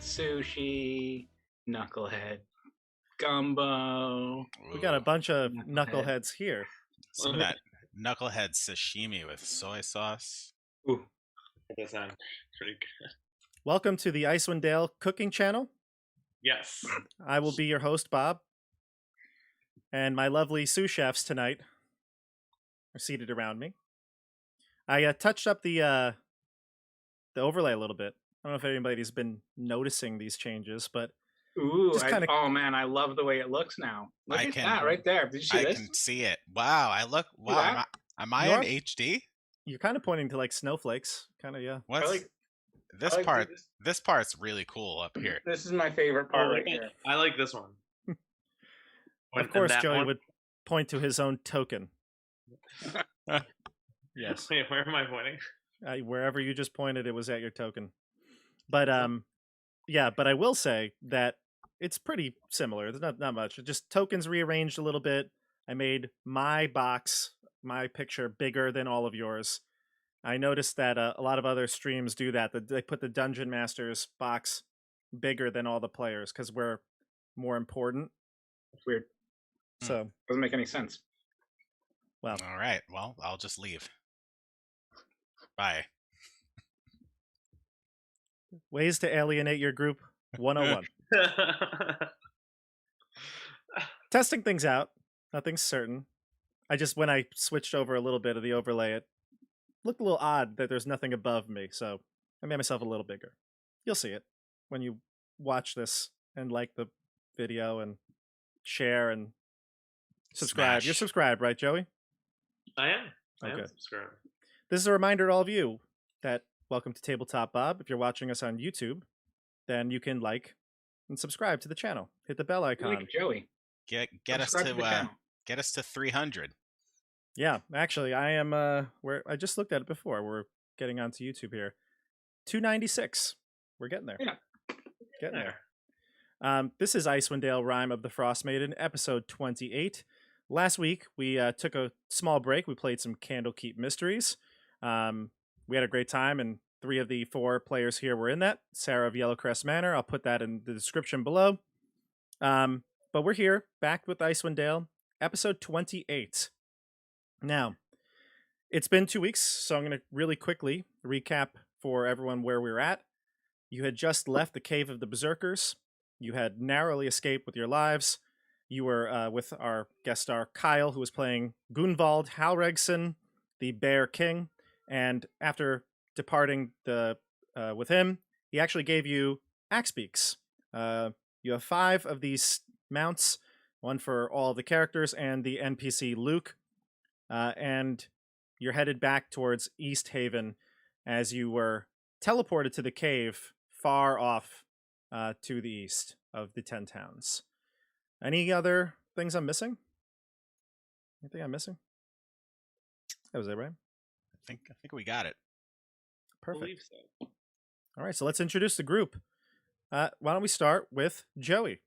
Knucklehead sushi, Knucklehead gumbo. We got a bunch of Knucklehead. knuckleheads here. Some of that knucklehead sashimi with soy sauce. Ooh, That does sound pretty good. Welcome to the Icewind Dale cooking channel. Yes. I will be your host, Bob. And my lovely sous chefs tonight are seated around me. I touched up the overlay a little bit. I don't know if anybody's been noticing these changes, but ooh! Just kinda- Oh man, I love the way it looks now. Look at that right there. Did you see I this? can see it. Wow, Wow, that? am I You're- in HD? you're kind of pointing to like snowflakes. Kind of, yeah. What's like- this I like part? this. This part's really cool up here. This is my favorite part right here. I like this one. Of course, Joey would point to his own token. Yes. Wait, where am I pointing? Wherever you just pointed, it was at your token. But yeah, but I will say that it's pretty similar. There's not much. Just tokens rearranged a little bit. I made my box, my picture bigger than all of yours. I noticed that a lot of other streams do that. They put the Dungeon Master's box bigger than all the players because we're more important. It's weird. So Doesn't make any sense. well, All right. Well, I'll just leave. Bye. ways to alienate your group 101. Testing things out. Nothing's certain. When I switched over a little bit of the overlay, it looked a little odd that there's nothing above me, so I made myself a little bigger. You'll see it when you watch this and like the video and share and subscribe. You're Smash. subscribed, right, Joey? I am. I Okay. am subscribed. This is a reminder to all of you that welcome to Tabletop Bob. If you're watching us on YouTube, then you can like and subscribe to the channel. Hit the bell icon. Like Joey. Get us Subscribe the to channel. get us to 300. Yeah, actually, I am. Where I just looked at it before. We're getting onto YouTube here. 296. We're getting there. Yeah. Getting there. This is Icewind Dale Rime of the Frostmaiden, episode 28. Last week we took a small break. We played some Candlekeep Mysteries. We had a great time, and 3 of the 4 players here were in that. Sarah of Yellowcrest Manor. I'll put that in the description below. But we're here, back with Icewind Dale, episode 28. Now, it's been 2 weeks, so I'm going to really quickly recap for everyone where we're at. You had just left the Cave of the Berserkers. You had narrowly escaped with your lives. You were with our guest star, Kyle, who was playing Gunvald Halregson, the Bear King. And after departing with him, he actually gave you axe beaks. You have 5 of these mounts, one for all the characters and the NPC Luke. And you're headed back towards East Haven as you were teleported to the cave far off to the east of the 10 towns. Any other things I'm missing? Anything I'm missing? That was it, right? I think we got it. I Perfect. believe so. All right, so let's introduce the group. Why don't we start with Joey?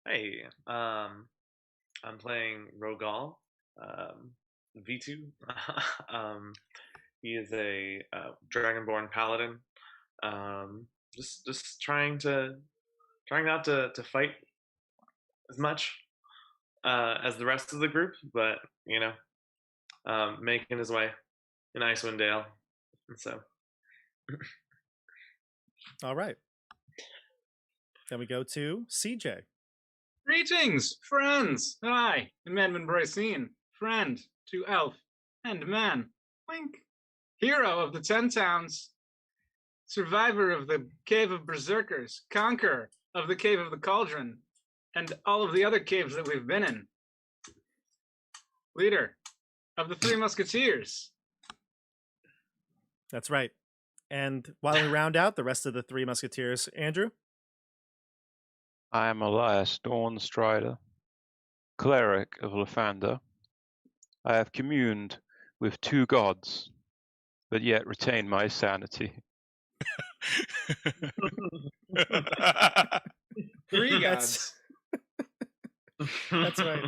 Hey, I'm playing Rogal, V2. He is a Dragonborn paladin. Just trying not to fight as much as the rest of the group, but making his way in Icewind Dale. And so, All right. Then we go to CJ. Greetings, friends. Hi, I'm Edmund Brycine, friend to elf and man. Wink. Hero of the 10 towns. Survivor of the Cave of Berserkers. Conqueror of the Cave of the Cauldron. And all of the other caves that we've been in. Leader of the 3 Musketeers. That's right. And while we round out the rest of the 3 Musketeers, Andrew? I am Elias Dawnstrider, cleric of Lathander. I have communed with 2 gods, but yet retain my sanity. 3 That's- gods. That's right.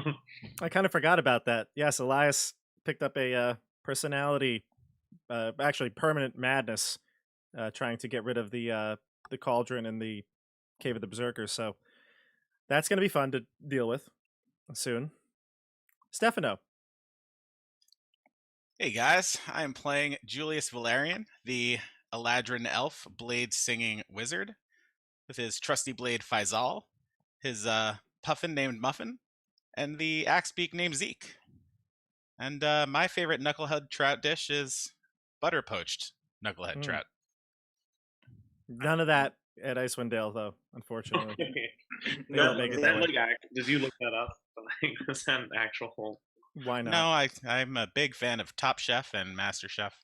I kind of forgot about that. Yes, Elias picked up a personality, actually permanent madness, trying to get rid of the the cauldron in the Cave of the Berserkers. So that's going to be fun to deal with soon. Stefano. Hey guys, I am playing Julius Valerian, the Eladrin elf blade-singing wizard, with his trusty blade Faisal, his puffin named Muffin, and the axebeak named Zeke. And my favorite knucklehead trout dish is butter poached knucklehead trout. None of that at Icewind Dale, though, unfortunately. They No, don't make it that way. did you look that up? Is that an actual? Why not? No, I'm a big fan of Top Chef and Master Chef.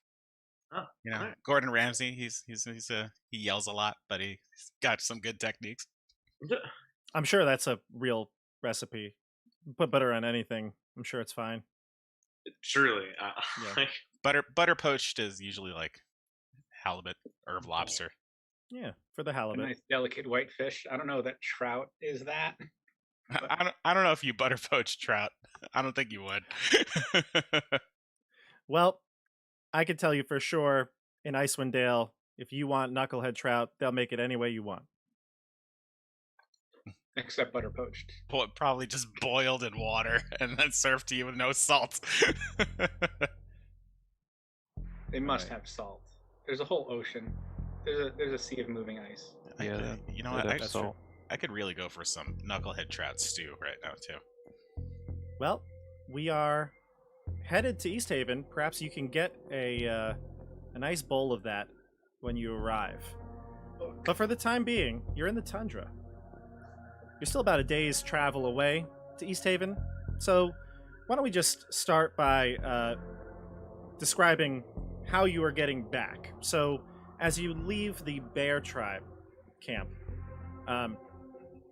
Oh, You know, alright. Gordon Ramsay. He yells a lot, but he's got some good techniques. I'm sure that's a real recipe. Put butter on anything. I'm sure it's fine. Surely. Yeah. Butter poached is usually like halibut or lobster. Yeah, for the A halibut. nice delicate white fish. I don't know that trout is that. I don't know if you butter poach trout. I don't think you would. Well, I can tell you for sure in Icewind Dale, if you want knucklehead trout, they'll make it any way you want. Except butter poached. Probably just boiled in water and then served to you with no salt. They must Right. have salt. There's a whole ocean. There's a sea of moving ice. Yeah, You know they'd what? have that's salt. I could really go for some knucklehead trout stew right now too. Well, we are headed to East Haven. Perhaps you can get a nice bowl of that when you arrive. But for the time being, you're in the tundra. You're still about a day's travel away to East Haven. So why don't we just start by describing how you are getting back. So as you leave the Bear Tribe camp,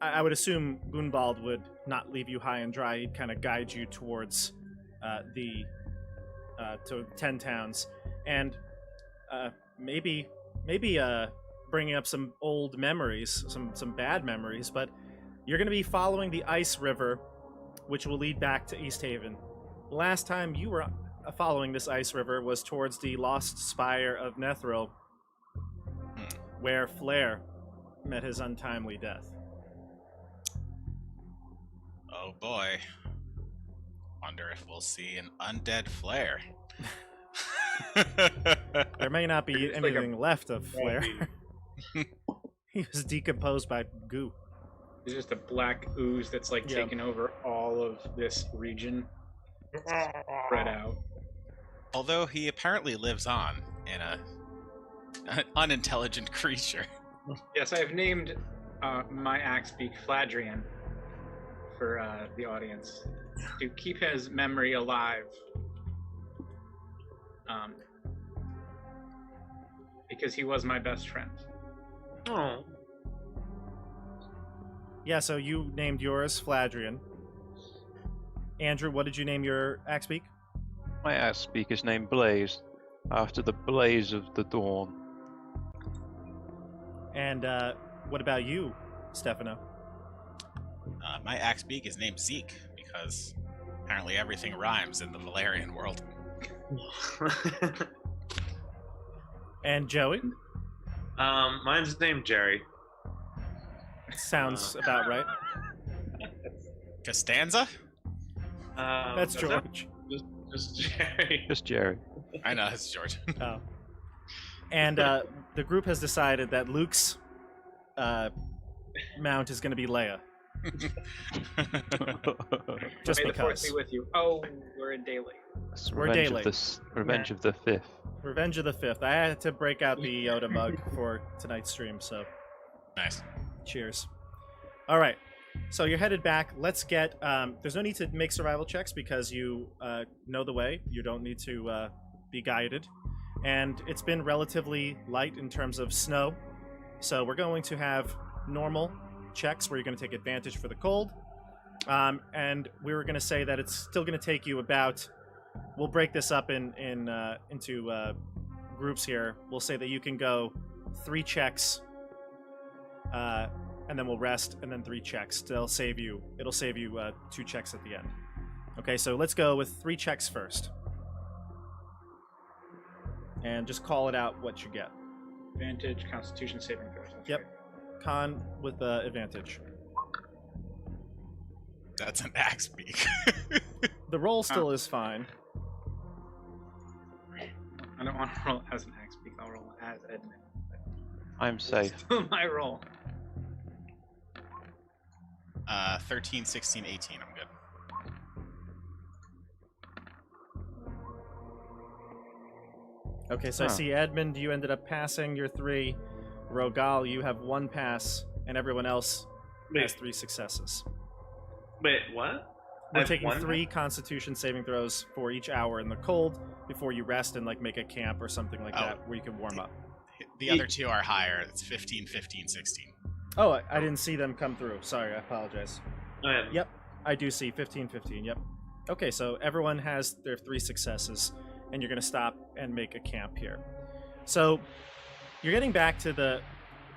I would assume Gunvald would not leave you high and dry. He'd kind of guide you towards to 10 towns, and maybe bringing up some old memories, some bad memories. But you're going to be following the Ice River, which will lead back to East Haven. The last time you were following this Ice River was towards the Lost Spire of Nethril, where Flair met his untimely death. Oh boy. Wonder if we'll see an undead flare. There may not be It's like anything left of Flair. He was decomposed by goo. There's just a black ooze that's like Yeah. taken over all of this region. Spread out. Although he apparently lives on in an unintelligent creature. Yes, I have named my axebeak Fladrian for the audience to keep his memory alive. Because he was my best friend. Oh. Yeah, so you named yours Fladrian. Andrew, what did you name your axebeak? My ass speak is named Blaze, after the blaze of the dawn. And what about you, Stefano? My axebeak is named Zeke because apparently everything rhymes in the Valerian world. And Joey? Mine's named Jerry. Sounds about right. Costanza? That's George. Just Jerry. Just Jerry. I know, it's George. Oh. And the group has decided that Luke's mount is going to be Leia. Just May the fourth because. be with you. Oh, we're in daylight. It's We're Revenge daily. of Revenge of the Fifth. Revenge of the Fifth. I had to break out the Yoda mug for tonight's stream, so Nice. cheers. All right. So you're headed back. Let's get... there's no need to make survival checks because you know the way. You don't need to be guided. And it's been relatively light in terms of snow. So we're going to have normal checks where you're going to take advantage for the cold. And we were going to say that it's still going to take you about... We'll break this up into groups here. We'll say that you can go 3 checks, and then we'll rest, and then 3 checks. It'll save you 2 checks at the end. Okay, so let's go with 3 checks first, and just call it out what you get. Advantage, Constitution saving throws. That's Yep. right. Con with the advantage. That's an axe beak. The roll still is fine. I don't want to roll as an axe beak. I'll roll as Edmund. I'm safe. Still my roll. 13, 16, 18. I'm good. Okay, so I see Edmund, you ended up passing your 3. Rogal, you have 1 pass, and everyone else has 3 successes. Wait, what? We're taking 3 Constitution saving throws for each hour in the cold before you rest and like make a camp or something like that where you can warm up. The other 2 are higher. It's 15, 15, 16. Oh, I didn't see them come through. Sorry, I apologize. Oh, yeah. Yep, I do see 15, 15. Yep. Okay, so everyone has their 3 successes, and you're going to stop and make a camp here. So you're getting back to the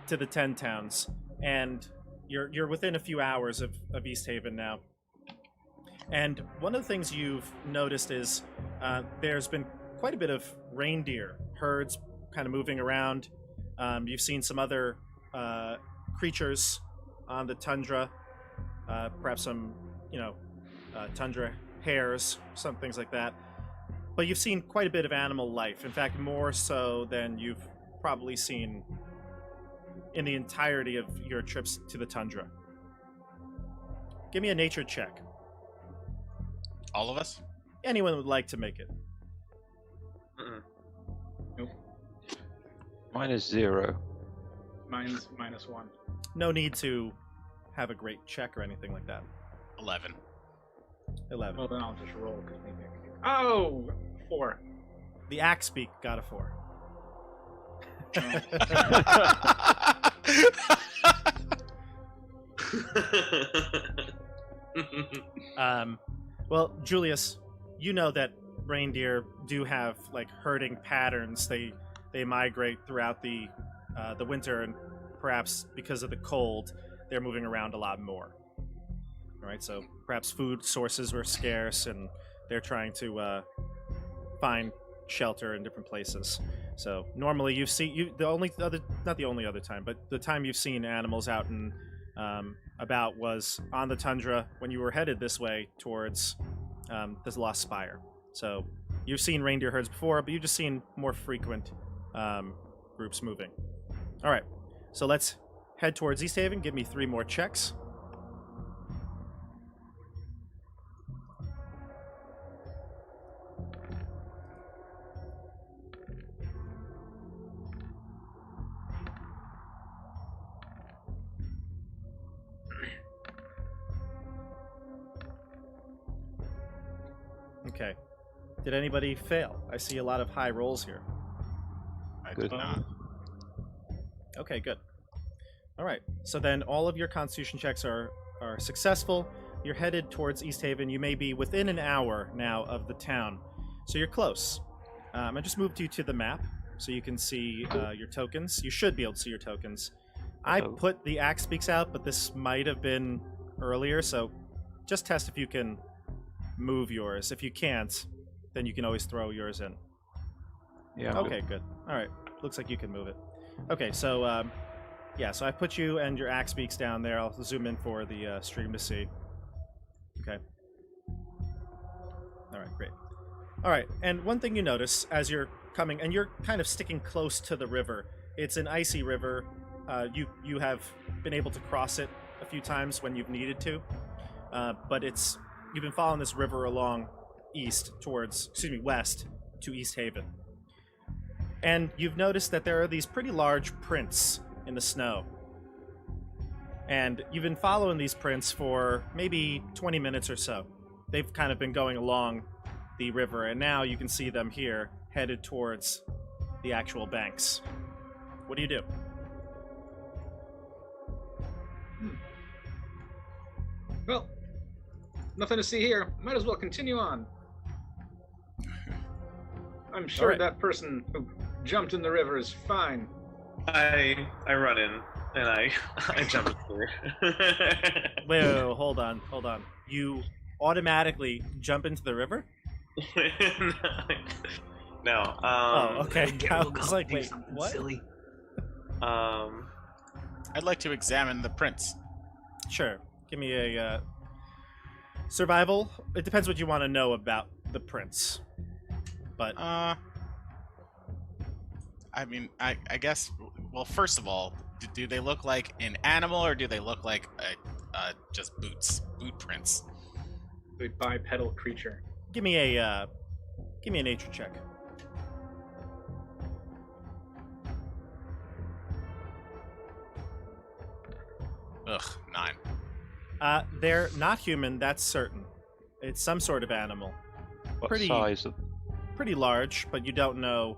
10 towns, and you're within a few hours of East Haven now. And one of the things you've noticed is there's been quite a bit of reindeer herds kind of moving around. You've seen some other creatures on the tundra, perhaps some, tundra hares, some things like that. But you've seen quite a bit of animal life. In fact, more so than you've probably seen in the entirety of your trips to the tundra. Give me a nature check. All of us? Anyone would like to make it. Nope. Mine is 0. Mine's -1. No need to have a great check or anything like that. 11. 11. Well, then I'll just roll because maybe I can do. Oh, 4. The axe beak got a 4. Well, Julius, you know that reindeer do have like herding patterns. They migrate throughout the winter, and perhaps because of the cold, they're moving around a lot more. All right, so perhaps food sources were scarce, and they're trying to find shelter in different places. So normally you've seen not the only other time, but the time you've seen animals out and about was on the tundra when you were headed this way towards this Lost Spire. So you've seen reindeer herds before, but you've just seen more frequent groups moving. All right, so let's head towards East Haven. Give me 3 more checks. Okay. Did anybody fail? I see a lot of high rolls here. I Good. did not. Okay, good. All right. So then all of your Constitution checks are successful. You're headed towards East Haven. You may be within an hour now of the town. So you're close. I just moved you to the map so you can see your tokens. You should be able to see your tokens. I put the axe beaks out, but this might have been earlier, so just test if you can move yours. If you can't, then you can always throw yours in. Yeah. Okay, good. All right. Looks like you can move it. Okay, so so I put you and your axe beaks down there. I'll zoom in for the stream to see. Okay. All right, great. All right, and one thing you notice as you're coming, and you're kind of sticking close to the river. It's an icy river. You have been able to cross it a few times when you've needed to, but you've been following this river along west to East Haven. And you've noticed that there are these pretty large prints in the snow. And you've been following these prints for maybe 20 minutes or so. They've kind of been going along the river, and now you can see them here headed towards the actual banks. What do you do? Well, nothing to see here. Might as well continue on. I'm sure Alright. that person who jumped in the river is fine. I run in and I jump through. Wait, hold on. You automatically jump into the river? No. Oh, okay. Get I real was go like, do wait, something what? silly. I'd like to examine the prints. Sure. Give me a survival. It depends what you want to know about the prince. But I mean, I guess. Well, first of all, do they look like an animal or do they look like just boot prints? The bipedal creature. give me a nature check. Ugh, 9. They're not human, that's certain. It's some sort of animal. What Pretty- size? Pretty large, but you don't know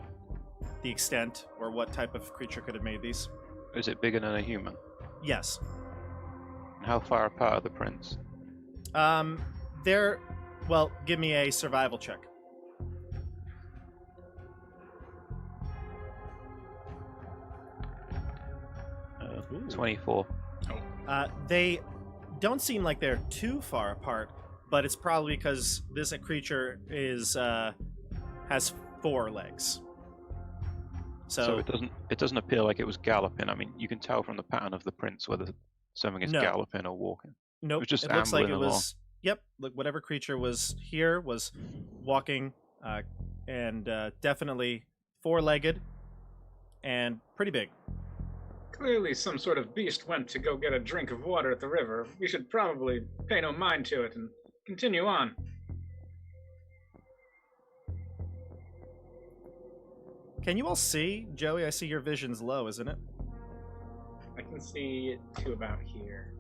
the extent or what type of creature could have made these. Is it bigger than a human? Yes. And how far apart are the prints? Well, give me a survival check. Ooh. 24. They don't seem like they're too far apart, but it's probably because this creature has 4 legs. So it doesn't appear like it was galloping. I mean, you can tell from the pattern of the prints whether something is No. galloping or walking. Nope. was just it looks like it ambling was. Yep. Look, whatever creature was here was walking, and definitely 4-legged and pretty big. Clearly some sort of beast went to go get a drink of water at the river. We should probably pay no mind to it and continue on. Can you all see, Joey? I see your vision's low, isn't it? I can see it to about here.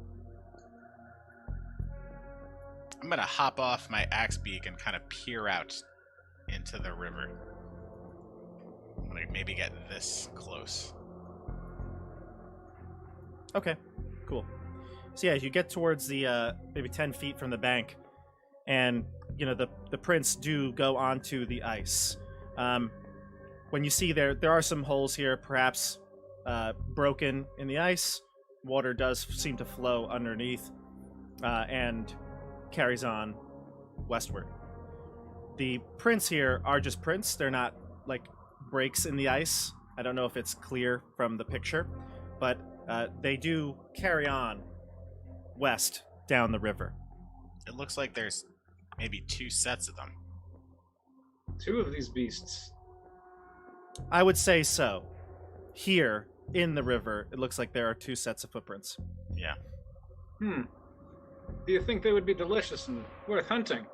I'm gonna hop off my axe beak and kind of peer out into the river. I'm gonna maybe get this close. Okay, cool. So yeah, you get towards the maybe 10 feet from the bank, and you know the prints do go onto the ice. When you see there are some holes here, perhaps broken in the ice. Water does seem to flow underneath, and carries on westward. The prints here are just prints. They're not like breaks in the ice. I don't know if it's clear from the picture, but they do carry on west down the river. It looks like there's maybe 2 sets of them. 2 of these beasts. I would say so. Here in the river, it looks like there are 2 sets of footprints. Yeah. Do you think they would be delicious and worth hunting?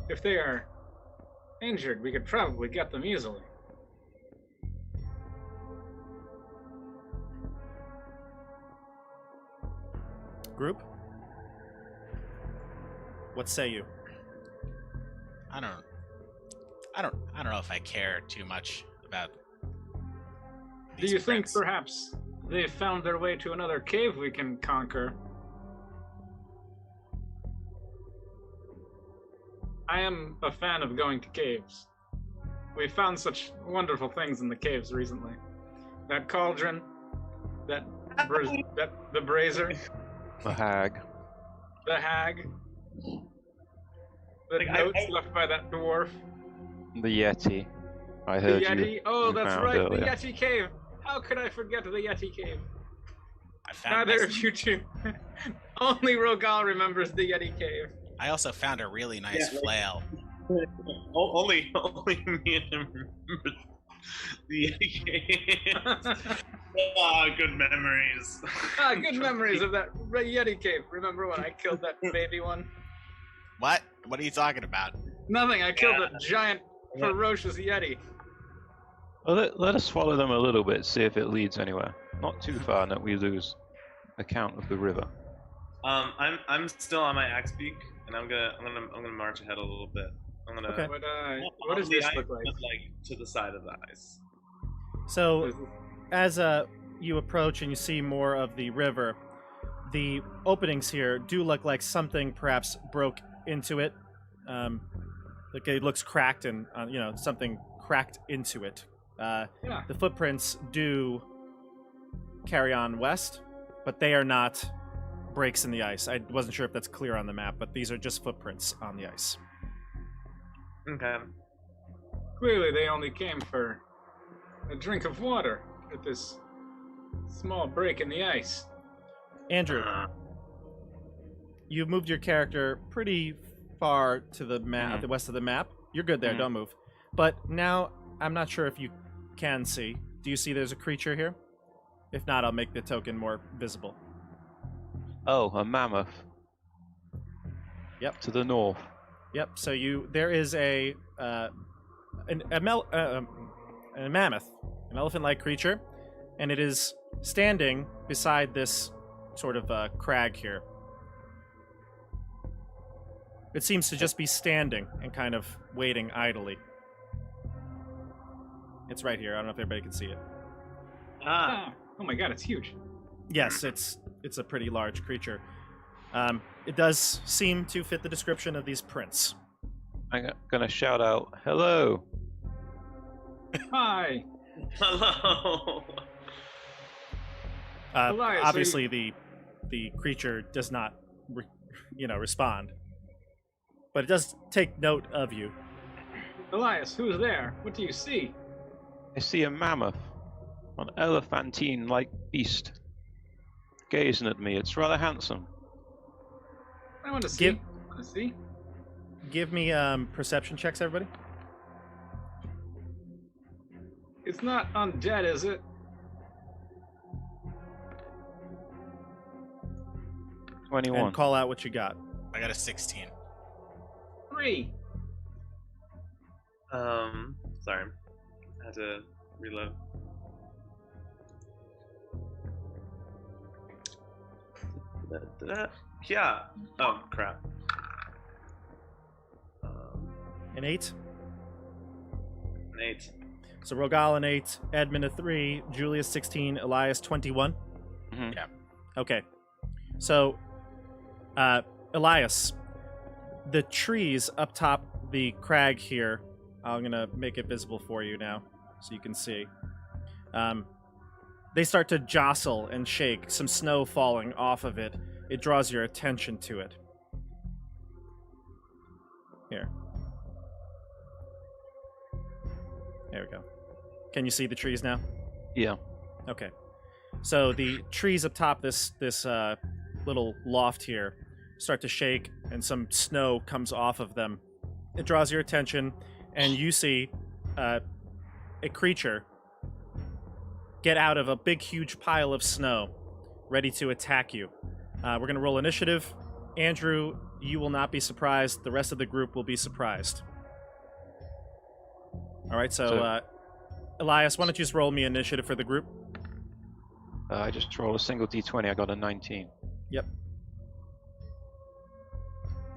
If they are injured, we could probably get them easily. Group? What say you? I don't know if I care too much about Do these you think prints. perhaps they've found their way to another cave we can conquer? I am a fan of going to caves. We found such wonderful things in the caves recently. That cauldron, the brazier, The hag. the hag, the Like, notes left by that dwarf, The Yeti. I the heard Yeti. you. Oh, you that's found right, earlier. the Yeti cave. How could I forget the Yeti cave? I found Neither nice- of you two. Only Rogal remembers the Yeti cave. I also found a really nice Yeah, like- flail. Only me and him remember the Yeti. Good memories. Good memories of that Yeti cave. Remember when I killed that baby one? What? What are you talking about? Nothing, I killed a giant, ferocious Yeti. Well, let us follow them a little bit, see if it leads anywhere. Not too far that we lose account of the river. I'm still on my axe beak, and I'm gonna march ahead a little bit. I'm gonna. Okay. What does on the this ice, look like? but, like to the side of the ice. So, as you approach and you see more of the river, the openings here do look like something perhaps broke into it. Like it looks cracked and something cracked into it. Yeah. The footprints do carry on west, but they are not breaks in the ice. I wasn't sure if that's clear on the map, but these are just footprints on the ice. Okay. Clearly, they only came for a drink of water at this Small break in the ice. Andrew, you've moved your character pretty far to the map, the west of the map. You're good there. Don't move. But now I'm not sure if you can see. Do you see there's a creature here? If not, I'll make the token more visible. Oh, a mammoth. Yep. To the north. Yep. So there is a mammoth, an elephant-like creature, and it is standing beside this sort of crag here. It seems to just be standing and kind of waiting idly. It's right here. I don't know if everybody can see it. Oh my god, it's huge. Yes, it's a pretty large creature. It does seem to fit the description of these prints. I'm gonna shout out, "Hello!" Hi. Hello. Elias, Obviously, the creature does not, respond, but it does take note of you. Elias, who's there? What do you see? I see a mammoth, an elephantine-like beast, gazing at me. It's rather handsome. I want to see. Give me perception checks, everybody. It's not undead, is it? 21. And call out what you got. I got a 16. 3. Sorry. I had to reload. Yeah. Oh, crap. An 8. An 8. So Rogal an 8, Edmund a 3, Julius 16, Elias 21. Mhm. Yeah. Okay. So, Elias, the trees up top the crag here, I'm going to make it visible for you now so you can see. They start to jostle and shake, some snow falling off of it. It draws your attention to it. Here. There we go. Can you see the trees now? Yeah. Okay. So the trees up top this little loft here start to shake, and some snow comes off of them. It draws your attention, and you see a creature get out of a big, huge pile of snow, ready to attack you. We're going to roll initiative. Andrew, you will not be surprised. The rest of the group will be surprised. All right, so Elias, why don't you just roll me initiative for the group? I just rolled a single d20. I got a 19. Yep.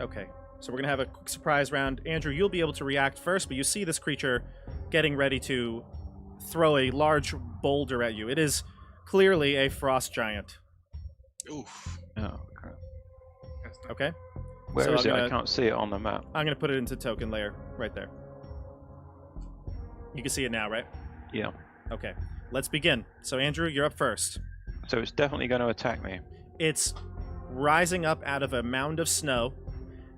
Okay, so we're going to have a quick surprise round. Andrew, you'll be able to react first, but you see this creature getting ready to throw a large boulder at you. It is clearly a frost giant. Oof. Oh, crap. Okay? Where So is I'm it? gonna- I can't see it on the map. I'm going to put it into token layer right there. You can see it now, right? Yeah. Okay, let's begin. So Andrew, you're up first. So it's definitely going to attack me. It's rising up out of a mound of snow,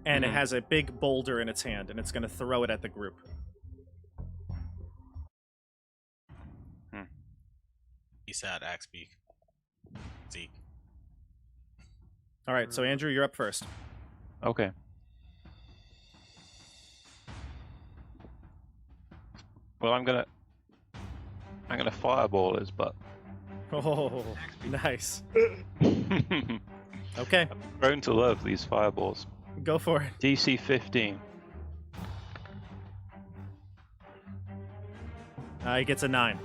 and it Mhm. has a big boulder in its hand, and it's going to throw it at the group. Peace out, Axebeak. Zeke. All right, so Andrew, you're up first. Okay. Well, I'm gonna fireball his butt. Oh, nice. Okay, Grown to love these fireballs. go for it. DC 15. He gets a 9.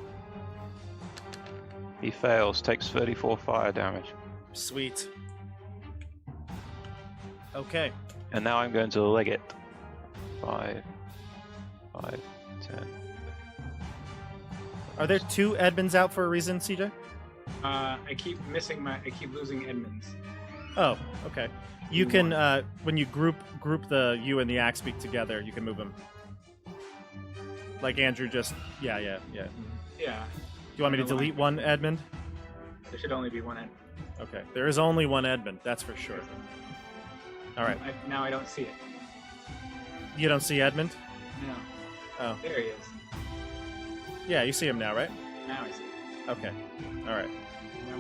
He fails, takes 34 fire damage. Sweet. Okay. And now I'm going to leg it. 5, 10. Are there 2 Edmonds out for a reason, CJ? I keep losing Edmonds. Oh, okay. You can when you group the you and the Axebeak together, you can move them. Like Andrew just yeah. Yeah. You want me to delete one Edmund? There should only be one Edmund. Okay. There is only one Edmund, that's for sure. All right. Now I don't see it. You don't see Edmund? No. Oh. There he is. Yeah, you see him now, right? Now I see it. Okay. All right.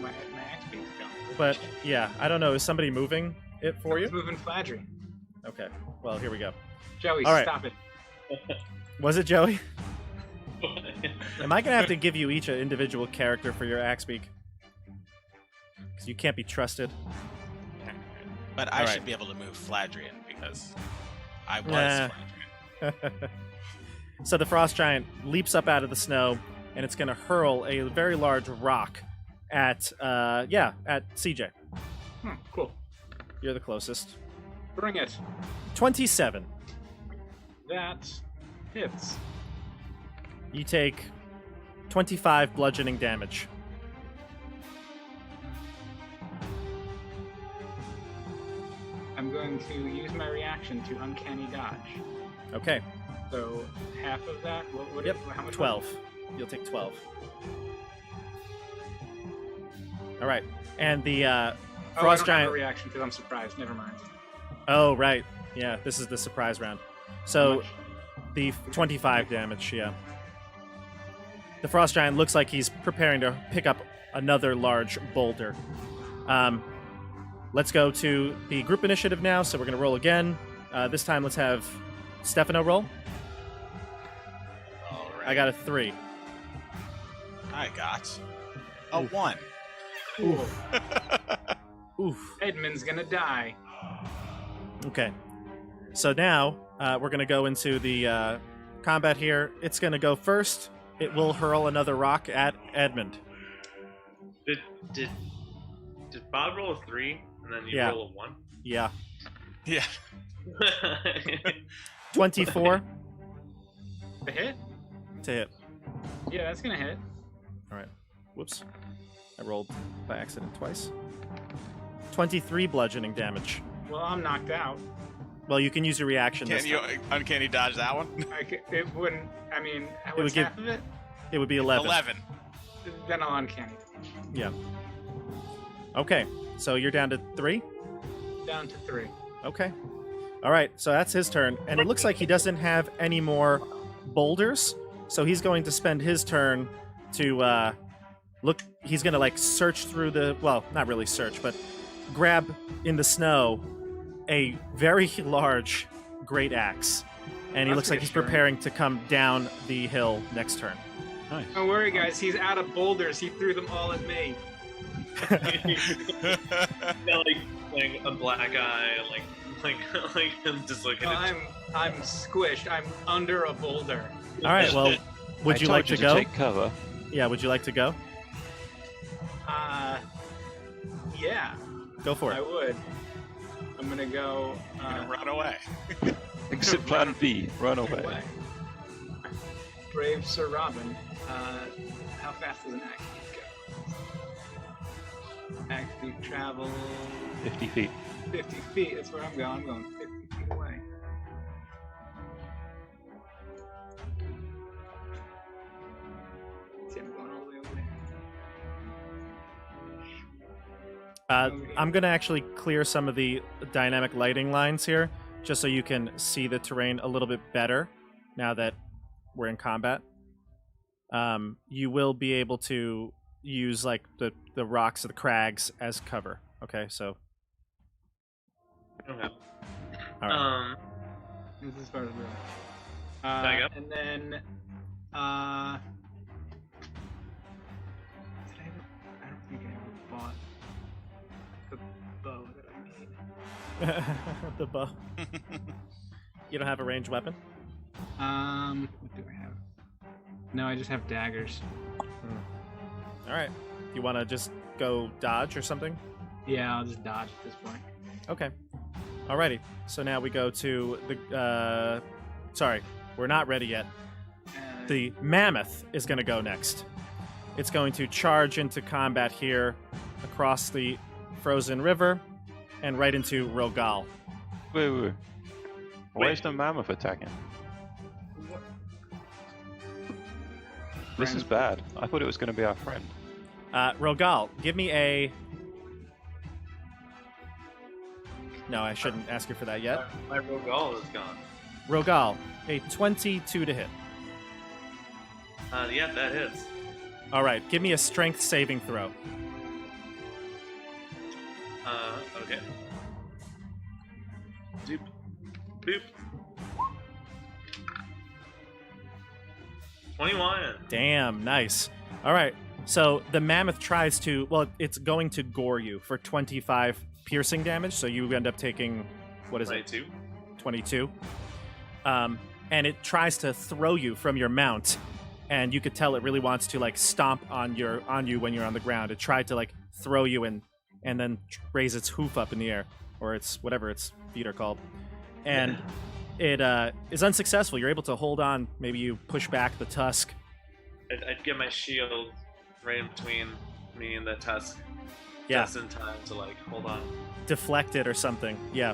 where my axe beak's going. But yeah, I don't know. Is somebody moving it for It's you? moving Fladry. Okay. Well, here we go. Joey, All right. stop it. Was it Joey? Am I gonna have to give you each an individual character for your axe beak? Because you can't be trusted. But I All should right. be able to move Fladrian because I was Nah. Fladrian. So the frost giant leaps up out of the snow, and it's gonna hurl a very large rock at CJ. Cool. You're the closest. Bring it. 27. That hits. You take 25 bludgeoning damage. I'm going to use my reaction to uncanny dodge. Okay. So half of that. What Yep. how much? 12. You'll take 12. All right. And the I frost don't have giant. a reaction because I'm surprised. Never mind. Oh, right. Yeah, this is the surprise round. How So much? the 25 damage, yeah. The frost giant looks like he's preparing to pick up another large boulder. Let's go to the group initiative now. So we're going to roll again. This time, let's have Stefano roll. All right. I got a 3. I got a 1. Oof. Edmund's gonna die. Okay. So now we're going to go into the combat here. It's going to go first. It will hurl another rock at Edmund. Did Bob roll a 3 and then you Yeah. roll a 1? Yeah. Yeah. 24 The hit? to hit. Yeah, that's gonna hit. All right. Whoops. I rolled by accident twice. 23 bludgeoning damage. Well, I'm knocked out. Well, you can use your reaction Can this you time. uncanny dodge that one? It wouldn't. I mean, would what's give- half of it? It would be 11. 11. Then I'll uncanny. Yeah. Okay. So you're down to 3? Down to 3. Okay. All right. So that's his turn. And it looks like he doesn't have any more boulders. So he's going to spend his turn to look. He's going to like search through the. Well, not really search, but grab in the snow a very large great axe. And he That's looks like he's reassuring. preparing to come down the hill next turn. Nice. Don't worry, guys. He's out of boulders. He threw them all at me. Yeah, like playing a black eye, like I'm just looking at. I'm squished. I'm under a boulder. All right. Well, would I you told like you to go? Take cover. Yeah. Would you like to go? Yeah, Go for I it. would. I'm gonna go. Run away. Exit plan B. Run away. Brave Sir Robin. How fast does an axe beak go? Axe beak travel 50 feet. 50 feet. That's where I'm going. I'm going 50 feet away. See, I'm going all the way over there. I'm going to actually clear some of the dynamic lighting lines here, just so you can see the terrain a little bit better now that we're in combat. You will be able to use like the rocks or the crags as cover. Okay, so Okay. all right. This is part of the room. Back up. And then, did I don't think I ever bought the bow that I need. The bow. You don't have a ranged weapon? What do I have? No, I just have daggers. All right. You want to just go dodge or something? Yeah, I'll just dodge at this point. Okay. Alrighty. So now we go to the. Sorry, we're not ready yet. The mammoth is going to go next. It's going to charge into combat here across the frozen river and right into ROGAAL. Wait. Why is the mammoth attacking? This is bad. I thought it was going to be our friend. ROGAAL, give me a. No, I shouldn't ask you for that yet. My Rogal is gone. ROGAAL, a 22 to hit. Yeah, that hits. All right, give me a strength saving throw. Okay. Doop. Boop. 21. Damn, nice. All right. So the mammoth tries to, well, it's going to gore you for 25 piercing damage. So you end up taking, what is 22. it? 22. And it tries to throw you from your mount. And you could tell it really wants to like stomp on you when you're on the ground. It tried to like throw you and then raise its hoof up in the air, or its whatever its feet are called. And it is unsuccessful. You're able to hold on. Maybe you push back the tusk. I'd get my shield right in between me and the tusk. Yeah. Just in time to like hold on. Deflect it or something. Yeah.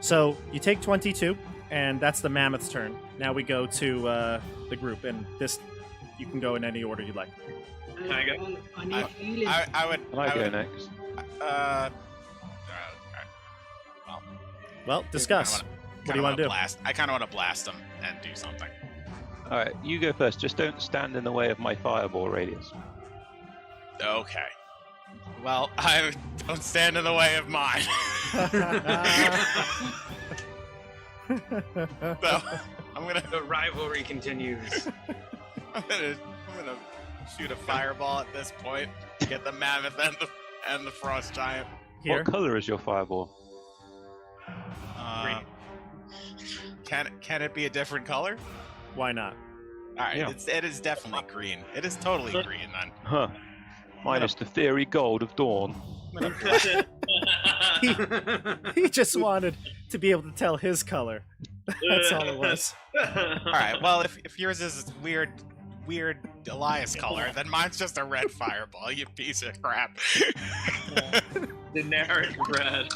So you take 22, and that's the mammoth's turn. Now we go to the group, and this you can go in any order you'd like. Can I go? I need healing. I would. I go would, next. Well, discuss. What do you want to do? I kind of want to blast them and do something. All right, you go first. Just don't stand in the way of my fireball radius. Okay. Well, I don't stand in the way of mine. So I'm gonna. The rivalry continues. I'm gonna shoot a fireball at this point. Get the mammoth and the frost giant. Here. What color is your fireball? Green. Can it be a different color? Why not? All right, Yeah. it is definitely green. It is totally green then. Huh. Minus the fairy gold of dawn. He just wanted to be able to tell his color. That's all it was. All right. Well, if yours is weird Elias color, then mine's just a red fireball. You piece of crap. Generic red.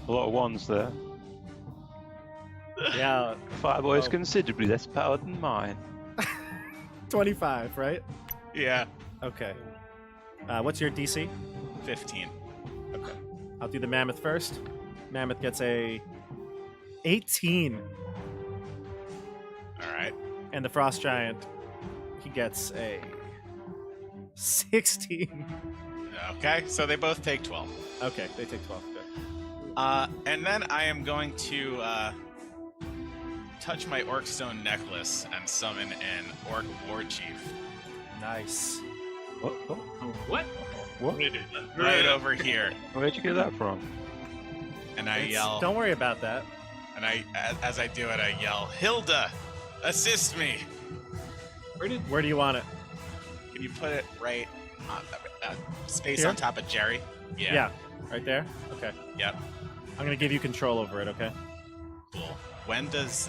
A lot of ones there. Yeah. Fireball is Oh. considerably less powered than mine. 25, right? Yeah. Okay. What's your DC? 15. Okay. I'll do the mammoth first. Mammoth gets a 18. All right. And the frost giant, he gets a 16. Okay. So they both take 12. Okay, they take 12. Good. And then I am going to touch my orc stone necklace and summon an orc war chief Nice. What? Oh, what? What? right over here, Where'd you get that from? and I yell. Don't worry about that. And as I do it, I yell, "Hilda, assist me!" Where do you want it? Can you put it right on space Here? on top of Jerry? Yeah. Right there? Okay. Yep. I'm going to give you control over it, okay? Cool. When does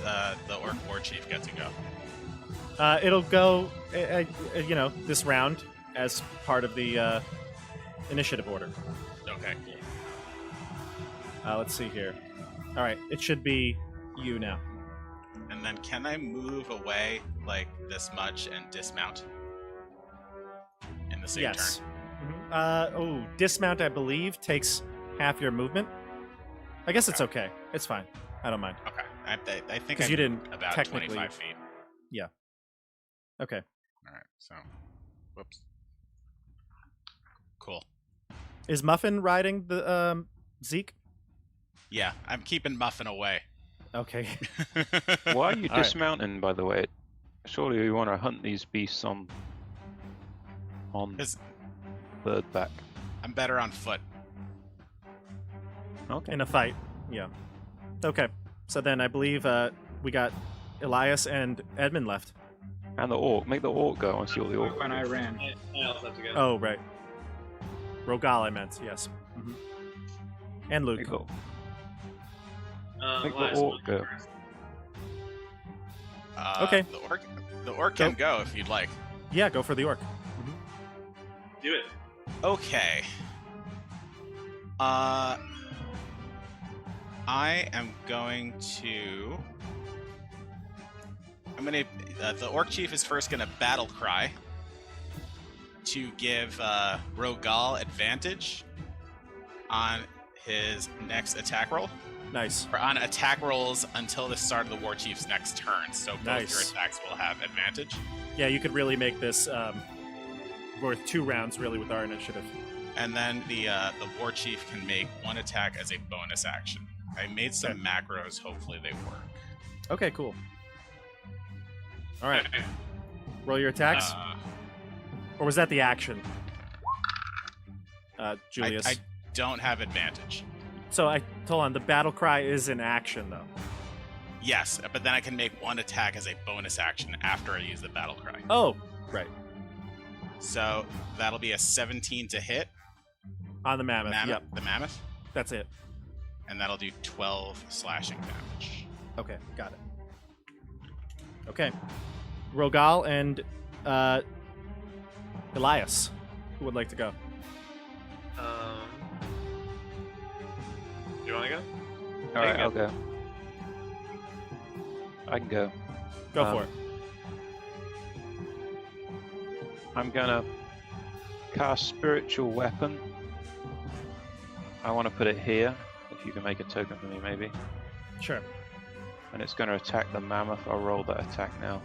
the orc war chief get to go? It'll go, this round as part of the initiative order. Okay. Cool. Let's see here. All right, it should be you now. And then can I move away like this much and dismount in the same Yes. turn? Dismount, I believe, takes half your movement. I guess it's okay. It's fine. I don't mind. Okay. I think Because I'm you didn't about technically. 25 feet. Okay. All right. So, whoops. Cool. Is Muffin riding the Zeke? Yeah, I'm keeping Muffin away. Okay. Why are you All right. dismounting, by the way? Surely you want to hunt these beasts on 'Cause third back. I'm better on foot. Okay. In a fight. Yeah. Okay. So then I believe we got Elias and Edmund left. And the orc. Make the orc go and see all the orc. When I ran. I also have to go. Oh, right. ROGAAL, I meant. Yes. Mhm. And Luke. Make the, Uh, make last the orc one go. first. Okay. The orc can go if you'd like. Yeah, go for the orc. Do it. Okay. I am going to. The orc chief is first gonna battle cry to give ROGAAL advantage on his next attack roll, Nice. or on attack rolls until the start of the war chief's next turn. So both Nice. your attacks will have advantage. Yeah, you could really make this worth 2 rounds, really, with our initiative. And then the war chief can make one attack as a bonus action. I made some macros. Hopefully they work. Okay, cool. All right. Roll your attacks. Or was that the action? Julius. I don't have advantage. So hold on. The battle cry is an action, though. Yes, but then I can make one attack as a bonus action after I use the battle cry. Oh, right. So that'll be a 17 to hit. On the mammoth. Yep. The mammoth. That's it. And that'll do 12 slashing damage. Okay, got it. Okay. Rogaal and Elias, who would like to go? Do you want to go? All right, I'll go. I can go. Go for it. I'm gonna cast Spiritual Weapon. I want to put it here. If you can make a token for me, maybe. Sure. And it's going to attack the mammoth. I'll roll that attack now.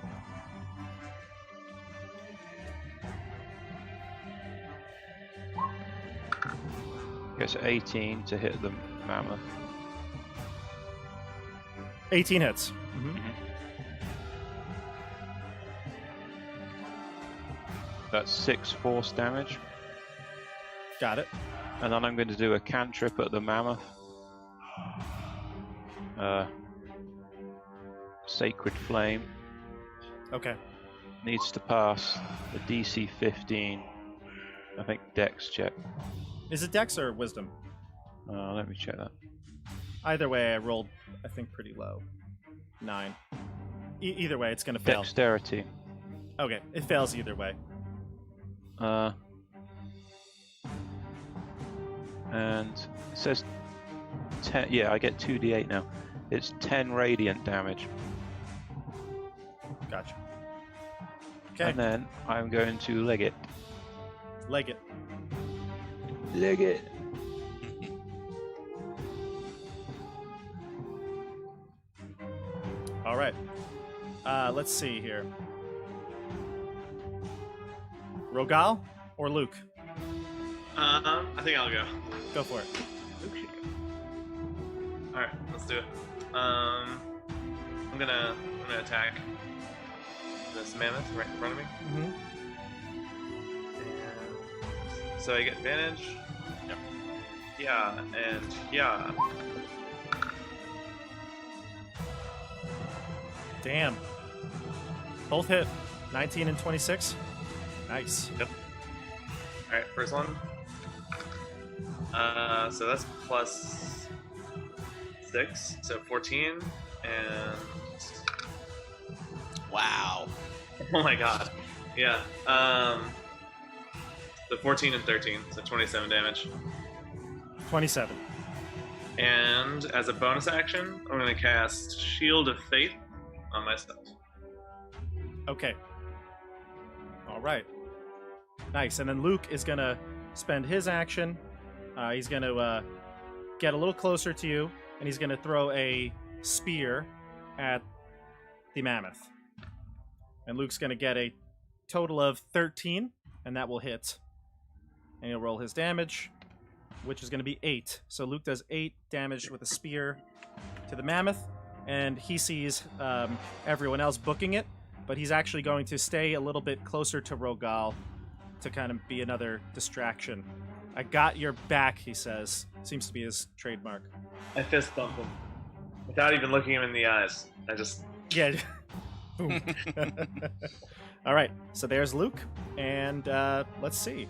Gets 18 to hit the mammoth. 18 hits. That's 6 force damage. Got it. And then I'm going to do a cantrip at the mammoth. Sacred Flame. Okay. Needs to pass the DC 15. I think Dex check. Is it Dex or Wisdom? Let me check that. Either way, I rolled, I think, pretty low. 9. Either way, it's going to fail. Dexterity. Okay, it fails either way. And it says 10. Yeah, I get 2d8 now. It's 10 radiant damage. Gotcha. Okay. And then I'm going to leg it. Leg it. Leg it. All right. Let's see here. Rogaal or Luke? I think I'll go. Go for it. All right, let's do it. I'm gonna attack this mammoth right in front of me. Mm-hmm. And so I get advantage. Yep. Yeah, and yeah. Damn. Both hit. 19 and 26. Nice. Yep. All right, first one. So that's plus 6, so 14, and Wow. oh my god, yeah. The 14 and 13, so 27 damage. 27. And as a bonus action, I'm going to cast Shield of Faith on myself. Okay. All right. Nice. And then Luke is going to spend his action. He's going to get a little closer to you, and he's going to throw a spear at the mammoth. And Luke's going to get a total of 13, and that will hit. And he'll roll his damage, which is going to be 8. So Luke does 8 damage with a spear to the mammoth, and he sees everyone else booking it, but he's actually going to stay a little bit closer to Rogaal to kind of be another distraction. I got your back, he says. Seems to be his trademark. I fist bump him without even looking him in the eyes. I just Yeah. Boom. All right, so there's Luke, and let's see.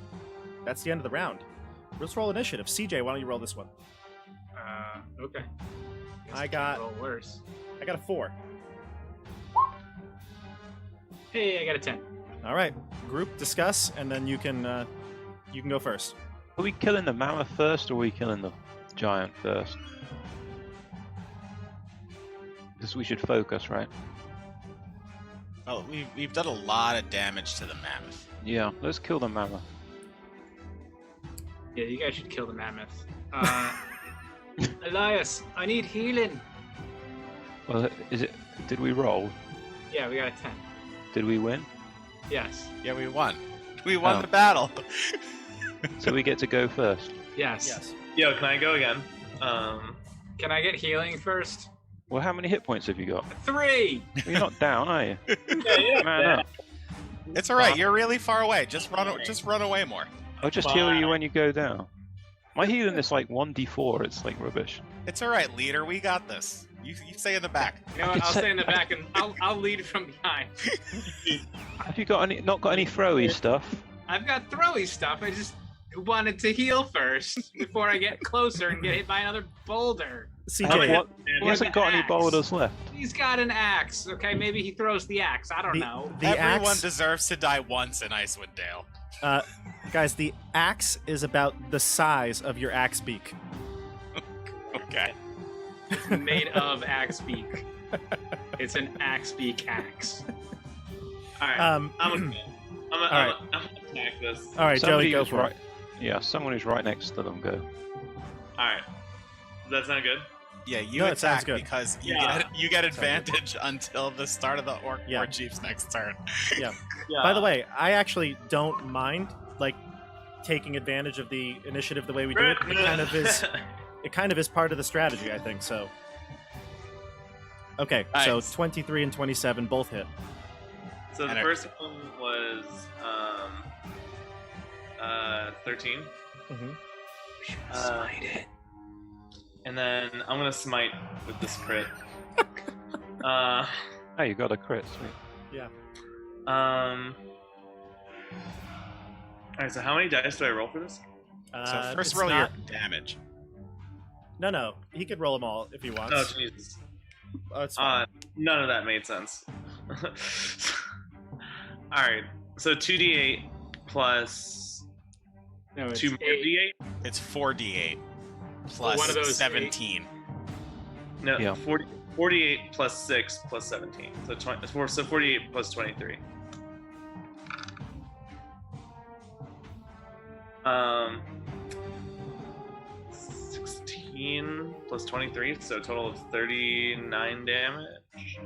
That's the end of the round. Let's roll initiative. CJ, why don't you roll this one? Okay. Guess I can't got- roll worse. I got a 4. Hey, I got a 10. All right, group discuss, and then you can go first. Are we killing the mammoth first, or are we killing the giant first? Because we should focus, right? Well, we've done a lot of damage to the mammoth. Yeah, let's kill the mammoth. Yeah, you guys should kill the mammoth. Elias, I need healing. Well, did we roll? Yeah, we got a 10. Did we win? Yes. Yeah, we won. We won Oh. the battle. So we get to go first. Yes. Yes. Yo, can I go again? Can I get healing first? Well, how many hit points have you got? 3. Well, you're not down, are you? yeah. Man up. It's all right. You're really far away. Just run away more. I'll just heal you when you go down. My healing is like 1d4. It's like rubbish. It's all right, leader. We got this. You stay in the back. You know what? I'll stay in the back and I'll lead from behind. Have you not got any throwy stuff? I've got throwy stuff. I just wanted to heal first before I get closer and get hit by another boulder. CJ, He hasn't got any boulders left. He's got an axe. Okay, maybe he throws the axe. I don't know. Everyone axe, deserves to die once in Icewind Dale. guys, the axe is about the size of your axe beak. Okay. It's made of axe beak. It's an axe beak axe. All right. Um, I'm right. gonna attack this. All right, Somebody Joey, go who's for right. it. Yeah, someone who's right next to them go. All right. Does that sound good? Yeah, you No, it sounds attack good. because Yeah. you get advantage until the start of the Orc Yeah. War Chief's next turn. Yeah. By the way, I actually don't mind like taking advantage of the initiative the way we do it. It kind of is. It kind of is part of the strategy, I think. So. Okay, so Nice. 23 and 27 both hit. So the And first one was 13. Mm-hmm. Smite it. And then I'm gonna smite with this crit. Oh, you got a crit, sweet. Yeah. Alright, so how many dice do I roll for this? So first it's roll not- your damage. No, he could roll them all if he wants. Oh, Jesus. It's fine. None of that made sense. Alright, so 2d8 plus No, it's 2 more 8. d8? It's 4d8 plus one of those 17. No, Yeah. 48 plus 6 plus 17. So 48 plus 23. 16 plus 23, so a total of 39 damage.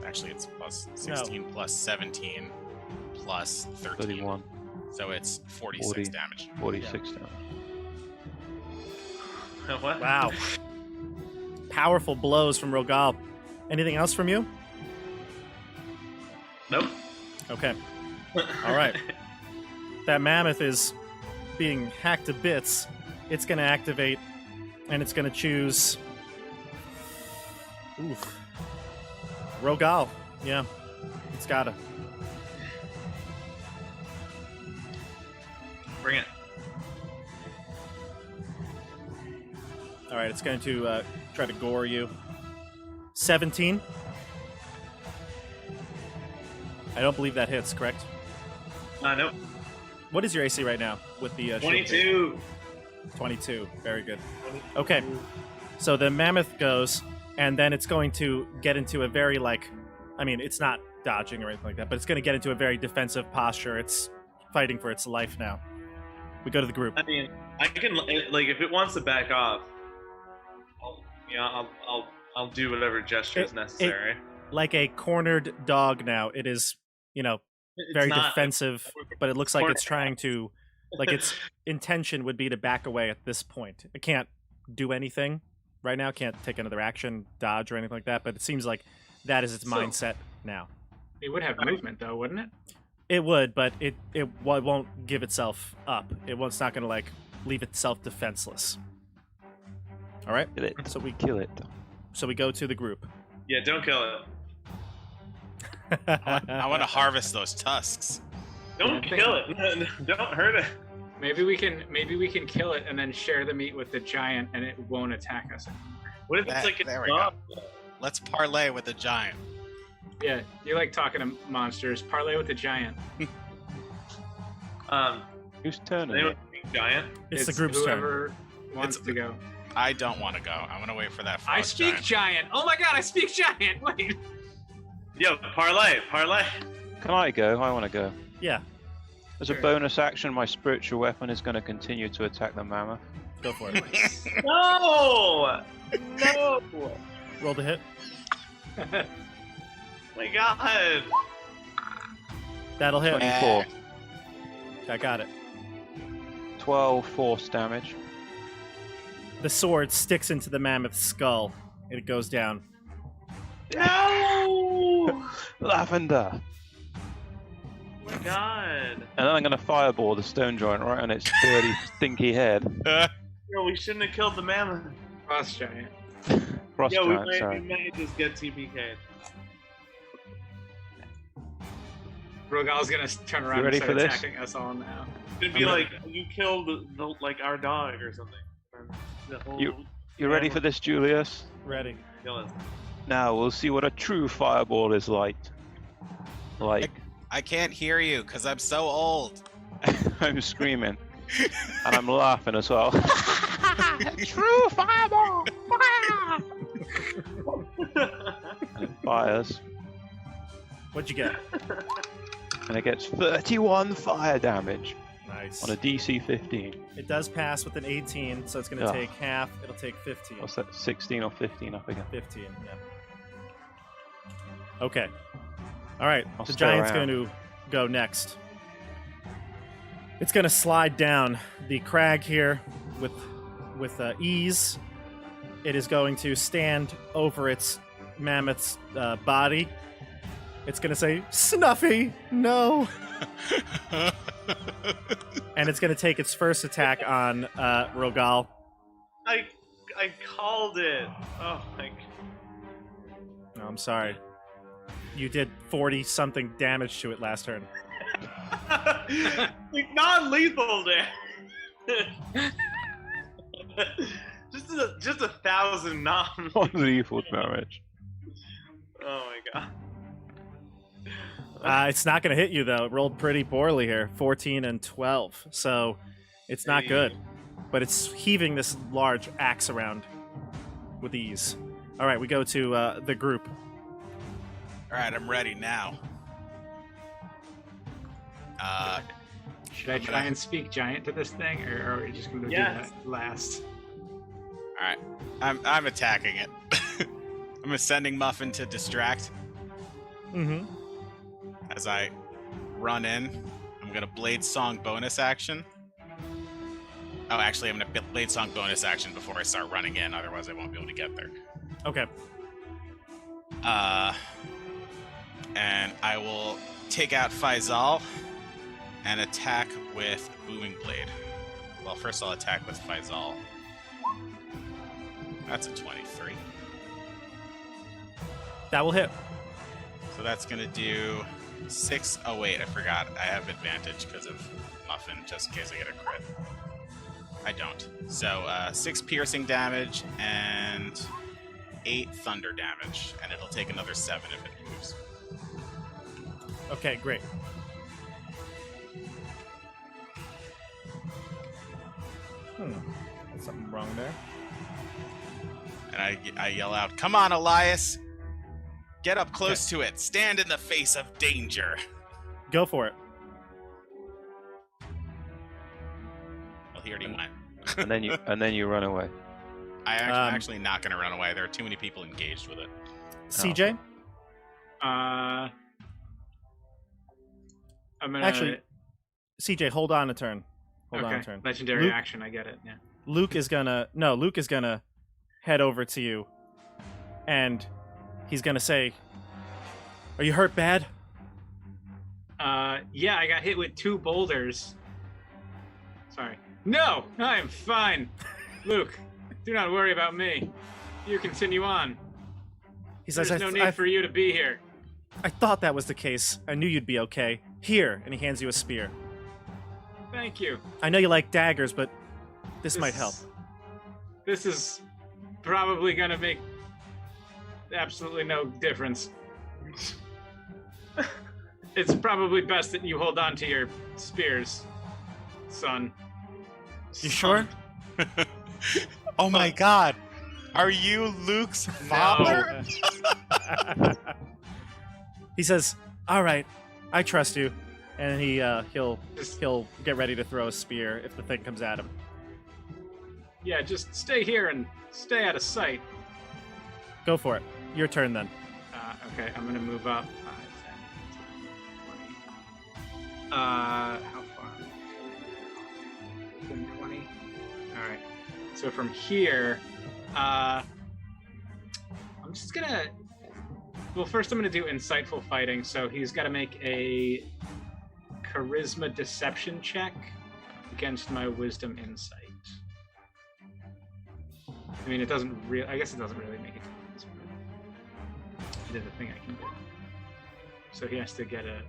Actually, it's plus 16 plus 17 plus 13. 31, So it's 46 40. damage. 46 damage. What? Wow. Powerful blows from Rogal. Anything else from you? Nope. Okay. All right. That mammoth is being hacked to bits. It's going to activate, and it's going to choose. Oof. Rogal. Yeah. It's got to. Bring it. All right. It's going to try to gore you. 17. I don't believe that hits, correct? Nope. What is your AC right now with the shield? 22. 22. Very good. Okay. So the mammoth goes, and then it's going to get into a very, it's not dodging or anything like that, but it's going to get into a very defensive posture. It's fighting for its life now. We go to the group. I mean, I can, if it wants to back off, I'll do whatever gesture is necessary. Like a cornered dog now, it is, It's very not- defensive, but it looks like it's trying to, its intention would be to back away at this point. It can't do anything right now, can't take another action, dodge, or anything like that, but it seems like that is its mindset now. It would have movement, though, wouldn't it? It would, but it won't give itself up. It's not going to, leave itself defenseless. All right? Kill it. So we Kill it. go to the group. Yeah, don't kill it. I want to harvest those tusks. Don't kill it. Don't hurt it. Maybe we can kill it and then share the meat with the giant, and it won't attack us. What if it's like a There we go. dog? Let's parlay with the giant. Yeah, you like talking to monsters. Parlay with the giant. Whose turn is Anyone it? think giant? It's the group's turn. whoever wants to go. I don't want to go. I want to wait for that frost I speak giant. Oh my god, I speak giant. Wait. Yo, parlay. Can I go? I want to go. Yeah, As a Sure. bonus action, my spiritual weapon is going to continue to attack the mammoth. go for it. No! No! Roll the hit. My God! That'll hit. 24. I got it. 12 force damage. The sword sticks into the mammoth's skull, and it goes down. No! Lavender! Oh my god. And then I'm going to fireball the stone giant right on its dirty, stinky head. No, we shouldn't have killed the mammoth. Frost giant. Frost Yeah, we giant, sorry. may just get TPK'd. Rogal's gonna turn around ready and for start this? attacking us all now. It'd be like you killed like our dog or something. And the whole You ready for this, Julius? Ready. kill us. Now we'll see what a true fireball is like. Like, I can't hear you because I'm so old. I'm screaming. And I'm laughing as well. True fireball! And it fires. What'd you get? And it gets 31 fire damage Nice. on a DC 15. It does pass with an 18, so it's going to Oh. take half. It'll take 15. What's that? 16 or 15 up again? 15, yeah. Okay. All right, I'll the stay giant's around. going to go next. It's going to slide down the crag here with ease. It is going to stand over its mammoth's body. It's going to say, "Snuffy, no!" And it's going to take its first attack on Rogal. I called it. Oh my No, I'm sorry. You did 40-something damage to it last turn. god. Like non-lethal damage. just 1,000 non. Unlethal damage. Oh my god. It's not going to hit you, though. It rolled pretty poorly here. 14 and 12. So it's not good. But it's heaving this large axe around with ease. All right, we go to the group. All right, I'm ready now. Should I try and speak giant to this thing, or are we just gonna do Yes. that last? All right, I'm attacking it. I'm sending Muffin to distract. Mm-hmm. As I run in, I'm gonna Blade Song bonus action. Oh, actually, I'm gonna Blade Song bonus action before I start running in. Otherwise, I won't be able to get there. Okay. And I will take out Faisal and attack with Booming Blade. Well, first I'll attack with Faisal. That's a 23. That will hit. So that's gonna do 6. Oh wait, I forgot. I have advantage because of Muffin, just in case I get a crit. I don't. So 6 piercing damage and 8 thunder damage, and it'll take another 7 if it moves. Okay, great. There's something wrong there. And I yell out, "Come on, Elias! Get up close to it. Stand in the face of danger." Go for it. Well, he already went. And then you run away. I'm actually not going to run away. There are too many people engaged with it. CJ? I'm gonna Actually, CJ, hold on a turn. Hold on a turn. Legendary Luke- action. I get it. Yeah. Luke is gonna head over to you, and he's gonna say, "Are you hurt bad?" Yeah, I got hit with 2 boulders. Sorry. No, I am fine. Luke, do not worry about me. You continue on. He says, There's no need for you to be here. I thought that was the case. I knew you'd be okay. Here, and he hands you a spear. Thank you. I know you like daggers, but this might help. This is probably gonna make absolutely no difference. It's probably best that you hold on to your spears, son. You sure? Oh my god! Are you Luke's father? He says, "All right, I trust you," and he'll get ready to throw a spear if the thing comes at him. Yeah, just stay here and stay out of sight. Go for it. Your turn then. Okay, I'm gonna move up. 5, 10, 20. How far? 15, 20. All right. So from here, I'm just gonna. Well, first I'm gonna do insightful fighting. So he's got to make a charisma deception check against my wisdom insight. I mean, it doesn't really. I guess it doesn't really make it. It is a thing I can do. So he has to get a.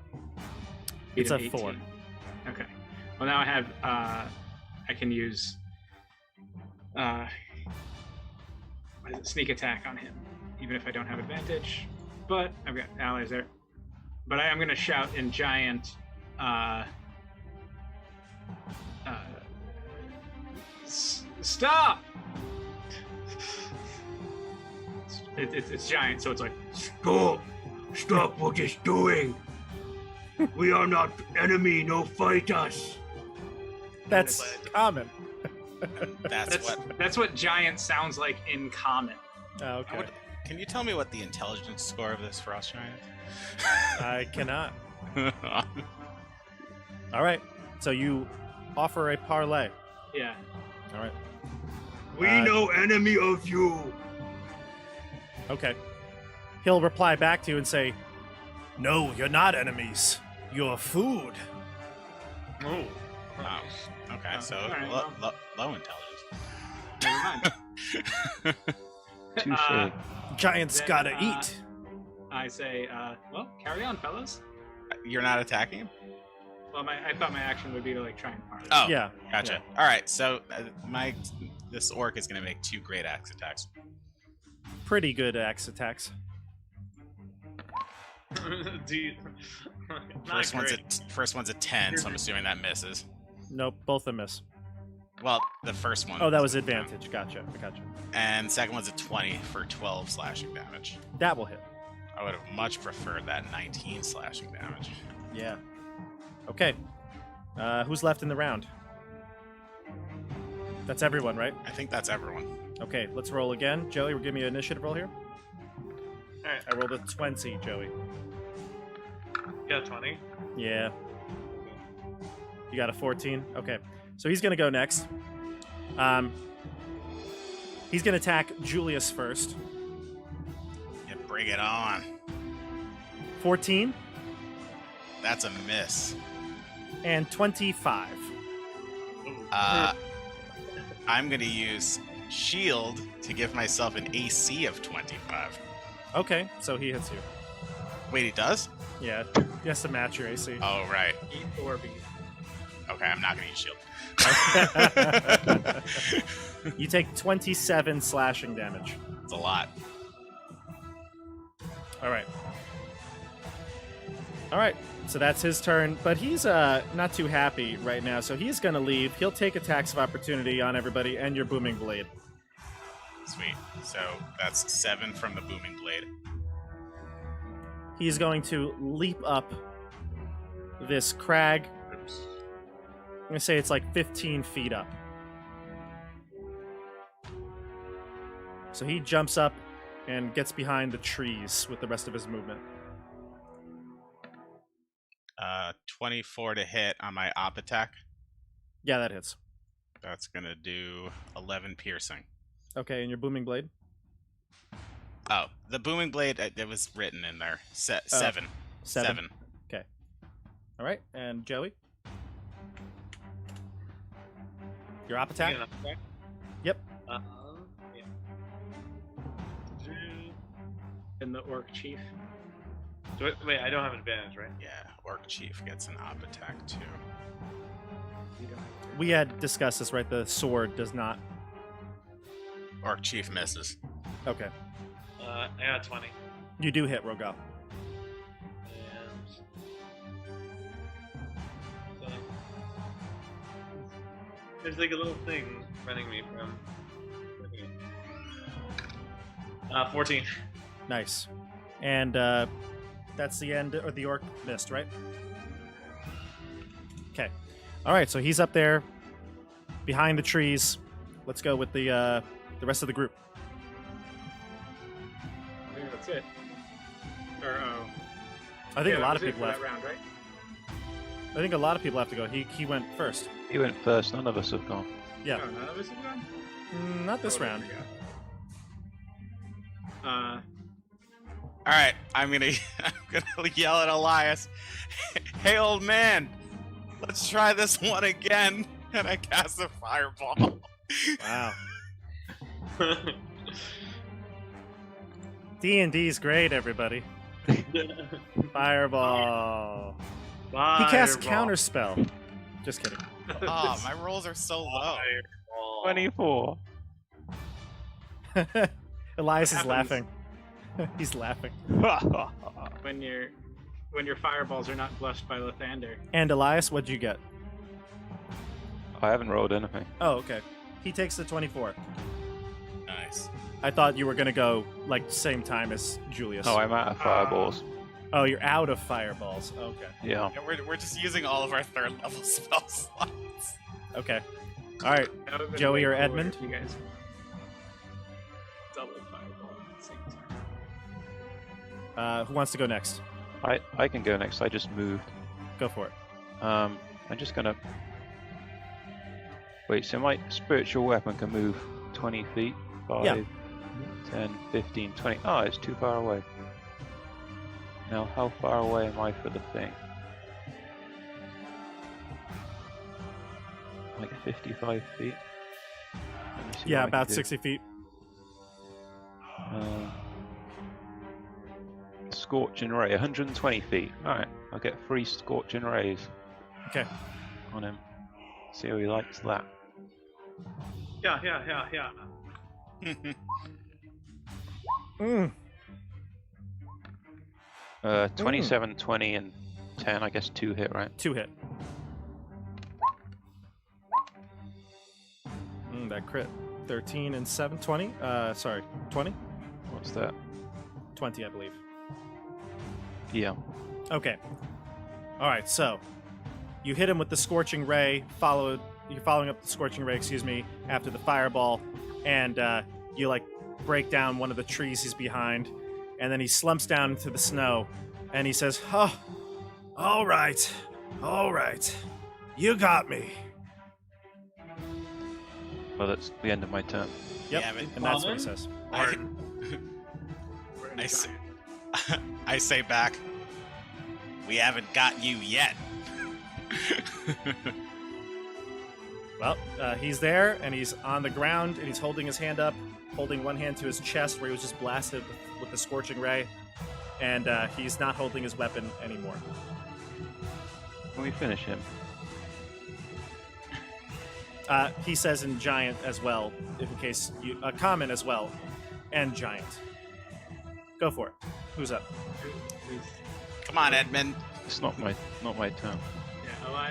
It's an a 18. 4. Okay. Well, now I have. I can use. What is it? Sneak attack on him, even if I don't have advantage. But I've got allies there. But I am going to shout in giant. Stop! It's giant, so it's like, Stop! Stop what you're doing! We are not enemy, no fight us! That's common. That's what giant sounds like in common. Oh, okay. Can you tell me what the intelligence score of this frost giant is? I cannot. All right. So you offer a parlay. Yeah. All right. We no enemy of you! Okay. He'll reply back to you and say, "No, you're not enemies. You're food." Oh. Oh, okay, so all right, low intelligence. Never mind. Touche. Giants Then, gotta eat. I say, well, carry on, fellas. You're not attacking him? Well, I thought my action would be to like try and parlay. Oh, Yeah. gotcha. All right, so this orc is going to make 2 great axe attacks. Pretty good axe attacks. Do you... First one's a 10, so I'm assuming that misses. Nope, both of them miss. Well, the first one. Oh, that was advantage. Gotcha. I gotcha. And second one's a 20 for 12 slashing damage. That will hit. I would have much preferred that 19 slashing damage. Yeah. Okay. Who's left in the round? That's everyone, right? I think that's everyone. Okay, let's roll again. Joey, give me an initiative roll here. Alright, I rolled a 20, Joey. got 20. Yeah. You got a 14? Okay. So he's going to go next. He's going to attack Julius first. Yeah, bring it on. 14 That's a miss. and 25. I'm going to use shield to give myself an AC of 25. Okay, so he hits you. Wait, he does? Yeah, he has to match your AC. Oh, right. Eat or be. Okay, I'm not going to use shield. You take 27 slashing damage. It's a lot. All right. All right. So that's his turn, but he's not too happy right now. So he's going to leave. He'll take attacks of opportunity on everybody and your booming blade. Sweet. So that's 7 from the booming blade. He's going to leap up this crag. Oops. I'm going to say it's like 15 feet up. So he jumps up and gets behind the trees with the rest of his movement. 24 to hit on my op attack. Yeah, that hits. That's going to do 11 piercing. Okay, and your booming blade? Oh, the booming blade, it was written in there. 7. 7. 7. Okay. All right, and Joey? Your op attack? Yeah. Yep. Yeah. And the orc chief. Wait, I don't have advantage, right? Yeah, Orc Chief gets an op attack too. You don't. We had discussed this, right? The sword does not. Orc Chief misses. Okay. I got 20. You do hit Rogal. And... So... There's like a little thing running me from... 14. Nice. And that's the end, or the orc missed, right? Okay. All right, so he's up there behind the trees. Let's go with the rest of the group. I think that's it. Or I think a lot of that was it people for left. that round, right? I think a lot of people have to go. He went first. He went first. None of us have gone. Yeah. Oh, none of us have gone? Not this round. Uh, All right, I'm gonna yell at Elias. Hey, old man, let's try this one again. And I cast a fireball. Wow. D&D's great, everybody. Fireball. He casts counterspell. Just kidding. Oh, my rolls are so low. 24. Elias is happens? laughing. He's laughing. when your fireballs are not blushed by Lathander. And Elias, what'd you get? I haven't rolled anything. Oh, okay. He takes the 24. Nice. I thought you were gonna go like same time as Julius. Oh, I'm out of fireballs. Oh, you're out of fireballs. Okay. Yeah. And we're just using all of our 3rd level spell slots. Okay. All right. That would've been Joey way or cooler Edmund? if you guys double fireball at the same time. Who wants to go next? I can go next. I just moved. Go for it. I'm just gonna wait. So my spiritual weapon can move 20 feet. 5, Yeah. 10, 15, 20. Oh, it's too far away. Now, how far away am I for the thing? Like 55 feet. Let me see Yeah, what I about can do. 60 feet. Scorching ray, 120 feet. Alright, I'll get 3 scorching rays Okay. on him. See how he likes that. Yeah. Mm. 27, 20, and 10. I guess 2 hit, right? 2 hit. That crit. 13 and 7. 20? Sorry. 20? What's that? 20, I believe. Yeah. Okay. All right, so you hit him with the Scorching Ray, you're following up the Scorching Ray, after the fireball, and you, like, break down one of the trees he's behind, and then he slumps down into the snow, and he says, "Oh, all right. You got me." Well, that's the end of my turn. Yep, Yeah, but and that's what he says. I, We're in I, a s- giant. I say back, we haven't got you yet. Well, he's there, and he's on the ground, and he's holding his hand up, holding one hand to his chest where he was just blasted with the Scorching Ray, and he's not holding his weapon anymore. Can we finish him? He says in giant as well, if in case you common as well, and giant. Go for it. Who's up? Who's- Come on, Edmund. It's not my turn. Yeah,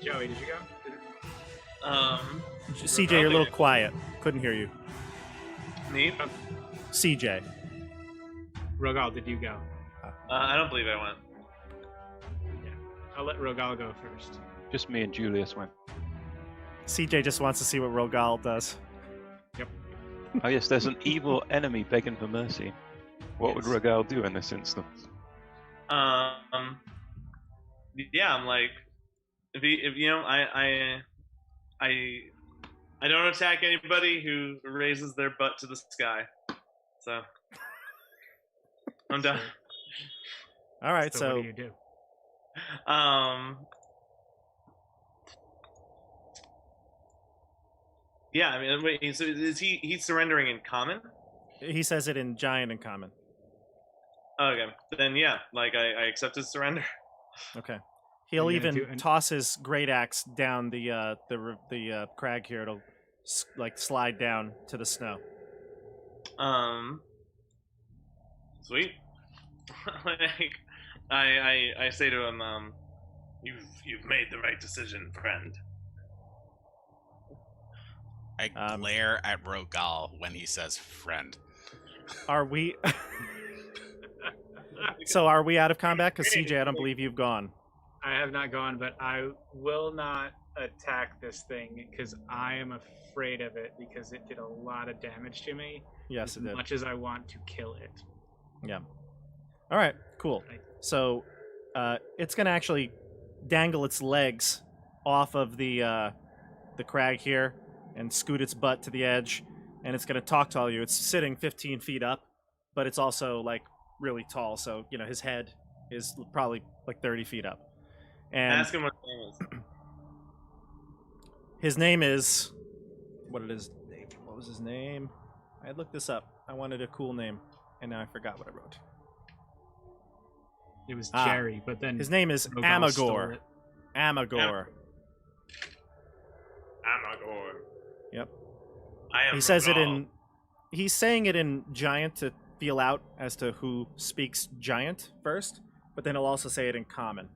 Joey, did you go? CJ, you're a little quiet. Couldn't hear you. Me? CJ. Rogal, did you go? I don't believe I went. Yeah. I'll let Rogal go first. Just me and Julius went. CJ just wants to see what Rogal does. Oh yes, there's an evil enemy begging for mercy. What would Yes. Regal do in this instance? Yeah, I'm like, if you know, I don't attack anybody who raises their butt to the sky. So I'm done. All right, So so what do you do? Yeah, I mean, wait, so is he's surrendering in common? he says it in giant and common. Okay, then yeah, like I accept his surrender. Okay. He'll Are you even gonna do an- toss his great axe down the crag here. It'll like slide down to the snow. Sweet. Like, I say to him, you've made the right decision, friend. I glare at Rogal when he says friend. Are we? So are we out of combat? Because CJ, I don't believe you've gone. I have not gone, but I will not attack this thing because I am afraid of it because it did a lot of damage to me. Yes, it as did. much as I want to kill it. Yeah. All right. Cool. So, it's gonna actually dangle its legs off of the crag here and scoot its butt to the edge, and it's gonna talk to all you. It's sitting 15 feet up, but it's also like really tall, so his head is probably like 30 feet up. And Ask him what his name is. his name is what was his name? I had looked this up. I wanted a cool name, and now I forgot what I wrote. It was Jerry, but then his name is Rogaal stole Amagor. it. Amagor. Amagor. Yep. I am He says it Rogaal. in. He's saying it in giant to feel out as to who speaks giant first, but then he'll also say it in common.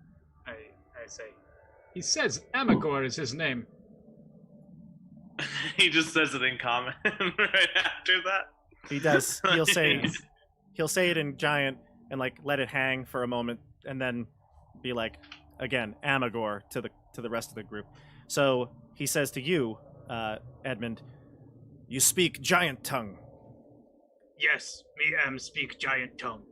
I say. He says Amagor is his name. He just says it in common right after that. He does. He'll say it in giant and like let it hang for a moment, and then be like, again, Amagor to the rest of the group. So he says to you, Edmund, you speak giant tongue. Yes, me am speak giant tongue.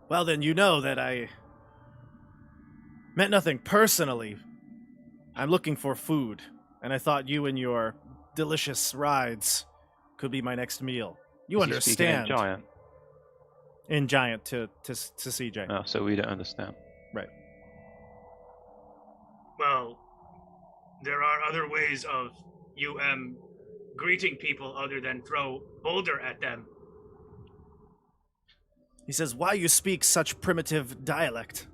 Well, then you know that I meant nothing personally. I'm looking for food, and I thought you and your delicious rides could be my next meal. You Is he speaking understand? in giant. In giant to CJ. Oh, so we don't understand. Right. Well, there are other ways of greeting people other than throw boulder at them. He says, why you speak such primitive dialect?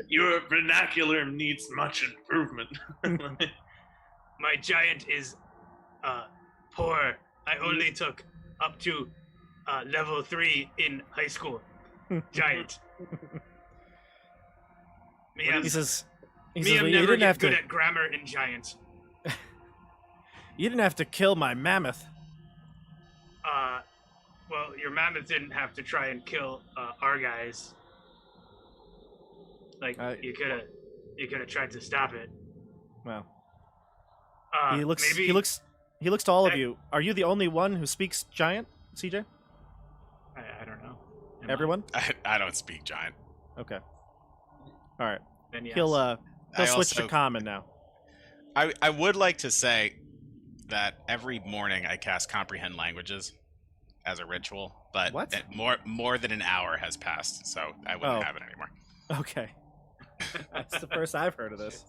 Your vernacular needs much improvement. My giant is poor. I only took up to level 3 in high school. Giant. Me am, He says, me well, am you never didn't get have good to. at grammar in giant. You didn't have to kill my mammoth. Well, your mammoth didn't have to try and kill our guys. Like you could have tried to stop it. Well, Maybe he looks to all of you. Are you the only one who speaks giant, CJ? I don't know. Am Everyone? I don't speak giant. Okay. All right. Then yes. He'll I switch to also- common now. I would like to say that every morning I cast comprehend languages as a ritual, but What? that more than an hour has passed, so I wouldn't Oh. have it anymore. Okay. That's the first I've heard of this.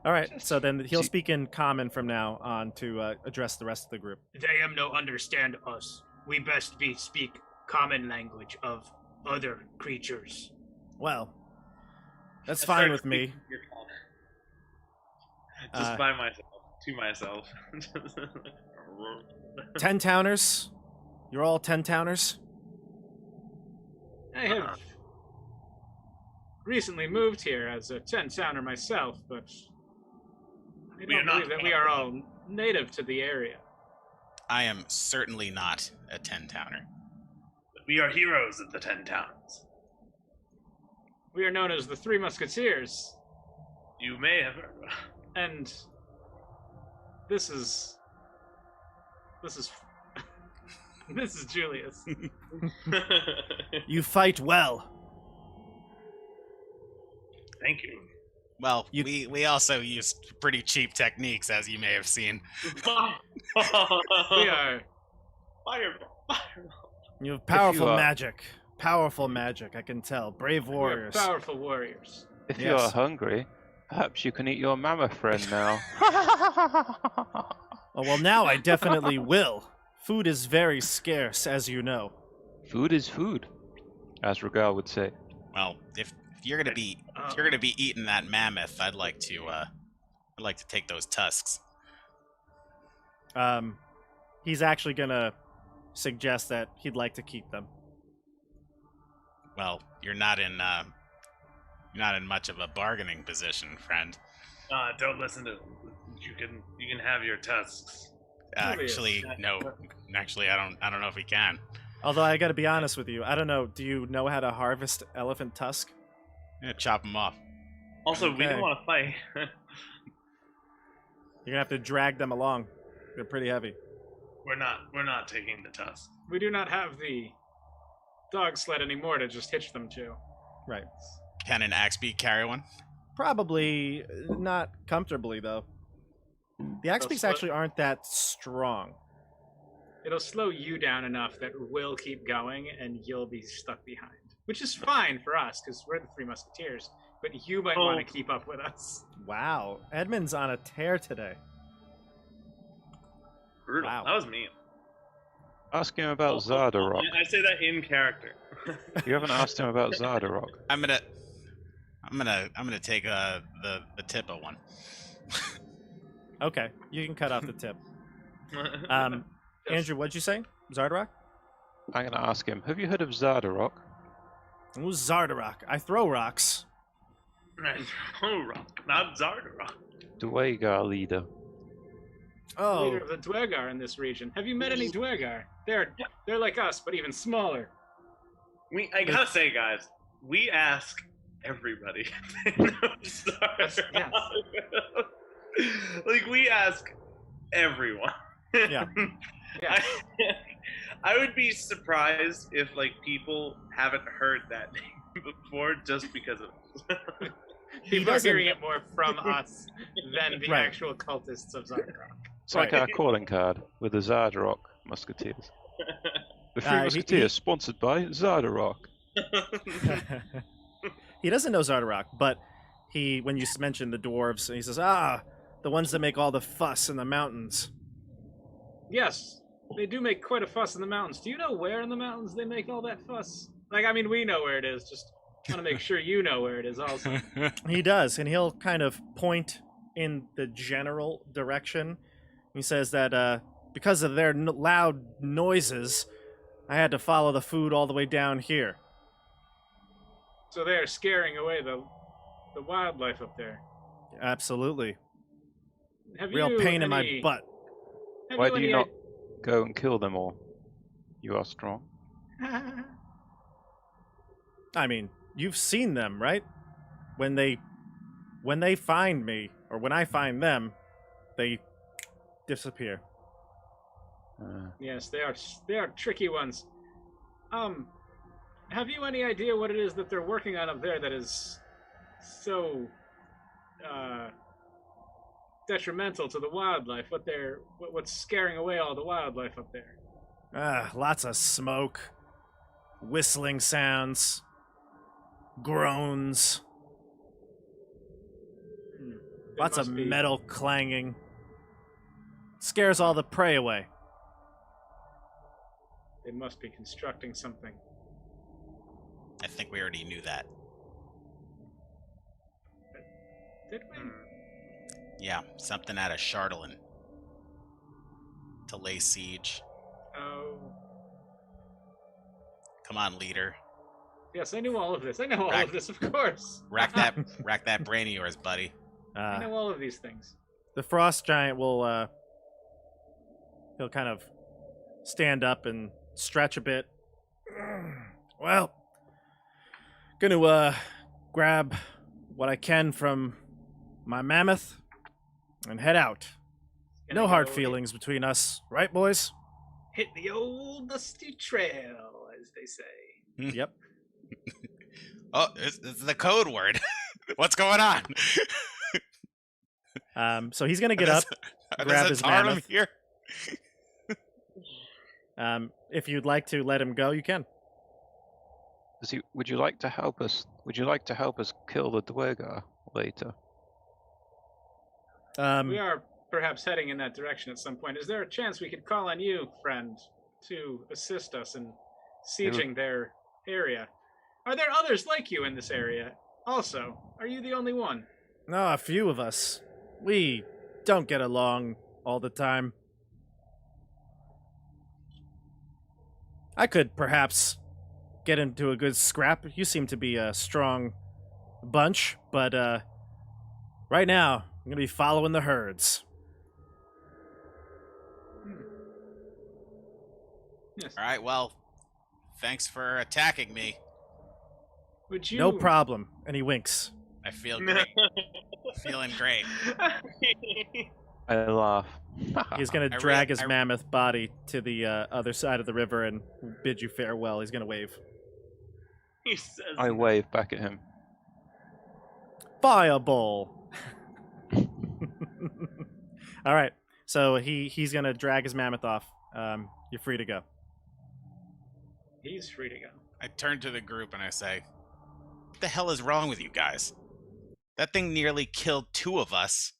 All right. So then he'll speak in common from now on to address the rest of the group. They am no understand us. We best be speak common language of other creatures. Well, that's I fine started with me. speaking your common. Just by myself, to myself. 10 towners. You're all 10 towners. I have recently moved here as a 10-towner myself, but I We are don't not believe that we are all native to the area. I am certainly not a 10-towner. We are heroes of the 10 towns. We are known as the Three Musketeers, You may have heard. and this is this is Julius. You fight well. Thank you. Well, You- we also use pretty cheap techniques, as you may have seen. We are Fireball. Fireball. You have powerful are- magic. Powerful magic, I can tell. Brave we are warriors. powerful warriors. If Yes. you are hungry, perhaps you can eat your mammoth friend now. Oh, well, now I definitely will. Food is very scarce, as you know. Food is food, as ROGAAL would say. Well, if you're gonna be eating that mammoth, I'd like to take those tusks. He's actually gonna suggest that he'd like to keep them. Well, you're not in much of a bargaining position, friend. Don't listen to. You can have your tusks. Actually, no. Actually, I don't know if we can. Although I gotta be honest with you, I don't know. Do you know how to harvest elephant tusk? Yeah, chop them off. Also, we Okay. don't want to fight. You're gonna have to drag them along. They're pretty heavy. We're not taking the tusks. We do not have the dog sled anymore to just hitch them to. Right. Can an axe beak carry one? Probably not comfortably, though. The axe beaks actually aren't that strong. It'll slow you down enough that we'll keep going and you'll be stuck behind. Which is fine for us, because we're the Three Musketeers. But you might want to keep up with us. Wow. Edmund's on a tear today. Brutal. Wow. That was mean. Ask him about Zardarok. I say that in character. You haven't asked him about Zardarok. I'm gonna take the tip of one. Okay, you can cut off the tip. Andrew, what'd you say? Zardarok? I'm going to ask him, have you heard of Zardarok? Who's Zardarok? I throw rocks. Not Zardarok. Dwagar leader. Oh, Leader of the Dwegar in this region. Have you met any Dwegar? They're like us, but even smaller. I gotta say, guys, we ask everybody. Yes. Like, we ask everyone. yeah. Yeah. I would be surprised if, like, people haven't heard that name before just because of it. People are hearing it more from us than the Right. actual cultists of Zardarok. It's like our calling card with the Zardarok Musketeers. The Three Musketeers, sponsored by Zardarok. He doesn't know Zardarok, but when you mentioned the dwarves, he says, the ones that make all the fuss in the mountains. Yes, they do make quite a fuss in the mountains. Do you know where in the mountains they make all that fuss? Like, I mean, we know where it is. Just want to make sure you know where it is also. He does, and he'll kind of point in the general direction. He says that because of their loud noises, I had to follow the food all the way down here. So they are scaring away the wildlife up there. Absolutely. Have Real you pain in my any- butt. have Why do any you not go and kill them all? You are strong. I mean, you've seen them, right? When they find me, or when I find them, they disappear. Yes, they are tricky ones. Have you any idea what it is that they're working on up there that is so detrimental to the wildlife? What's scaring away all the wildlife up there? Lots of smoke, whistling sounds, groans, They lots of must be- metal clanging. Scares all the prey away. They must be constructing something. I think we already knew that. Did we? Yeah, something out of Chardolin to lay siege. Oh. Come on, leader. Yes, I knew all of this. I know all of this, of course. Rack that brain of yours, buddy. I know all of these things. The frost giant will he'll kind of stand up and stretch a bit. Well, gonna grab what I can from my mammoth and head out. No hard feelings between us, right, boys? Hit the old dusty trail, as they say. Yep. Oh, it's the code word. What's going on? So he's gonna get up, grab his mammoth. Here. If you'd like to let him go, you can. Would you like to help us? Would you like to help us kill the Dwegar later? We are perhaps heading in that direction at some point. Is there a chance we could call on you, friend, to assist us in sieging their area? Are there others like you in this area? Also, are you the only one? No, a few of us. We don't get along all the time. I could perhaps get into a good scrap. You seem to be a strong bunch, but right now, I'm going to be following the herds. Yes. All right, well, thanks for attacking me. Would you? No problem. And he winks. I feel great. Feeling great. I laugh. He's going to I drag really- his mammoth body to the other side of the river and bid you farewell. He's going to wave. He says. I wave back at him. Fireball. All right. So he's gonna drag his mammoth off. You're free to go. He's free to go. I turn to the group and I say, "What the hell is wrong with you guys? That thing nearly killed 2 of us,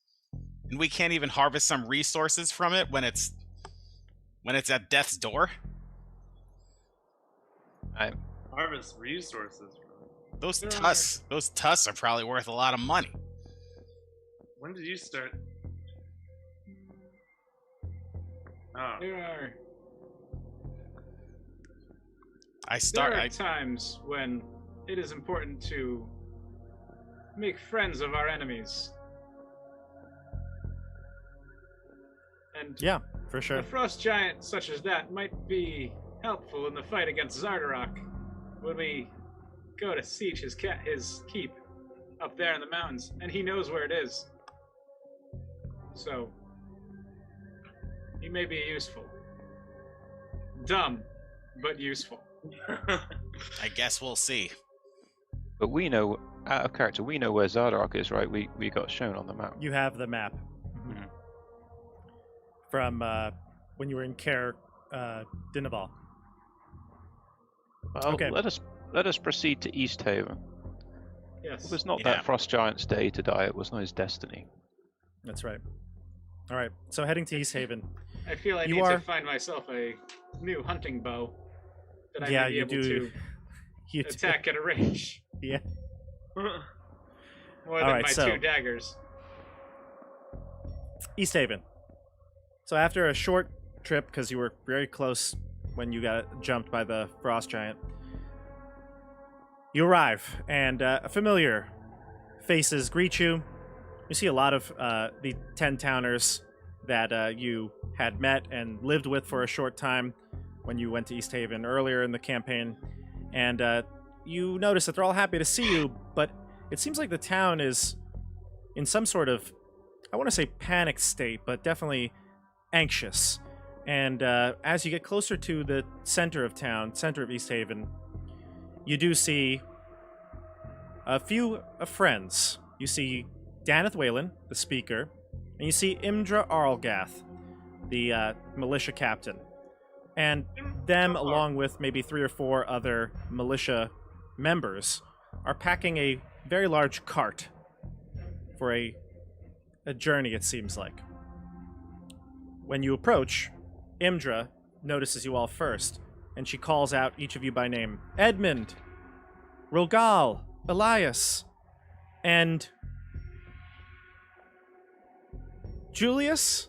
and we can't even harvest some resources from it when it's at death's door." Harvest resources. Those tusks are probably worth a lot of money. When did you start? Oh. There I are times when it is important to make friends of our enemies. And Yeah, for sure. a frost giant such as that might be helpful in the fight against Zardarok when we go to siege his keep up there in the mountains, and he knows where it is. So he may be useful. Dumb, but useful. I guess we'll see. But we know, out of character, we know where Zardarok is, right? We got shown on the map. You have the map Mhm. from when you were in Dinaval. Well, Okay. Let us proceed to East Haven. Yes. It was not Yeah. that Frost Giant's day to die. It was not his destiny. That's right. All right. So heading to East Haven. I feel I You need are- to find myself a new hunting bow that I Yeah, may be you able do. to You do. attack at a range. Yeah. More All than right, my so- 2 daggers. East Haven. So after a short trip, because you were very close when you got jumped by the frost giant, you arrive, and familiar faces greet you. You see a lot of the 10-towners that you had met and lived with for a short time when you went to East Haven earlier in the campaign, and you notice that they're all happy to see you, but it seems like the town is in some sort of, I want to say panicked state, but definitely anxious. And as you get closer to the center of town, center of East Haven, you do see a few friends. You see Daneth Whalen, the speaker, and you see Imdra Arlgath, the militia captain. And them, along with maybe 3 or 4 other militia members, are packing a very large cart for a journey, it seems like. When you approach, Imdra notices you all first, and she calls out each of you by name. Edmund, Rogaal, Elias, and Julius?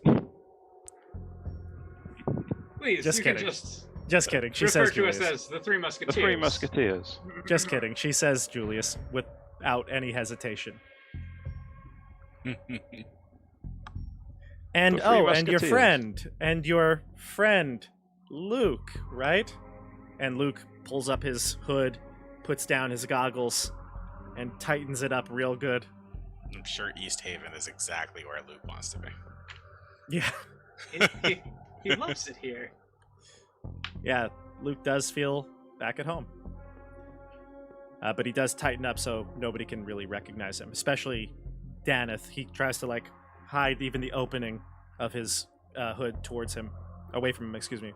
Please, Just you kidding. can just Just kidding. She refer says to Julius. us as the 3 The Musketeers. 3 Musketeers. Just kidding. She says Julius without any hesitation. And The Three and Musketeers. your friend Luke, right? And Luke pulls up his hood, puts down his goggles, and tightens it up real good. I'm sure East Haven is exactly where Luke wants to be. Yeah. He loves it here. Yeah, Luke does feel back at home. But he does tighten up so nobody can really recognize him, especially Daneth. He tries to, like, hide even the opening of his hood towards him, away from him, excuse me.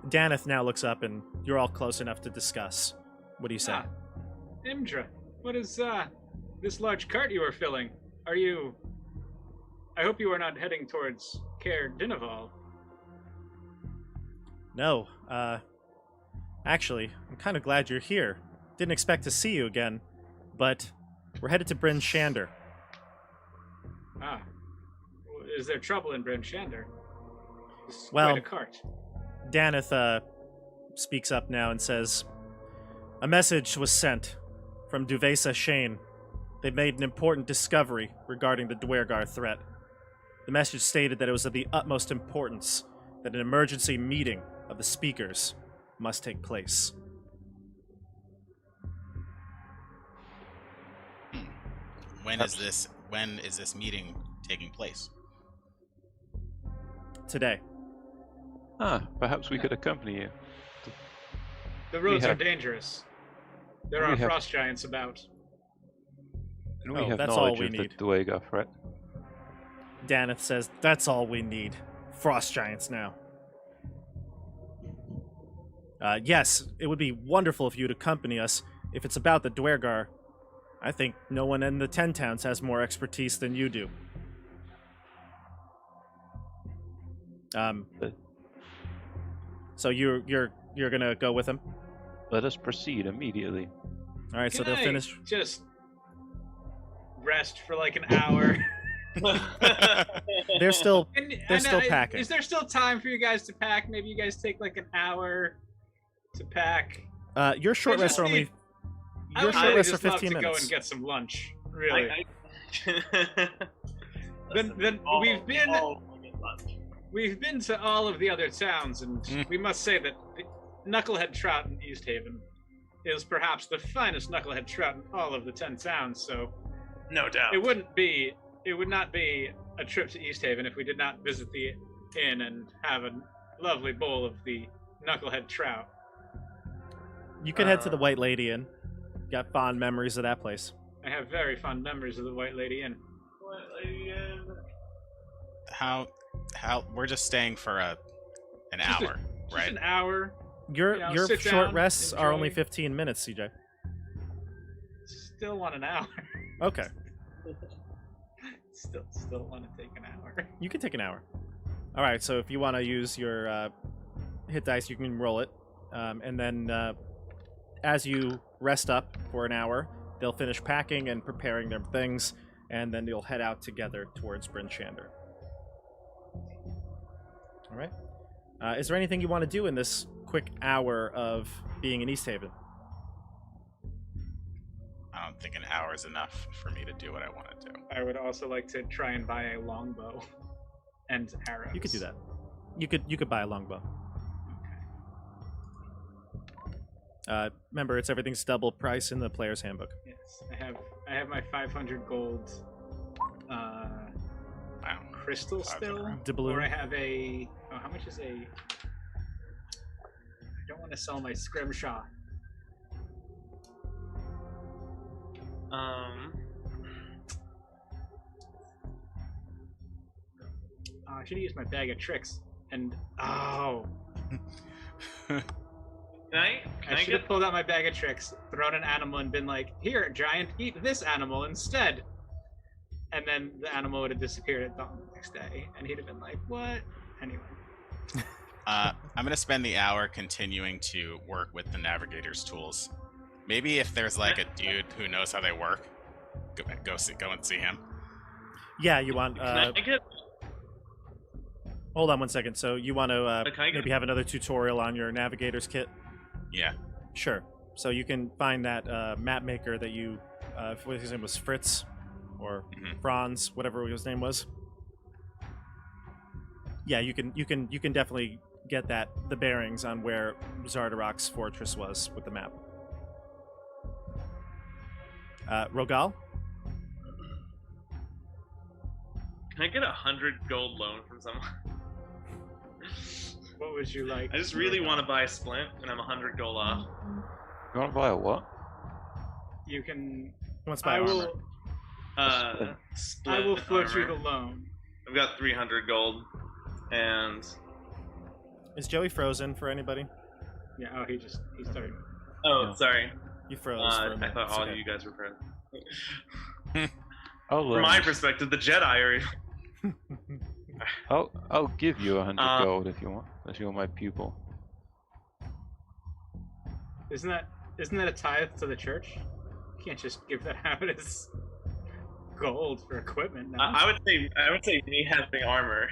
Daneth now looks up, and you're all close enough to discuss. What do you say? Imdra, what is this large cart you are filling? Are you... I hope you are not heading towards Dinaval. No, actually, I'm kind of glad you're here. Didn't expect to see you again, but we're headed to Bryn Shander. Ah. Is there trouble in Bryn Shander? It's Well- quite a cart. Daneth speaks up now and says, "A message was sent from Duvesa Shane. They've made an important discovery regarding the Dwergar threat. The message stated that it was of the utmost importance that an emergency meeting of the speakers must take place." When is this meeting taking place? Today. Perhaps we could accompany you. The roads are have- dangerous. There we are have- frost giants about. And we Oh, have that's all knowledge we of need. the Duergar threat. Daneth says, that's all we need. Frost giants now. Yes, it would be wonderful if you'd accompany us. If it's about the Duergar, I think no one in the 10 towns has more expertise than you do. So you're gonna go with him? Let us proceed immediately. All right, so Can they'll I finish. just rest for like an hour. They're still And They're still packing. Is there still time for you guys to pack? Maybe you guys take like an hour to pack. your short I rests just are only need- I your would short really rests are just love 15 to minutes. go and get some lunch. Really. I Then we've been to all of the other towns, and we must say that the knucklehead trout in East Haven is perhaps the finest knucklehead trout in all of the 10 towns. So no doubt. it would not be a trip to East Haven if we did not visit the inn and have a lovely bowl of the knucklehead trout. You could head to the White Lady Inn. Got fond memories of that place. I have very fond memories of the White Lady Inn. How we're just staying for an Just a- hour, Just right? an hour. Your You know, your sit short down, rests are only enjoy. 15 minutes, CJ. Still want an hour. Okay, Still want to take an hour. you can take an hour. All right, so if you want to use your hit dice, you can roll it, and then as you rest up for an hour, they'll finish packing and preparing their things, and then you'll head out together towards Bryn Shander. All right. Is there anything you want to do in this quick hour of being in East Haven? I don't think an hour is enough for me to do what I want to do. I would also like to try and buy a longbow and arrows. You could do that. You could buy a longbow. Remember, everything's double price in the player's handbook. Yes, I have my 500 gold Wow. crystal still, Doubloon. or I have a. Oh, how much is a? I don't want to sell my scrimshaw. I should have used my bag of tricks. And Can I should get have pulled out my bag of tricks, thrown an animal, and been like, "Here, giant, eat this animal instead." And then the animal would have disappeared at dawn the next day, and he'd have been like, "What?" Anyway. I'm gonna spend the hour continuing to work with the navigator's tools. Maybe if there's like a dude who knows how they work, go and see him. Yeah, you want. can I get Hold on one second. So you want to can I get- maybe have another tutorial on your navigator's kit? Yeah. Sure. So you can find that map maker that you, what his name was, Fritz, or Mhm. Franz, whatever his name was. Yeah, you can definitely get the bearings on where Zardarok's fortress was with the map. Rogal? Can I get 100 gold loan from someone? What would you like? I just really want to buy a splint, and I'm 100 gold off. You want to buy a what? You can. Who wants to buy I armor? will. I Split will float you the armor. loan. I've got 300 gold, and Is Joey frozen for anybody? Yeah. Oh, he started. oh, Yeah. sorry. You froze for a I minute. thought It's all okay. you guys were present. I'll, From my perspective, the Jedi are. I'll give you 100 Uh, gold if you want. If you're my pupil. Isn't that a tithe to the church? You can't just give that out as gold for equipment. No? I would say me having armor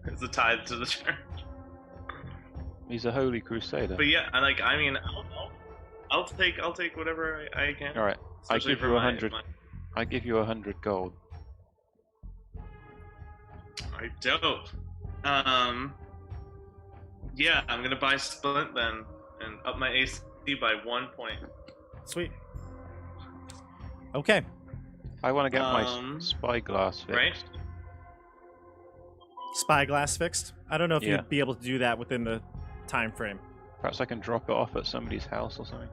is a tithe to the church. He's a holy crusader. But yeah, I mean, I'll take whatever I can. All right, I Especially give for you my- 100. my- I give you 100 gold. Alright, dope. Yeah, I'm gonna buy Splint then, and up my AC by 1 point. Sweet. Okay. I want to get my Um, spyglass fixed. Right? Spyglass fixed. I don't know if Yeah. you'd be able to do that within the time frame. Perhaps I can drop it off at somebody's house or something.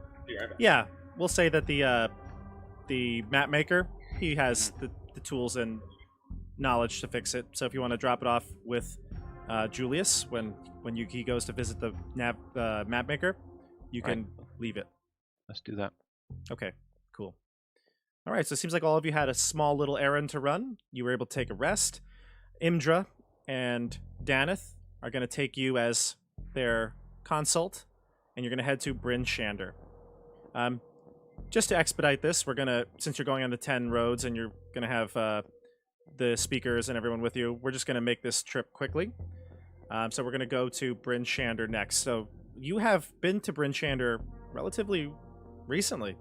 Yeah, we'll say that the map maker, he has the tools and knowledge to fix it. So if you want to drop it off with Julius when he goes to visit the map maker, you can leave it. Let's do that. Okay, cool. All right, so it seems like all of you had a small little errand to run. You were able to take a rest. Imdra and Daneth are going to take you as their consult, and you're going to head to Bryn Shander. Just to expedite this, we're going to, since you're going on the 10 roads and you're going to have the speakers and everyone with you, we're just going to make this trip quickly. So we're going to go to Bryn Shander next. So you have been to Bryn Shander relatively recently.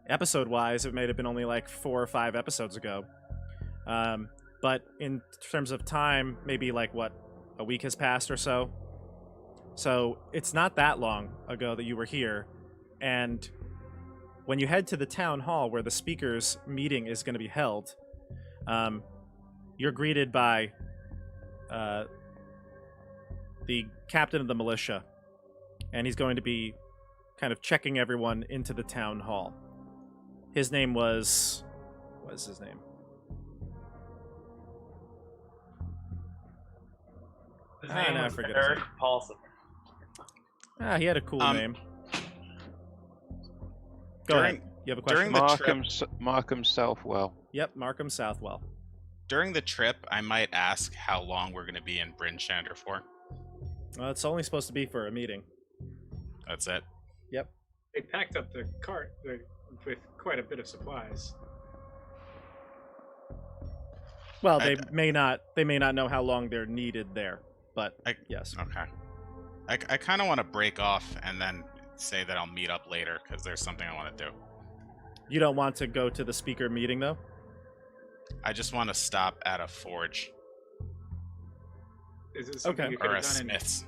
Episode-wise, it may have been only like 4 or 5 episodes ago. But in terms of time, maybe like, what, a week has passed or so? So it's not that long ago that you were here. And when you head to the town hall where the speakers' meeting is going to be held, you're greeted by the captain of the militia. And he's going to be kind of checking everyone into the town hall. His name was... What is his name? His name I was forget his Eric name. Paulson. He had a cool name. Go ahead. You have a question? During the trip, Markham Southwell. Yep, Markham Southwell. during the trip, I might ask how long we're going to be in Bryn Shander for. Well, it's only supposed to be for a meeting. That's it. Yep. They packed up the cart with quite a bit of supplies. Well, they may not know how long they're needed there, but yes. Okay. I kind of want to break off and then say that I'll meet up later because there's something I want to do. You don't want to go to the speaker meeting, though? I just want to stop at a forge. Is it something Okay. you could Or a have done smith's.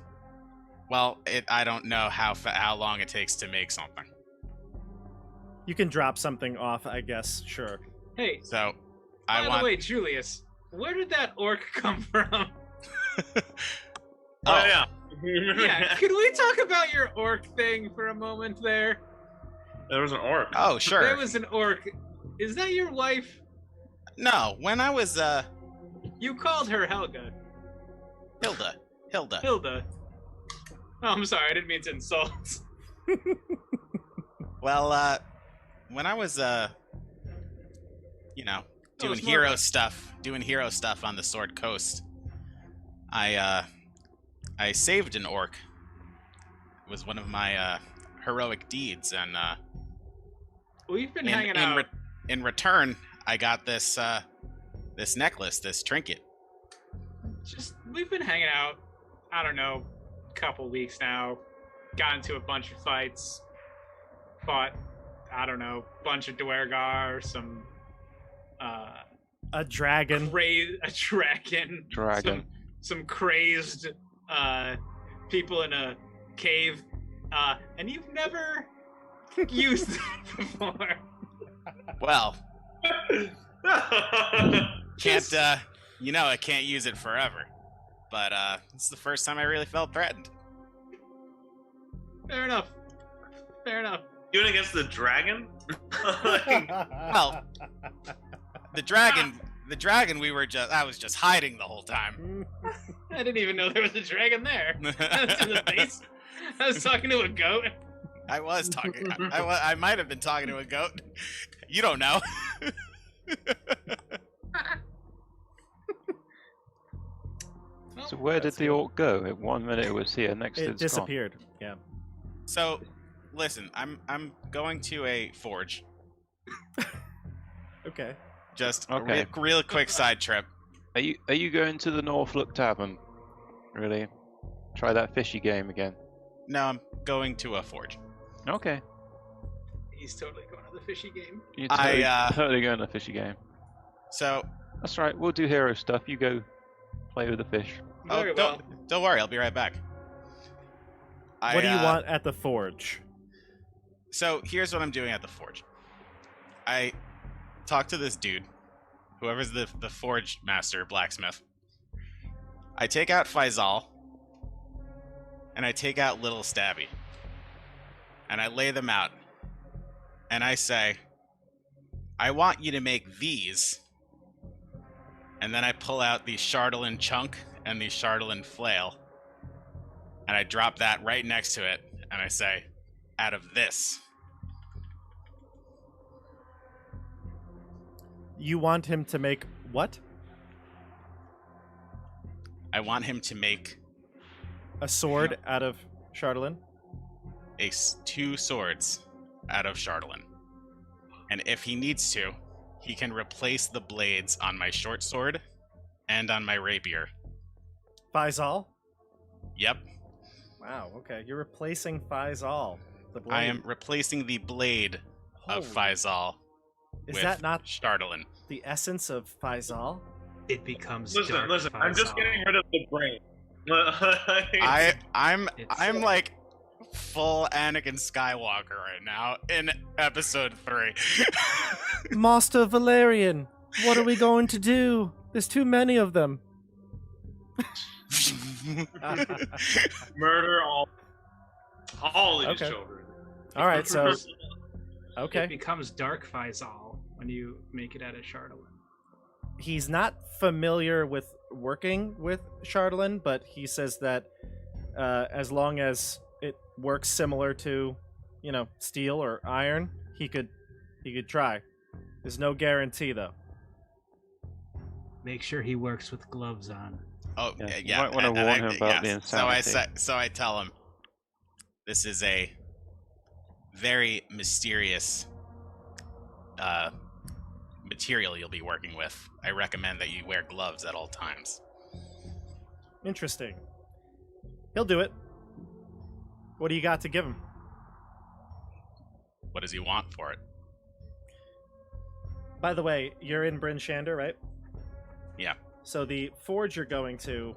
Well, I don't know how long it takes to make something. You can drop something off, I guess. Sure. Hey, So, by the way, Julius, where did that orc come from? Oh yeah. Yeah, could we talk about your orc thing for a moment there? There was an orc. Oh, sure. There was an orc. Is that your wife? No, when I was You called her Helga. Hilda. Hilda. Oh, I'm sorry, I didn't mean to insult. Well, when I was doing hero stuff on the Sword Coast, I saved an orc. It was one of my heroic deeds, and We've been hanging out. In return, I got this this necklace, this trinket. We've been hanging out, I don't know, a couple weeks now. Got into a bunch of fights. Fought, I don't know, a bunch of Dwergar, some A dragon. a dragon. Dragon. Some crazed people in a cave. And you've never used that before. Well, I can't use it forever. But it's the first time I really felt threatened. Fair enough. Doing against the dragon? Well, the dragon I was just hiding the whole time. I didn't even know there was a dragon there. That's in the face. I was talking to a goat. I was talking. I might have been talking to a goat. You don't know. So where did the orc go? At 1 minute it was here, next It it's disappeared. Yeah. So, listen, I'm going to a forge. Okay. Just Okay. a real quick side trip. Are you going to the Northlook Tavern? Really? Try that fishy game again. No, I'm going to a forge. Okay. He's totally going to the fishy game. You're I, totally going to the fishy game. So, That's right, we'll do hero stuff. You go play with the fish. Very well. don't worry, I'll be right back. What do you want at the forge? So here's what I'm doing at the forge. I talked to this dude, whoever's the forge master, blacksmith. I take out Faisal, and I take out little stabby, and I lay them out, and I say, I want you to make these, and then I pull out the Chardolin chunk and the Chardolin flail, and I drop that right next to it, and I say, out of this. You want him to make what? I want him to make A sword out of Chardolin? 2 swords out of Chardolin. And if he needs to, he can replace the blades on my short sword and on my rapier. Faisal? Yep. Wow, okay. You're replacing Faisal. The blade. I am replacing the blade of Holy- Faisal Is with that not Chardolin. the essence of Faisal? It becomes Listen, dark. listen. I'm just Faisal. getting rid of the brain. I'm It's- like full Anakin Skywalker right now in episode 3. Master Valerian, what are we going to do? There's too many of them. Murder all these Okay. children. All right, so It okay. becomes dark Faisal when you make it out of Chardolin. He's not familiar with working with Chardolin, but he says that as long as it works similar to, steel or iron, he could try. There's no guarantee though. Make sure he works with gloves on. Oh Yeah, you yeah, might wanna and warn him about the So I insanity. tell him, this is a very mysterious material you'll be working with. I recommend that you wear gloves at all times. Interesting. He'll do it. What do you got to give him? What does he want for it? By the way, you're in Bryn Shander, right? Yeah. So the forge you're going to,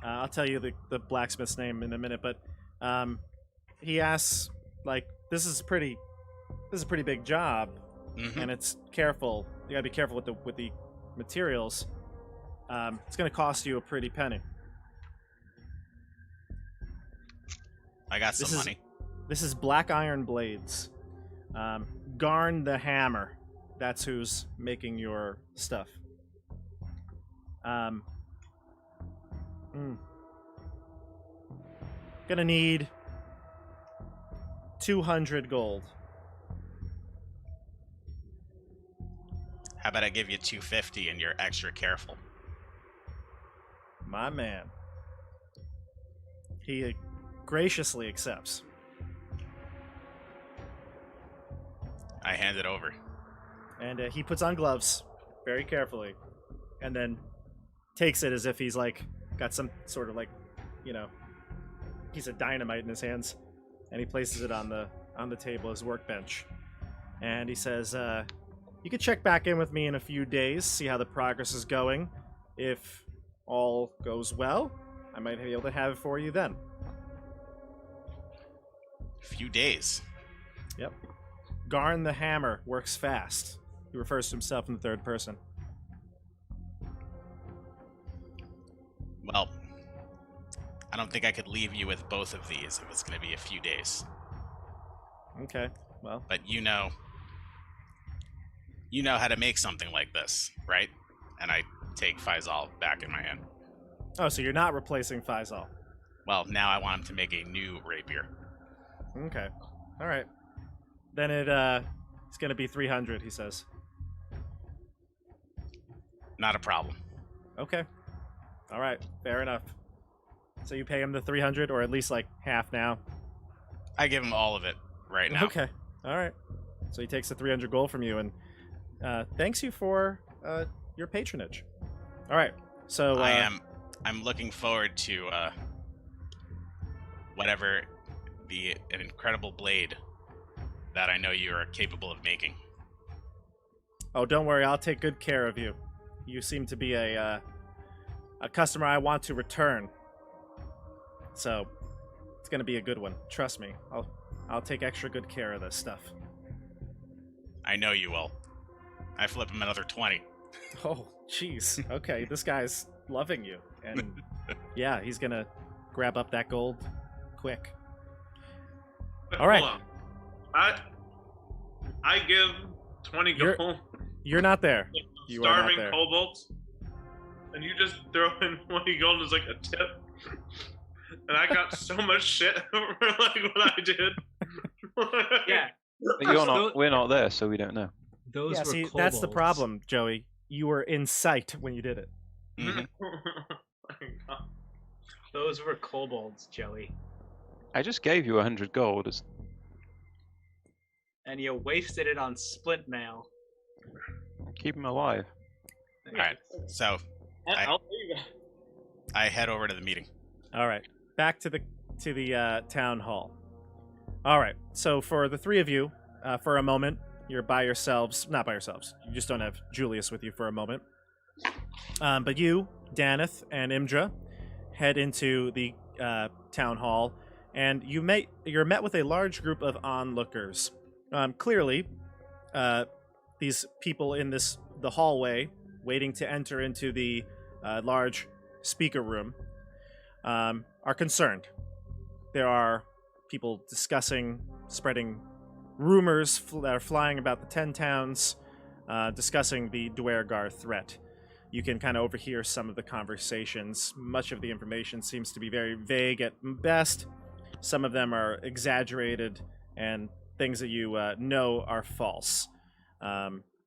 I'll tell you the blacksmith's name in a minute, but he asks, like, this is a pretty big job, Mhm. and it's careful. You gotta be careful with the materials. It's gonna cost you a pretty penny. I got This some is- money. This is black iron blades. Garn the hammer. That's who's making your stuff. Gonna need 200 gold. How about I give you 250 and you're extra careful? My man. He graciously accepts. I hand it over. And he puts on gloves very carefully, and then takes it as if he's like got some sort of piece of dynamite in his hands, and he places it on the table, his workbench, and he says, "You could check back in with me in a few days, see how the progress is going. If all goes well, I might be able to have it for you then." Few days. Yep. Garn the hammer works fast. He refers to himself in the third person. Well, I don't think I could leave you with both of these if it's going to be a few days. Okay. Well, But you know how to make something like this, right? And I take Faisal back in my hand. oh, so you're not replacing Faisal. Well, now I want him to make a new rapier. Okay. All right. Then it's going to be 300, he says. Not a problem. Okay. All right. Fair enough. So you pay him the 300, or at least like half now. I give him all of it right now. Okay. All right. So he takes the 300 gold from you and thanks you for your patronage. All right. So I'm looking forward to whatever an incredible blade that I know you are capable of making. Oh, don't worry. I'll take good care of you. You seem to be a customer I want to return. So it's going to be a good one. Trust me. I'll take extra good care of this stuff. I know you will. I flip him another 20. Oh, jeez. Okay, this guy's loving you, and Yeah, he's gonna grab up that gold quick. But All right. hold on. I give 20 You're- gold. You're not there. You are not Starving there. kobolds, and you just throw in 20 gold as like a tip. And I got so much shit over like what I did. Yeah. But you're not. We're not there, so we don't know. Those Yeah, were see, that's the kobolds. problem, Joey. You were in sight when you did it. Mhm. Those were kobolds, Joey. I just gave you 100 gold. And you wasted it on splint mail. Keep him alive. All right. So I'll tell you guys. I head over to the meeting. All right, back to the town hall. All right, so for the three of you, for a moment, you're by yourselves. Not by yourselves. You just don't have Julius with you for a moment. But you, Daneth, and Imdra head into the town hall, and you're met with a large group of onlookers. Clearly, these people in the hallway, waiting to enter into the large speaker room, are concerned. There are people discussing, spreading rumors that are flying about the 10 towns, discussing the Duergar threat. You can kind of overhear some of the conversations. Much of the information seems to be very vague at best. Some of them are exaggerated and things that you know are false.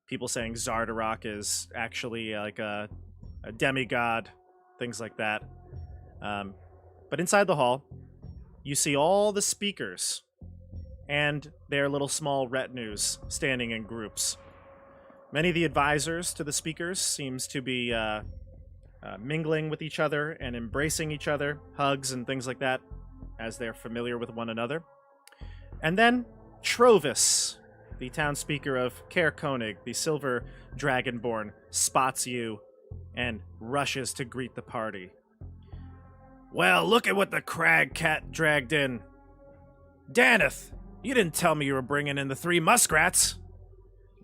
People saying Zardarok is actually like a demigod, things like that. But inside the hall, you see all the speakers and their little small retinues standing in groups. Many of the advisors to the speakers seems to be mingling with each other and embracing each other, hugs and things like that, as they're familiar with one another. And then Trovis, the town speaker of Caer Konig, the silver dragonborn, spots you and rushes to greet the party. Well, look at what the crag cat dragged in. Daneth, you didn't tell me you were bringing in the 3 muskrats.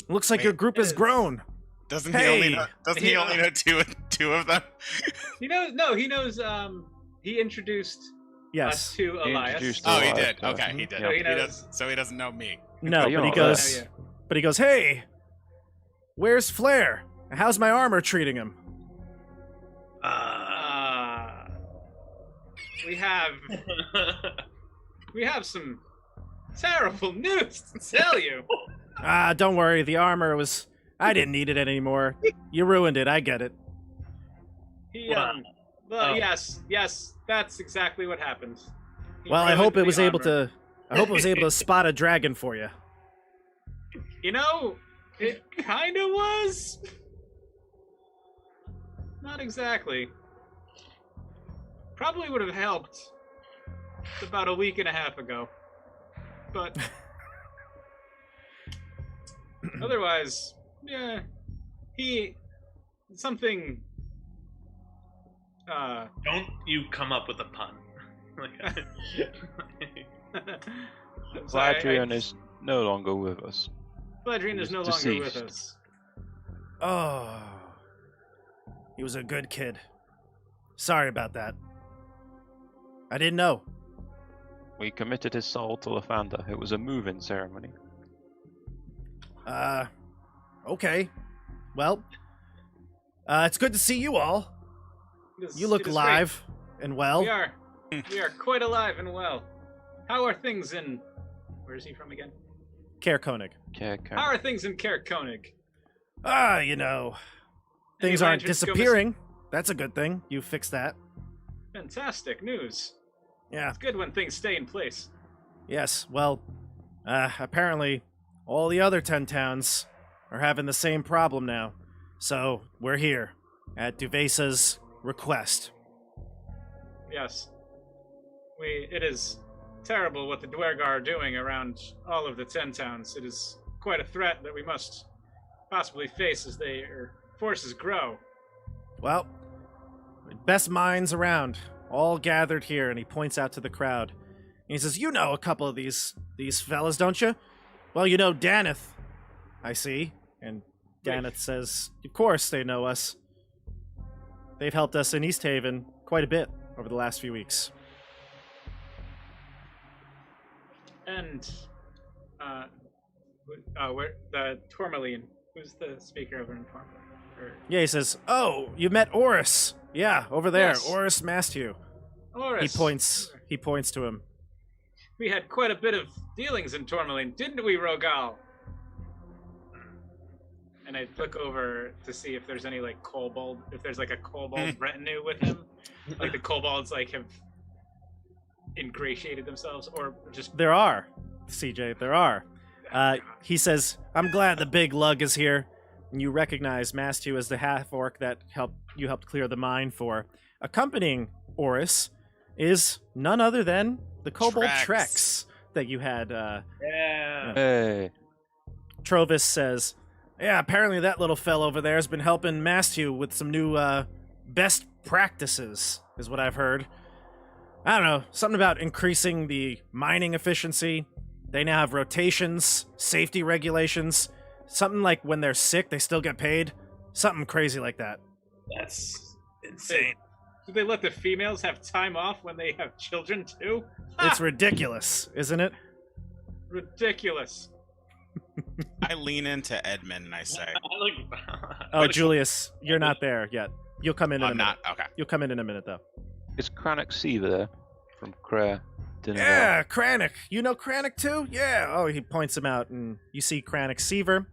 Looks like Wait, your group has is- grown. Doesn't Hey! he only know? Doesn't he only know two of them? He knows. No, he knows. He introduced us Yes. to He Elias. introduced Oh, he Elias did. to us. Okay, he did. So he He knows. does. So he doesn't know me. No, you're but he not goes. Yeah, yeah. But he goes, hey, where's Flair? How's my armor treating him? We have some terrible news to tell you. Don't worry. The armor was. I didn't need it anymore. You ruined it. I get it. He Wow. Well, Oh. yes, that's exactly what happened. He Well, I ruined hope it the was able armor. to. I hope it was able to spot a dragon for you. You know, it kind of was. Not exactly. Probably would have helped about a week and a half ago. But otherwise, yeah, something. Don't you come up with a pun. I'm sorry, Vladrian is no longer with us. Vladrian is He's no longer with deceased. us. Oh, he was a good kid. Sorry about that. I didn't know. We committed his soul to Lathander. It was a move-in ceremony. Okay. Well, it's good to see you all. You look It is alive and well. great. We are quite alive and well. How are things in? Where is he from again? Caer Konig. How are things in Caer Konig? You know, Any things aren't lanterns go disappearing. That's a good thing. You fixed that. Fantastic news. Yeah. It's good when things stay in place. Yes. Well, apparently all the other 10 towns are having the same problem now. So we're here at Duvesa's request. Yes. It is terrible what the Dwergar are doing around all of the 10 towns. It is quite a threat that we must possibly face as their forces grow. Well, best minds around, all gathered here, and he points out to the crowd. And he says, "You know a couple of these fellas, don't you? Well, you know Daneth, I see." And Daneth says, "Of course they know us. They've helped us in East Haven quite a bit over the last few weeks. And where the Tourmaline? Who's the speaker over in Tourmaline? Yeah, he says, "Oh, you met Oris? Yeah, over there, Yes. Oris Mastew." Oris. He points to him. We had quite a bit of dealings in Tourmaline, didn't we, Rogal? And I look over to see if there's any like kobold, if there's like a kobold retinue with him, like the kobolds like have ingratiated themselves, or just There are, CJ. There are. He says, "I'm glad the big lug is here." And you recognize Mastew as the half-orc that you helped clear the mine for. Accompanying Oris is none other than the kobold Trex that you had. Yeah. Hey. Trovis says, "Yeah, apparently that little fella over there has been helping Mastew with some new best practices, is what I've heard. I don't know, something about increasing the mining efficiency. They now have rotations, safety regulations, something like when they're sick, they still get paid. Something crazy like that." That's insane. Do they let the females have time off when they have children too? It's ridiculous, isn't it? Ridiculous. I lean into Edmund and I say, Oh, Julius, you're not there yet. You'll come in in a I'm minute. not. Okay. You'll come in a minute, though. Is Cranach Seaver there from Cray? Yeah, Cranach. You know Cranach too? Yeah. Oh, he points him out, and you see Cranach Seaver.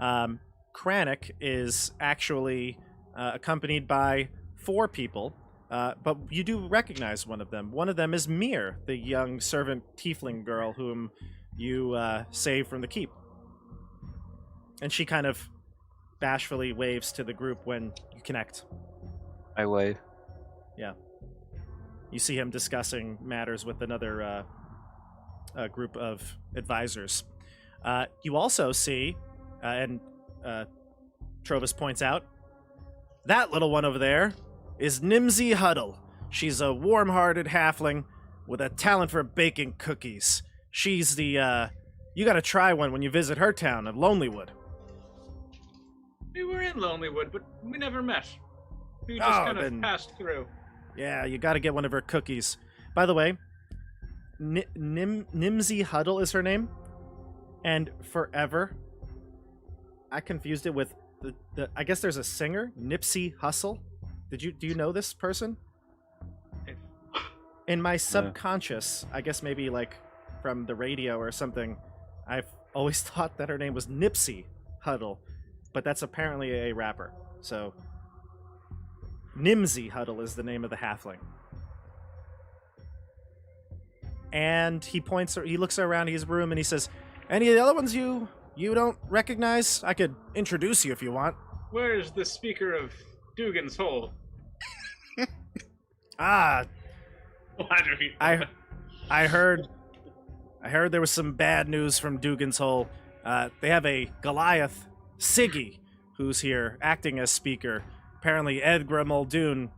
Cranach is actually accompanied by 4 people, but you do recognize one of them. One of them is Mir, the young servant tiefling girl whom you saved from the keep. And she kind of bashfully waves to the group when you connect. I wave. You see him discussing matters with another group of advisors. You also see, and Trovis points out, that little one over there is Nimsy Huddle. She's a warm-hearted halfling with a talent for baking cookies. She's the, you gotta try one when you visit her town of Lonelywood. We were in Lonelywood, but we never met. We just kind of passed through. Yeah, you gotta get one of her cookies. By the way, Nimsy Huddle is her name. And forever, I confused it with the I guess there's a singer, Nipsey Hussle. Do you know this person? In my subconscious, I guess maybe like from the radio or something, I've always thought that her name was Nipsey Huddle, but that's apparently a rapper. So Nimsy Huddle is the name of the halfling. And he looks around his room and he says, "Any of the other ones you don't recognize? I could introduce you if you want." Where's the speaker of Dugan's Hole? I heard there was some bad news from Dugan's Hole. They have a Goliath, Siggy, who's here acting as speaker. Apparently Edgra Muldoon.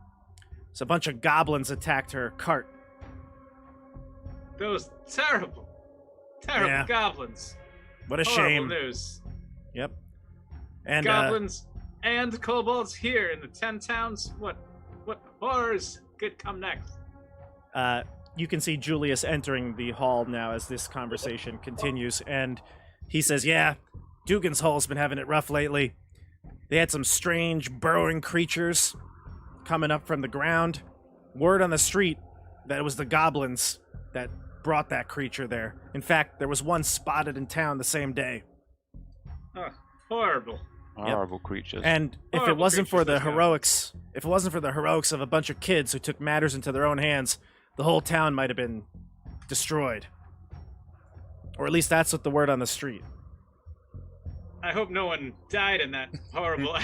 So a bunch of goblins attacked her cart. Those terrible goblins. What a Horrible shame. news. Yep. And Goblins and kobolds here in the 10 towns. What horrors could come next? you can see Julius entering the hall now as this conversation continues, and he says, "Yeah, Dugan's Hall's been having it rough lately. They had some strange burrowing creatures coming up from the ground. Word on the street that it was the goblins that brought that creature there. In fact, there was one spotted in town the same day." Oh, horrible. Horrible creatures. And if Horrible it wasn't for the creatures, heroics of a bunch of kids who took matters into their own hands, the whole town might have been destroyed. Or at least that's what the word on the street. I hope no one died in that horrible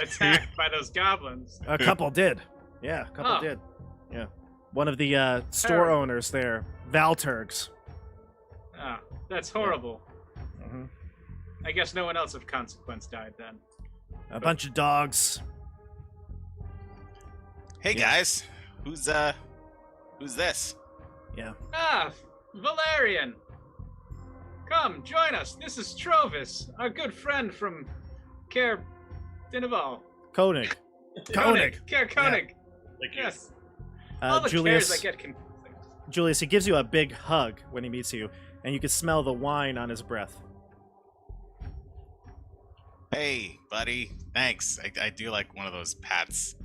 attack by those goblins. A couple did. Yeah, a couple did. Yeah. One of the store owners there, Valturgs. Ah, that's horrible. Mhm. I guess no one else of consequence died then. A bunch of dogs. Hey guys, who's this? Yeah. Ah, Valerian! Come, join us. This is Trovis, our good friend from Care Dinaval. Koenig. Koenig. Care Koenig. Thank you. Yes. All the Julius, cares I get confusing. Julius, he gives you a big hug when he meets you, and you can smell the wine on his breath. Hey, buddy. Thanks. I do like one of those pats.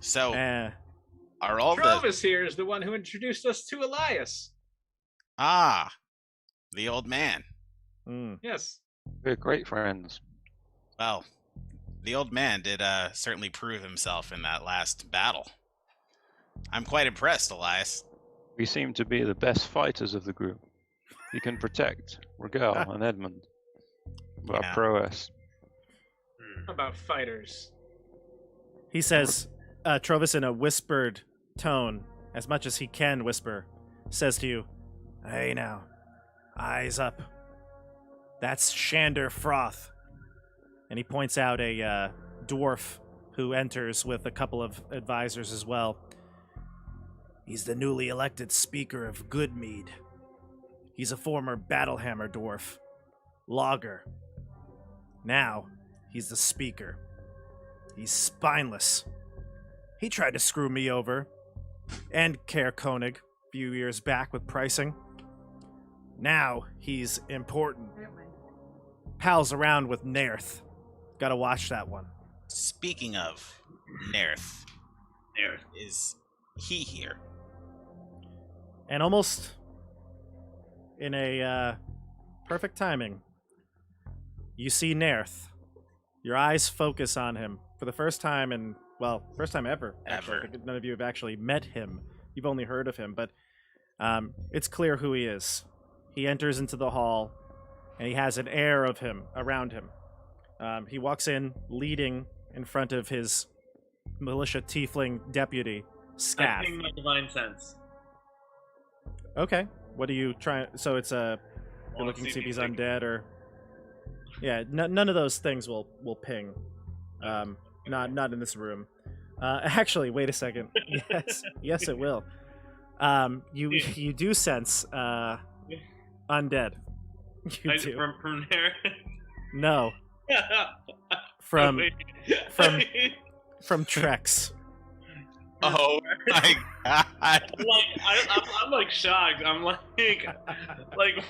So, are all Travis here is the one who introduced us to Elias. the old man. Yes. We're great friends. Well, the old man did certainly prove himself in that last battle. I'm quite impressed, Elias. We seem to be the best fighters of the group. You can protect Rogaal and Edmund. Our Yeah. prowess. How about fighters? He says, Trovis in a whispered tone, as much as he can whisper, says to you, "Hey now, eyes up. That's Shander Froth." And he points out a dwarf who enters with a couple of advisors as well. He's the newly elected speaker of Goodmead. He's a former Battlehammer dwarf, logger. Now, he's the speaker. He's spineless. He tried to screw me over, and Kerr Koenig a few years back with pricing. Now, he's important. Pals around with Nairth. Gotta watch that one. Speaking of Nairth, There. is he here? And almost in a perfect timing, you see Nairth. Your eyes focus on him for the first time in, well, first time ever. Actually. Ever. I think none of you have actually met him. You've only heard of him, but it's clear who he is. He enters into the hall, and he has an air of him around him. He walks in, leading in front of his militia tiefling deputy, I Scath. ping my divine sense. Okay. What are you trying? So it's you're Wanna looking to see if he's like- undead or. Yeah, none of those things will ping. Not in this room. Actually, wait a second. Yes, it will. You do sense undead. You do. From there. No, from Trex. Oh my god! I'm like shocked. I'm like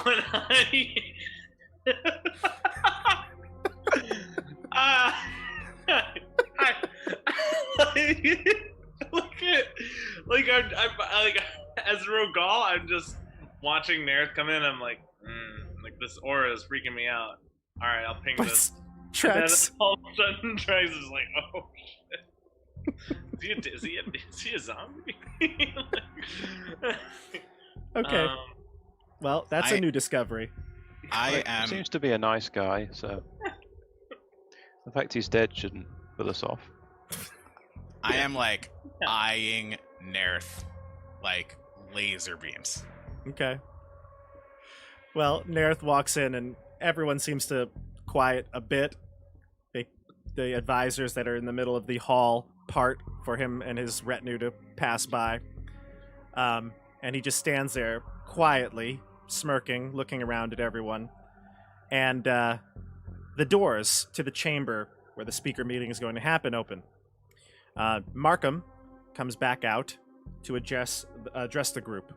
when I'm like as Rogaal, I'm just watching Nairth come in. I'm like this aura is freaking me out. All right, I'll ping But this. it's And then Trex. all of a sudden, Trace is like, "Oh shit! Is he a zombie?" Okay. Well, that's a I- new discovery. I He am. seems to be a nice guy, so the fact he's dead shouldn't put us off. I am like eyeing Nairth like laser beams. Okay. Well, Nairth walks in, and everyone seems to quiet a bit. The advisors that are in the middle of the hall part for him and his retinue to pass by. And he just stands there quietly, smirking, looking around at everyone. And the doors to the chamber where the speaker meeting is going to happen open. Markham comes back out to address the group.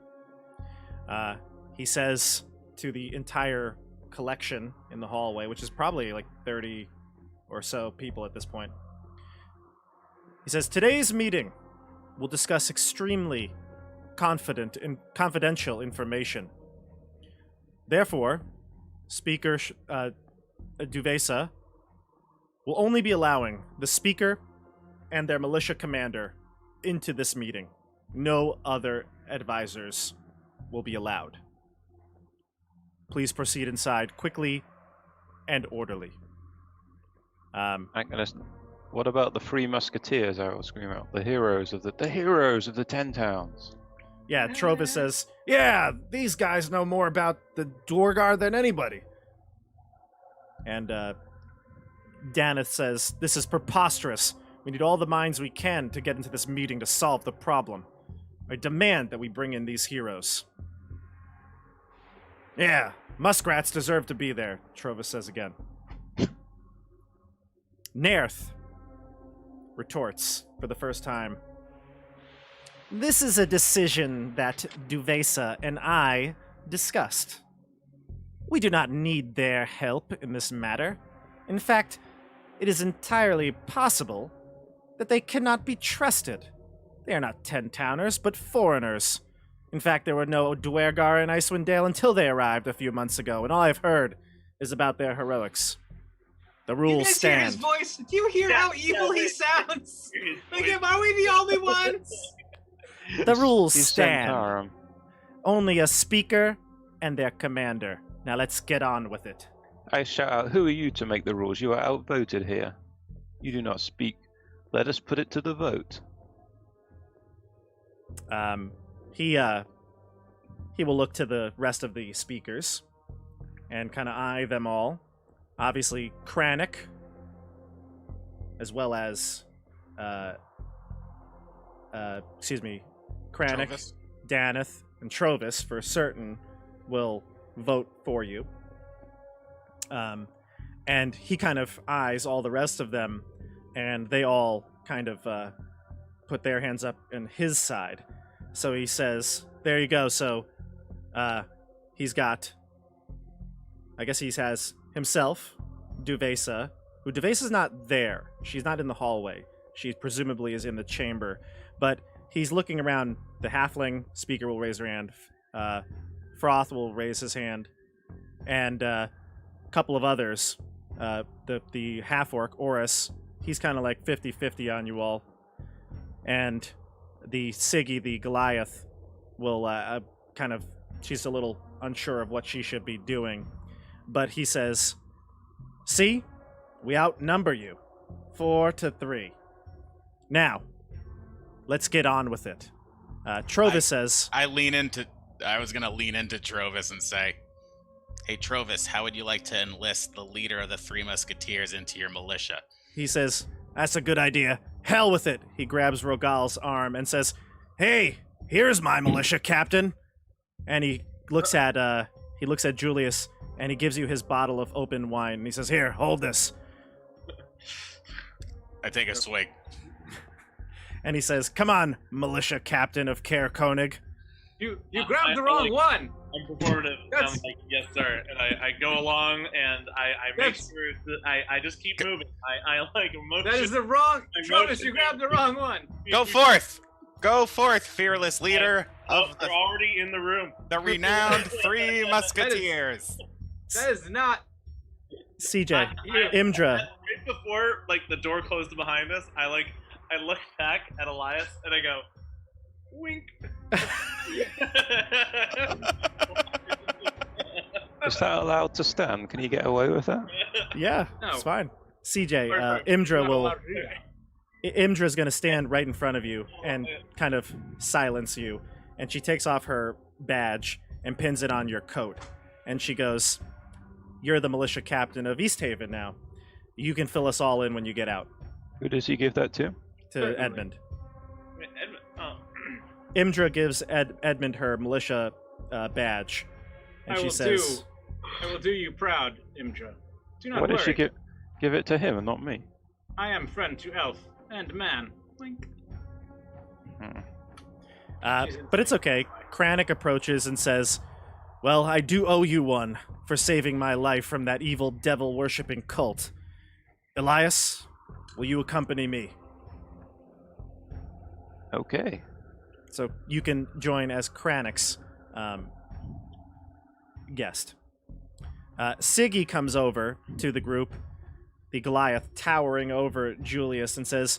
He says to the entire collection in the hallway, which is probably like 30 or so people at this point. He says, "Today's meeting will discuss extremely confidential information. Therefore, Speaker Duvesa will only be allowing the speaker and their militia commander into this meeting. No other advisors will be allowed. Please proceed inside quickly and orderly." What about the Three Musketeers? I will scream out. The heroes of the Ten Towns. Yeah, Trovis says, "Yeah, these guys know more about the Dwargar than anybody." And Daneth says, "This is preposterous. We need all the minds we can to get into this meeting to solve the problem. I demand that we bring in these heroes." "Yeah, muskrats deserve to be there," Trovis says again. Nairth, retorts for the first time. This is a decision that Duvesa and I discussed. We do not need their help in this matter. In fact, it is entirely possible that they cannot be trusted. They are not 10-towners, but foreigners. In fact, there were no Duergar in Icewind Dale until they arrived a few months ago, and all I've heard is about their heroics. The You rules guys hear his stand. voice? Do you hear how evil he sounds? Like, are we the only ones? The rules He's stand. Zentarum. Only a speaker and their commander. Now let's get on with it. I shout out, who are you to make the rules? You are outvoted here. You do not speak. Let us put it to the vote. He will look to the rest of the speakers and kind of eye them all. Obviously, Kranich, as well as, Kranich, Trovis. Daneth, and Trovis for certain will vote for you. And he kind of eyes all the rest of them, and they all kind of put their hands up in his side. So he says, there you go. So he's got, I guess he has himself, Duvesa, who Duvesa's not there. She's not in the hallway. She presumably is in the chamber. But he's looking around. The halfling speaker will raise her hand. Froth will raise his hand. And a couple of others. The half-orc, Oris, he's kind of like 50-50 on you all. And the Siggy, the Goliath, will kind of... She's a little unsure of what she should be doing. But he says, see? We outnumber you. 4-3. Now, let's get on with it. Trovis says... I was going to lean into Trovis and say, hey, Trovis, how would you like to enlist the leader of the Three Musketeers into your militia? He says, that's a good idea. Hell with it. He grabs ROGAAL'S arm and says, hey, here's my militia, Captain. And he looks at Julius, and he gives you his bottle of open wine. And he says, here, hold this. I take a swig. And he says, come on, militia captain of Caer Konig. You grabbed the wrong one. I'm performative. And I'm like, yes, sir. And I go along and I make sure that I just keep moving. I like emotion. That is the wrong. Travis, you grabbed the wrong one. Go forth! Go forth, fearless leader of They're already in the room. the renowned Three Musketeers. That is not. CJ, Imdra. Right before like the door closed behind us, I look back at Elias and I go, wink. Is that allowed to stand? Can you get away with that? Yeah, No. it's fine. CJ, Perfect. Imdra Not will. allowed to do that. Imdra's going to stand right in front of you and kind of silence you. And she takes off her badge and pins it on your coat. And she goes, you're the militia captain of East Haven now. You can fill us all in when you get out. Who does he give that to? To Certainly. Edmund. Wait, Edmund, oh. Imdra gives Edmund her militia badge. And she says, I will do you proud, Imdra. Do not Why worry. did she give it to him and not me? I am friend to elf and man. Wink. But it's okay. Kranich approaches and says, well, I do owe you one for saving my life from that evil devil-worshipping cult. Elias, will you accompany me? Okay. So you can join as Kranich's guest. Siggy comes over to the group, the Goliath towering over Julius, and says,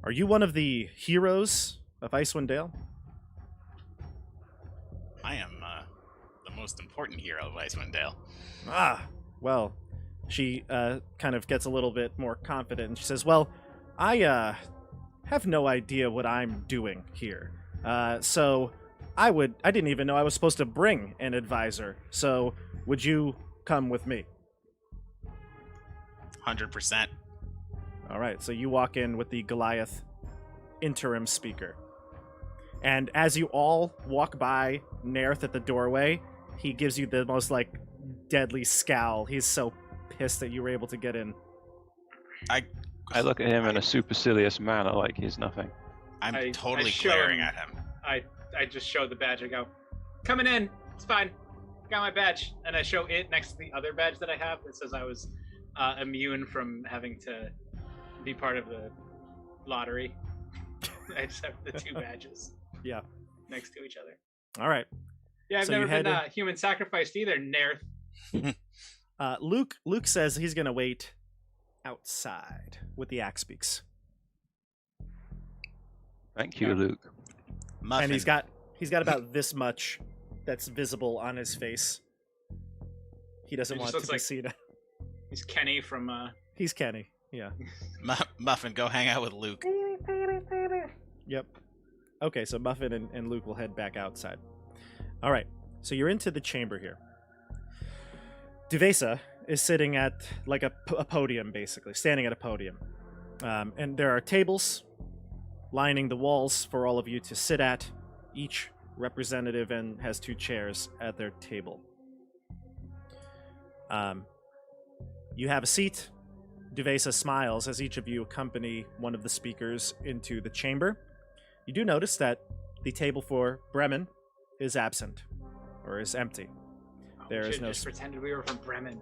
are you one of the heroes of Icewind Dale? I am the most important hero of Icewind Dale. Ah, well, she kind of gets a little bit more confident, and she says, well, I have no idea what I'm doing here. So I didn't even know I was supposed to bring an advisor. So would you come with me? 100%. All right, so you walk in with the Goliath interim speaker. And as you all walk by Nerth at the doorway, he gives you the most, deadly scowl. He's so pissed that you were able to get in. I I look at him in a supercilious manner, like he's nothing. I'm totally show glaring him- at him. I just show the badge. I go, coming in. It's fine. Got my badge, and I show it next to the other badge that I have that says I was immune from having to be part of the lottery. I just have the two badges. Yeah. Next to each other. All right. Yeah, I've So you never been head human sacrificed either, Nerth. Luke says he's gonna wait outside with the axe beaks, Thank you, Luke. Muffin. and he's got about this much that's visible on his face. He doesn't He want just to looks be like- seen. He's Kenny from He's Kenny. Yeah. Muffin, go hang out with Luke. Yep. Okay, so Muffin and Luke will head back outside. All right, so you're into the chamber here. Duvesa is sitting at like a podium, basically, standing at a podium. And there are tables lining the walls for all of you to sit at. Each representative and has 2 chairs at their table. You have a seat. Duvesa smiles as each of you accompany one of the speakers into the chamber. You do notice that the table for Bremen is absent, or is empty. There is Should've no just pretended we were from Bremen.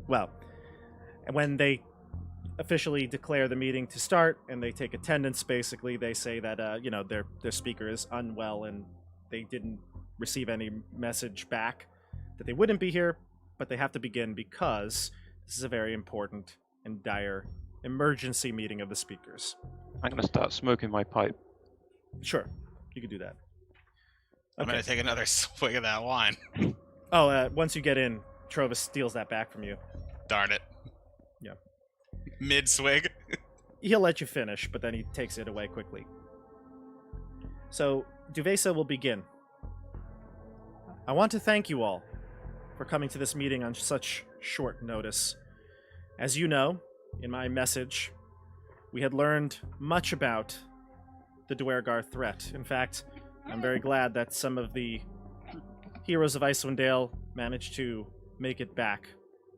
Well, and when they officially declare the meeting to start and they take attendance, basically they say that their speaker is unwell and they didn't receive any message back that they wouldn't be here, but they have to begin because this is a very important and dire emergency meeting of the speakers. I'm going to start smoking my pipe. Sure, you can do that. I'm gonna take another swig of that wine. Once you get in, Trovis steals that back from you. Darn it. Yeah. Mid swig. He'll let you finish, but then he takes it away quickly. So, Duvesa will begin. I want to thank you all for coming to this meeting on such short notice. As you know, in my message, we had learned much about the Dwergar threat. In fact, I'm very glad that some of the heroes of Icewind Dale managed to make it back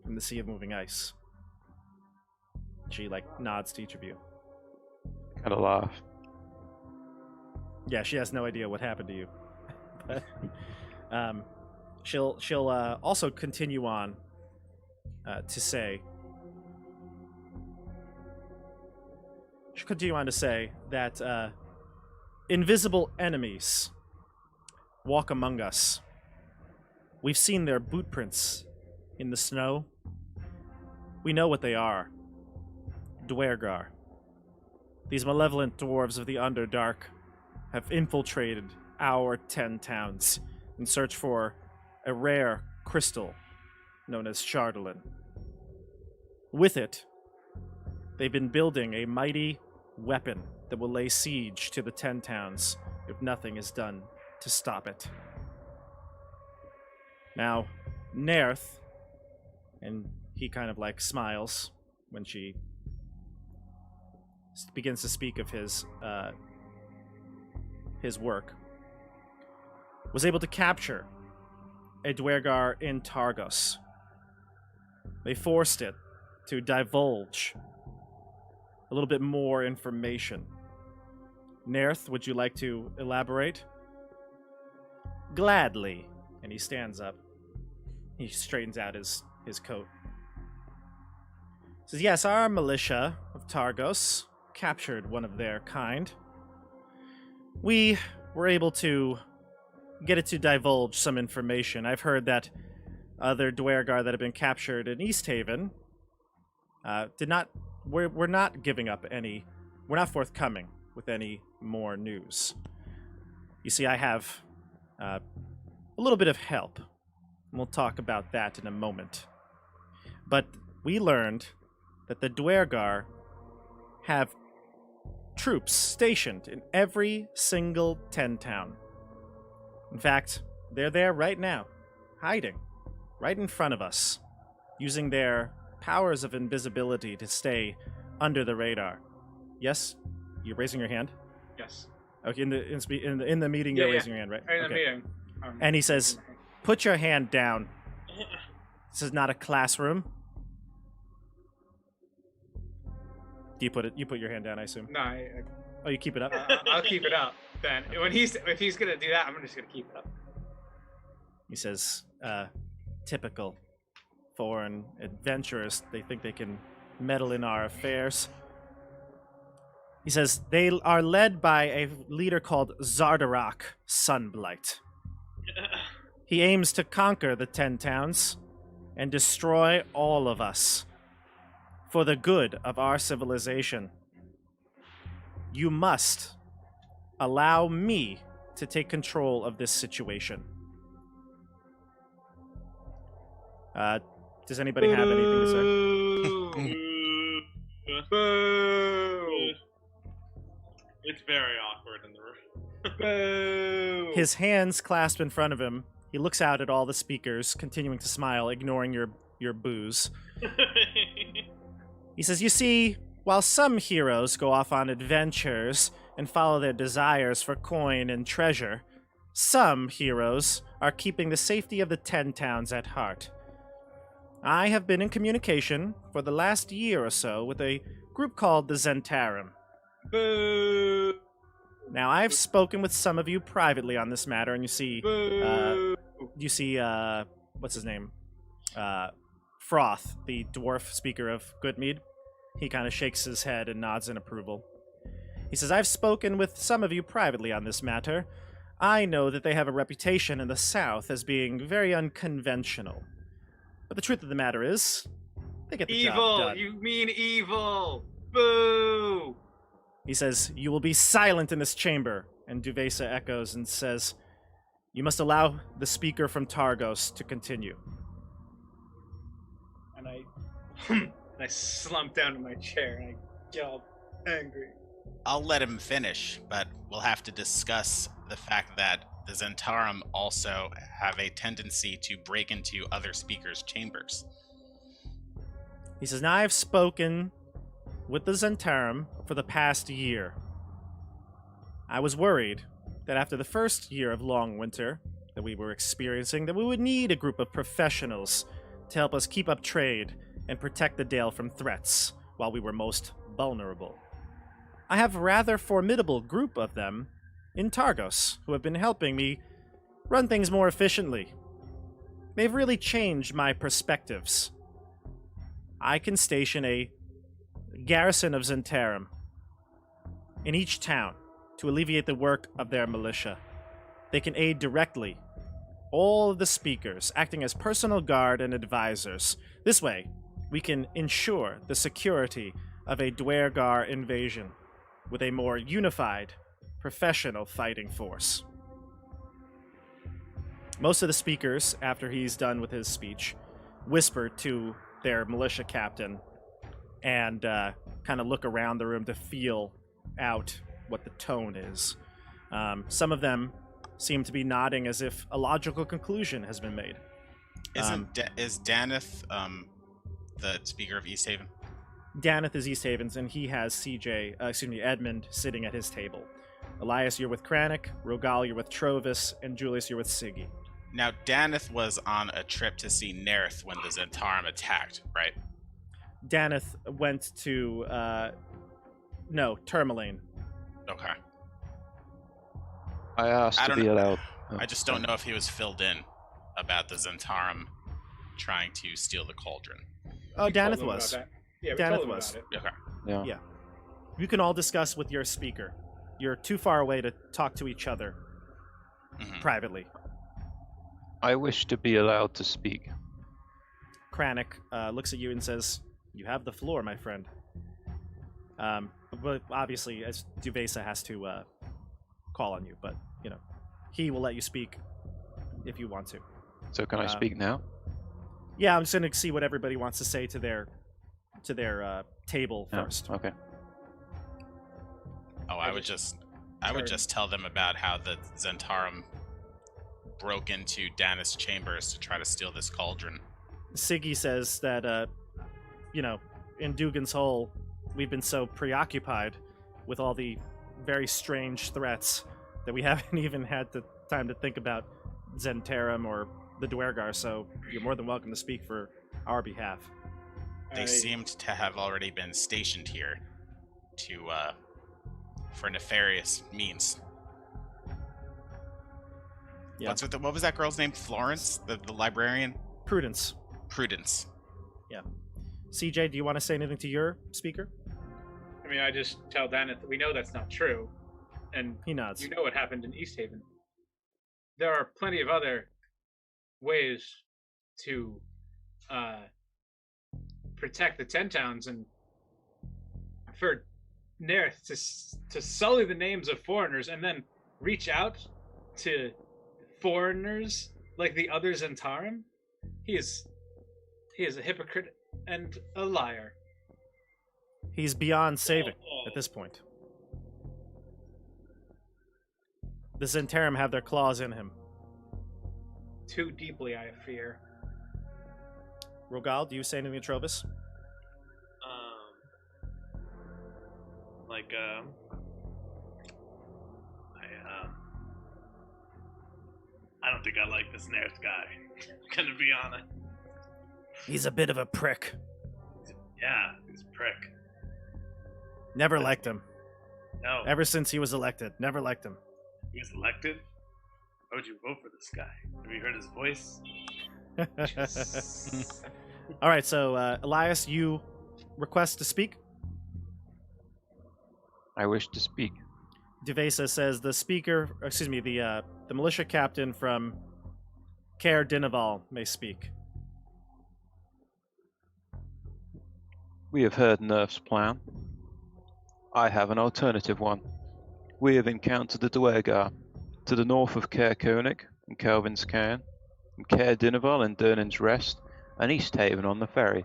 from the Sea of Moving Ice. She, nods to each of you. Kind of laugh. Yeah, she has no idea what happened to you. But she'll also continue on to say... She'll continue on to say that invisible enemies walk among us. We've seen their boot prints in the snow. We know what they are. Dwergar. These malevolent dwarves of the Underdark have infiltrated our 10 towns in search for a rare crystal known as Chardolin. With it, they've been building a mighty weapon that will lay siege to the 10 towns if nothing is done to stop it. Now, Nerth, and he kind of smiles when she begins to speak of his work, was able to capture a Dwergar in Targos. They forced it to divulge a little bit more information. Nerth, would you like to elaborate? Gladly. And he stands up. He straightens out his coat. Says, yes, our militia of Targos captured one of their kind. We were able to get it to divulge some information. I've heard that other Dwergar that have been captured in East Haven we're not giving up any, we're not forthcoming with any more news. You see, I have a little bit of help, and we'll talk about that in a moment. But we learned that the Dwergar have troops stationed in every single 10 town. In fact, they're there right now, hiding, right in front of us, using their powers of invisibility to stay under the radar. Yes? You're raising your hand? Yes. Okay, in the meeting, Yeah, you're yeah. raising your hand, right? Right in the Okay. meeting. And he says, put your hand down. This is not a classroom. Do you put it? You put your hand down, I assume. No, Oh, you keep it up. I'll keep it up. Then if he's gonna do that, I'm just gonna keep it up. He says, "Typical foreign adventurers. They think they can meddle in our affairs." He says they are led by a leader called Zardarak Sunblight. He aims to conquer the 10 towns and destroy all of us for the good of our civilization. You must allow me to take control of this situation. Does anybody have anything to say? Boo! It's very awkward in the room. Boo! His hands clasped in front of him. He looks out at all the speakers, continuing to smile, ignoring your boos. He says, "You see, while some heroes go off on adventures and follow their desires for coin and treasure, some heroes are keeping the safety of the 10 towns at heart. I have been in communication for the last year or so with a group called the Zentarum. Boo! Now, I've spoken with some of you privately on this matter, and you see, what's his name? Froth, the dwarf speaker of Goodmead. He kind of shakes his head and nods in approval. He says, I've spoken with some of you privately on this matter. I know that they have a reputation in the South as being very unconventional. But the truth of the matter is, they get the job Evil! done. You mean evil! Boo! He says, you will be silent in this chamber. And Duvesa echoes and says, you must allow the speaker from Targos to continue. And I slump down to my chair and I yell, angry. I'll let him finish, but we'll have to discuss the fact that the Zentarum also have a tendency to break into other speakers' chambers. He says, now I've spoken with the Zentarum for the past year. I was worried that after the first year of long winter that we were experiencing, that we would need a group of professionals to help us keep up trade and protect the Dale from threats while we were most vulnerable. I have a rather formidable group of them in Targos who have been helping me run things more efficiently. They've really changed my perspectives. I can station a garrison of Zentarum in each town to alleviate the work of their militia. They can aid directly all of the speakers, acting as personal guard and advisors. This way, we can ensure the security of a Dwergar invasion with a more unified, professional fighting force. Most of the speakers, after he's done with his speech, whisper to their militia captain and kind of look around the room to feel out what the tone is. Some of them seem to be nodding as if a logical conclusion has been made. Is Daneth the speaker of East Haven? Daneth is East Haven's, and he has Edmund sitting at his table. Elias, you're with Kranich. Rogal, you're with Trovis. And Julius, you're with Siggy. Now, Daneth was on a trip to see Nerth when the Zentarum attacked, right? Daneth went to, Tourmaline. Okay. I asked to be allowed. I just don't know if he was filled in about the Zentarum trying to steal the cauldron. Oh, We told Daneth him was. about that. Yeah, we Daneth told him was. about it. Okay. Yeah. Yeah. You can all discuss with your speaker. You're too far away to talk to each other privately. I wish to be allowed to speak. Kranich looks at you and says, you have the floor, my friend. But obviously, as Duvesa has to call on you, but, he will let you speak if you want to. So can I speak now? Yeah, I'm just going to see what everybody wants to say to their table Yeah, first. okay. Oh, I would just tell them about how the Zentarum broke into Daneth's chambers to try to steal this cauldron. Siggy says that, in Dugan's Hole, we've been so preoccupied with all the very strange threats that we haven't even had the time to think about Zentarum or the Dwergar, so you're more than welcome to speak for our behalf. They seemed to have already been stationed here. to for nefarious means. Yeah. What was that girl's name? Florence, the librarian. Prudence. Prudence. CJ, do you want to say anything to your speaker? I mean, I just tell Dan that we know that's not true, and He nods. you know what happened in East Haven. There are plenty of other ways to protect the 10 towns, and for Nerth to sully the names of foreigners and then reach out to foreigners like the others in Tarim, he is a hypocrite and a liar. He's beyond saving at this point. The Zentarum have their claws in him. Too deeply, I fear. Rogal, do you say anything to Trovis? I don't think I like this Nerth guy. Gonna be honest. He's a bit of a prick. Yeah, he's a prick. Never liked him. No, Ever since he was elected. Never liked him. he was elected. Why would you vote for this guy? Have you heard his voice? All right, so Elias, you request to speak. I wish to speak. Duvesa says the militia captain from Caer Dineval may speak. We have heard Nerf's plan. I have an alternative one. We have encountered the Dwergar to the north of Caer Koenig and Kelvin's Cairn, and Caer Dineval and Durnin's Rest, and East Haven on the ferry.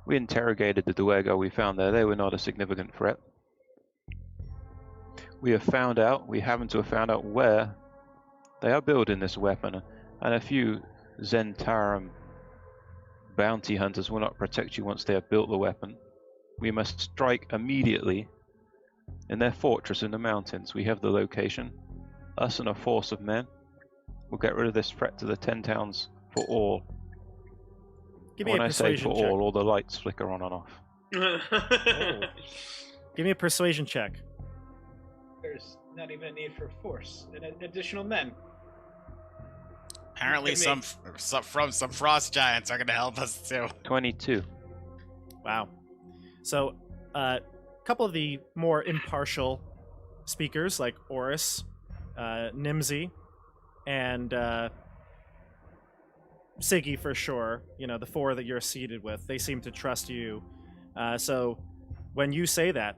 We interrogated the Dwergar we found there. They were not a significant threat. We happen to have found out where they are building this weapon, and a few Zentarum bounty hunters will not protect you once they have built the weapon. We must strike immediately in their fortress in the mountains. We have the location. Us and a force of men will get rid of this threat to the 10 towns for all. Give me When a I say persuasion for check. all the lights flicker on and off. Give me a persuasion check. There's not even a need for force and additional men. Apparently, Look at some frost giants are going to help us too. 22. Wow. So, a couple of the more impartial speakers, like Oris, Nimsy, and Siggy for sure, the four that you're seated with, they seem to trust you. So, when you say that,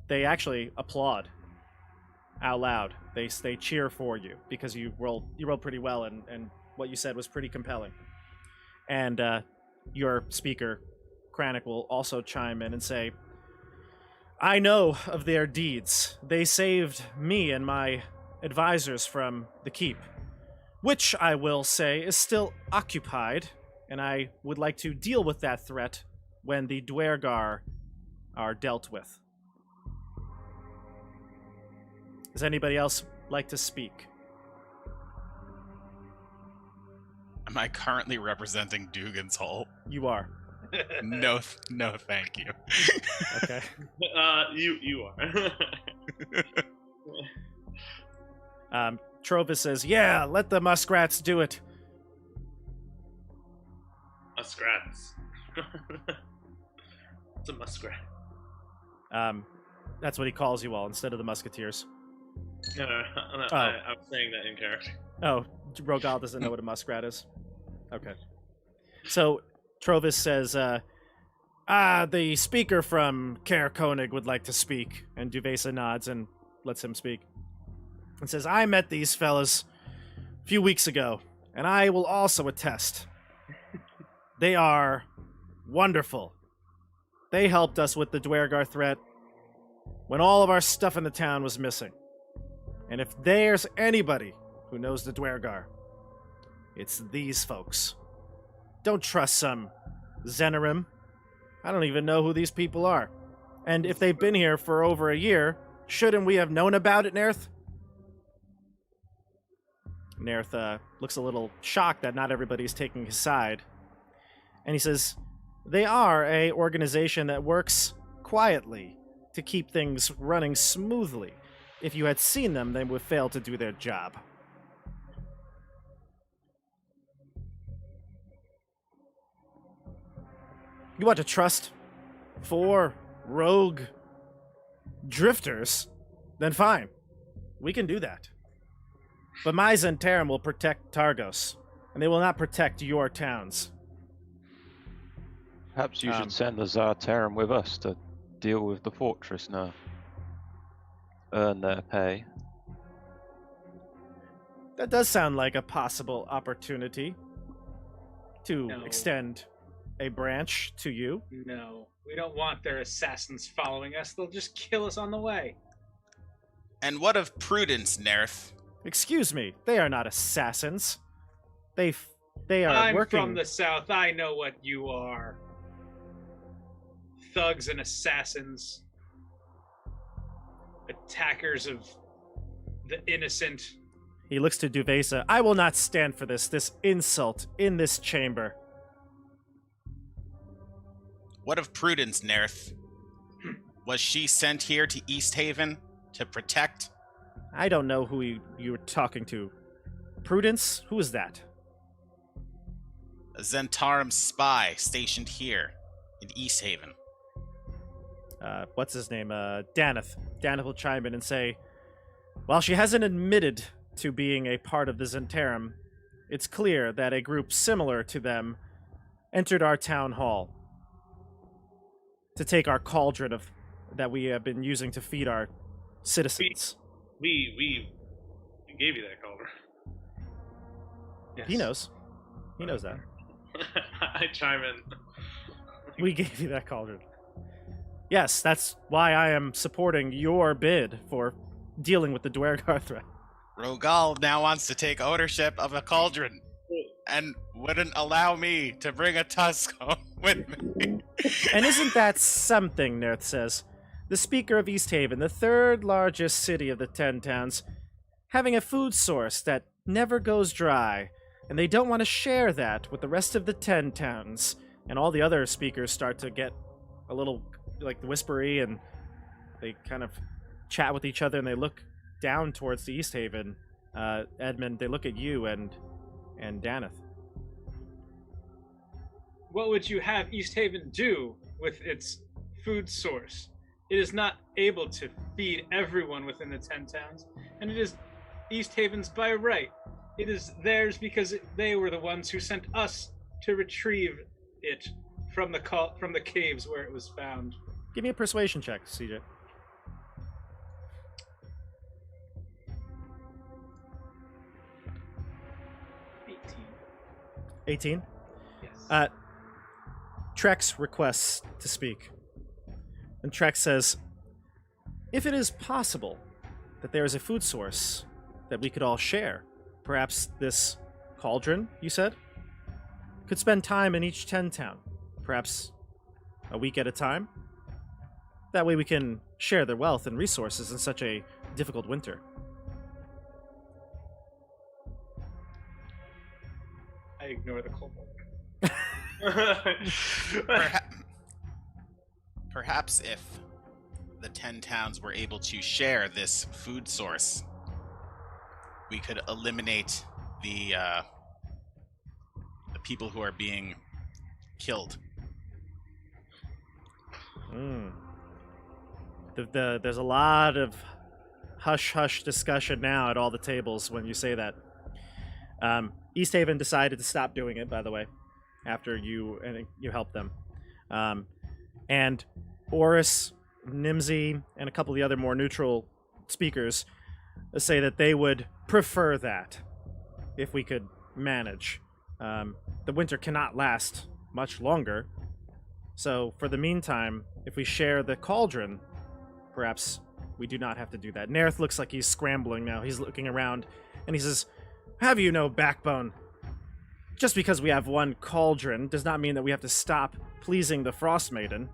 they actually applaud out loud. They cheer for you because you rolled pretty well, and what you said was pretty compelling. And your speaker, Kranich, will also chime in and say, I know of their deeds. They saved me and my advisors from the keep, which I will say is still occupied, and I would like to deal with that threat when the Dwergar are dealt with. Does anybody else like to speak? Am I currently representing Dugan's Hole? You are. No, thank you. Okay. You are. Trovis says, yeah, let the muskrats do it. Muskrats. It's a muskrat. That's what he calls you all instead of the musketeers. No, Oh. I'm saying that in character. Oh, Rogal doesn't know what a muskrat is. Okay. So, Trovis says, the speaker from Caer Koenig would like to speak. And Duvesa nods and lets him speak. And says, I met these fellas a few weeks ago, and I will also attest. They are wonderful. They helped us with the Dwergar threat when all of our stuff in the town was missing. And if there's anybody who knows the Dwergar, it's these folks. Don't trust some Zenerim. I don't even know who these people are. And if they've been here for over a year, shouldn't we have known about it, Nerth? Nerth looks a little shocked that not everybody's taking his side. And he says, they are a organization that works quietly to keep things running smoothly. If you had seen them, they would fail to do their job. You want to trust 4 rogue drifters? Then fine. We can do that. But my Zentarum will protect Targos, and they will not protect your towns. Perhaps you should send the Zartarum with us to deal with the fortress now. Earn their pay. That does sound like a possible opportunity to extend a branch to you. No, we don't want their assassins following us. They'll just kill us on the way. And what of Prudence, Nerth? Excuse me, they are not assassins. They are I'm working. from the south. I know what you are. Thugs and assassins. Attackers of the innocent. He looks to Duvesa. I will not stand for this insult in this chamber. What of Prudence, Nerth? Was she sent here to East Haven to protect? I don't know who you were talking to. Prudence? Who is that? A Zentarum spy stationed here in East Haven. What's his name? Daneth. Daneth will chime in and say, while she hasn't admitted to being a part of the Zentarum, it's clear that a group similar to them entered our town hall to take our cauldron that we have been using to feed our citizens. We gave you that cauldron. Yes. He knows. He knows that. I chime in. We gave you that cauldron. Yes, that's why I am supporting your bid for dealing with the Dwergar threat. ROGAAL now wants to take ownership of a cauldron and wouldn't allow me to bring a tusk home with me. And isn't that something, Nerth says? The Speaker of East Haven, the 3rd largest city of the 10 towns, having a food source that never goes dry, and they don't want to share that with the rest of the 10 towns. And all the other speakers start to get a little, like, whispery, and they kind of chat with each other, and they look down towards the East Haven. Edmund, they look at you and Daneth. What would you have East Haven do with its food source? It is not able to feed everyone within the 10 towns, and it is East Haven's by right. It is theirs because they were the ones who sent us to retrieve it from the caves where it was found. Give me a persuasion check, CJ. 18? Yes. Trex requests to speak. And Trex says, if it is possible that there is a food source that we could all share, perhaps this cauldron, you said, could spend time in each 10 town, perhaps a week at a time. That way we can share their wealth and resources in such a difficult winter. I ignore the kobold. Perhaps if the 10 towns were able to share this food source, we could eliminate the people who are being killed. There's a lot of hush-hush discussion now at all the tables when you say that. East Haven decided to stop doing it, by the way, after you helped them. And Oris, Nimsy, and a couple of the other more neutral speakers say that they would prefer that if we could manage. The winter cannot last much longer. So for the meantime, if we share the cauldron, perhaps we do not have to do that. Nerth looks like he's scrambling now. He's looking around, and he says, have you no backbone? Just because we have one cauldron does not mean that we have to stop pleasing the Frostmaiden.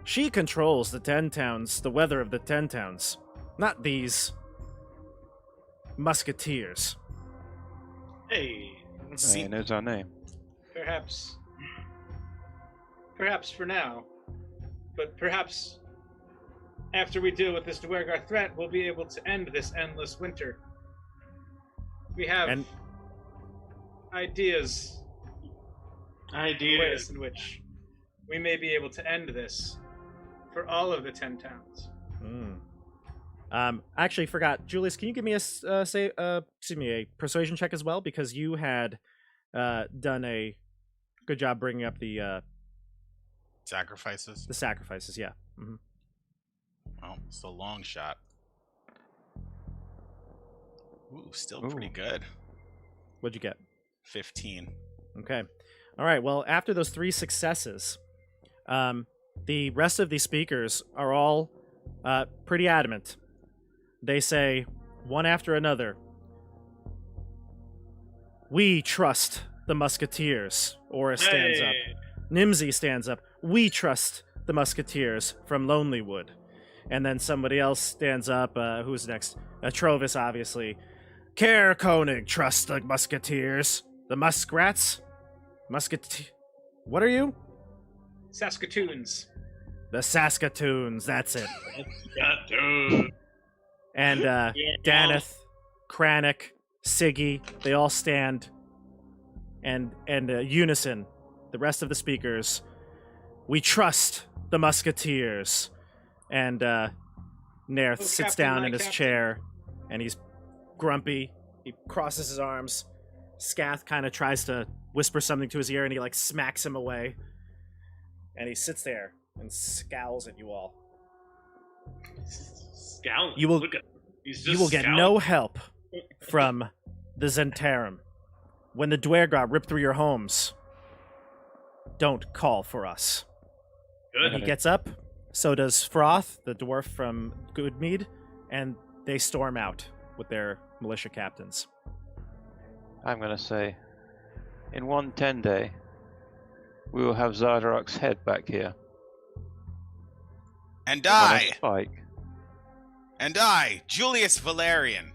She controls the 10 towns, the weather of the 10 towns, not these musketeers. Hey. Hey, knows our name. Perhaps for now, But perhaps after we deal with this Dwergar threat, we'll be able to end this endless winter. We have ideas ways in which we may be able to end this for all of the 10 towns. I actually forgot. Julius, can you give me a persuasion check as well? Because you had done a good job bringing up the Sacrifices. the sacrifices. Yeah. Mm-hmm. Well, it's a long shot. Ooh, still pretty good. What'd you get? 15. Okay. All right. Well, after those 3 successes, the rest of the speakers are all pretty adamant. They say, one after another, "We trust the Musketeers." Aura stands up. Nimsy stands up. "We trust the Musketeers from Lonelywood." And then somebody else stands up. Who's next? Trovis, obviously. "Care Koenig trusts the Musketeers. The Muskrats? What are you?" Saskatoons. "The Saskatoons, that's it." Saskatoon. And Daneth, Kranich, Siggy, they all stand and unison, the rest of the speakers, "We trust the Musketeers." And Nerth sits Captain, down my in his captain. chair, and he's grumpy. He crosses his arms. Scath kind of tries to whisper something to his ear, and he smacks him away. And he sits there and scowls at you all. Scowling. You will- Look at him. He's just You will get scowling. no help from the Zentarum. When the Dwergar rip through your homes, don't call for us. Good. He gets up, so does Froth, the dwarf from Goodmead, and they storm out with their militia captains. I'm going to say, in 110 day, we will have Zardarok's head back here. And on a I, spike. Julius Valerian,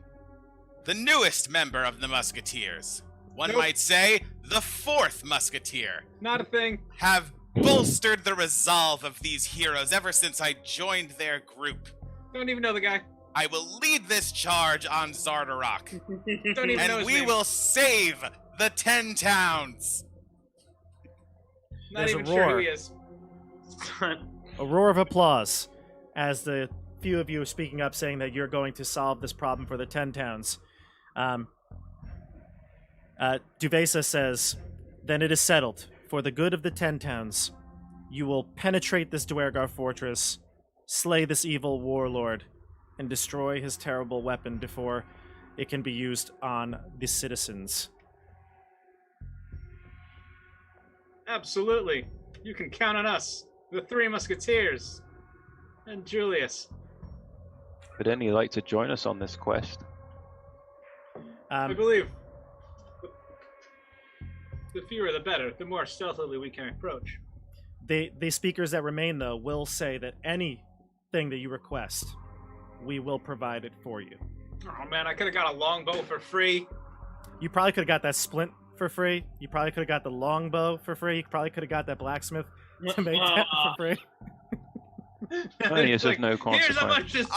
the newest member of the Musketeers, one Nope. might say the 4th Musketeer, Not a thing. have bolstered the resolve of these heroes ever since I joined their group. Don't even know the guy. I will lead this charge on Zardarok, Don't even know and his we name. will save the 10 towns. Not There's a even sure who roar. he is. A roar of applause as the few of you are speaking up saying that you're going to solve this problem for the 10 towns. Duvesa says, "Then it is settled. For the good of the 10 towns, you will penetrate this Dwergar fortress, slay this evil warlord, and destroy his terrible weapon before it can be used on the citizens." Absolutely. You can count on us, the 3 Musketeers, and Julius. Would any like to join us on this quest? I believe the fewer the better, the more stealthily we can approach. The speakers that remain, though, will say that anything that you request, we will provide it for you. Oh man, I could have got a longbow for free. You probably could have got that splint for free. You probably could have got the longbow for free. You probably could have got that blacksmith to make that for free. Only It's is of no Here's how consequence. much this.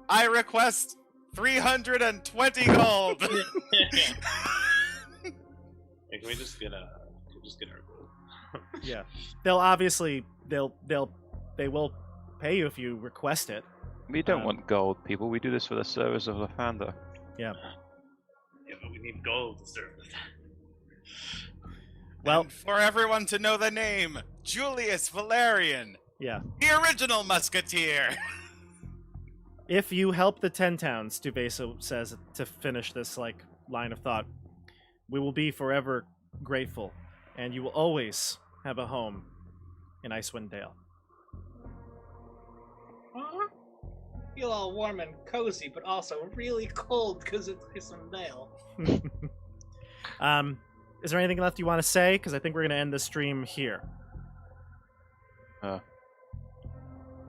I request 320 gold. Hey, can we just get our gold? Yeah, they'll obviously they will pay you if you request it. We don't want gold, people. We do this for the service of Lathander. Yeah. Yeah, but we need gold to serve this. Well, And for everyone to know the name, Julius Valerian, yeah. the original Musketeer. If you help the 10 towns, Duvesa says to finish this line of thought, we will be forever grateful, and you will always have a home in Icewind Dale. Aw. Feel all warm and cozy, but also really cold because it's Icewind Dale. Is there anything left you want to say? Because I think we're going to end the stream here. I'd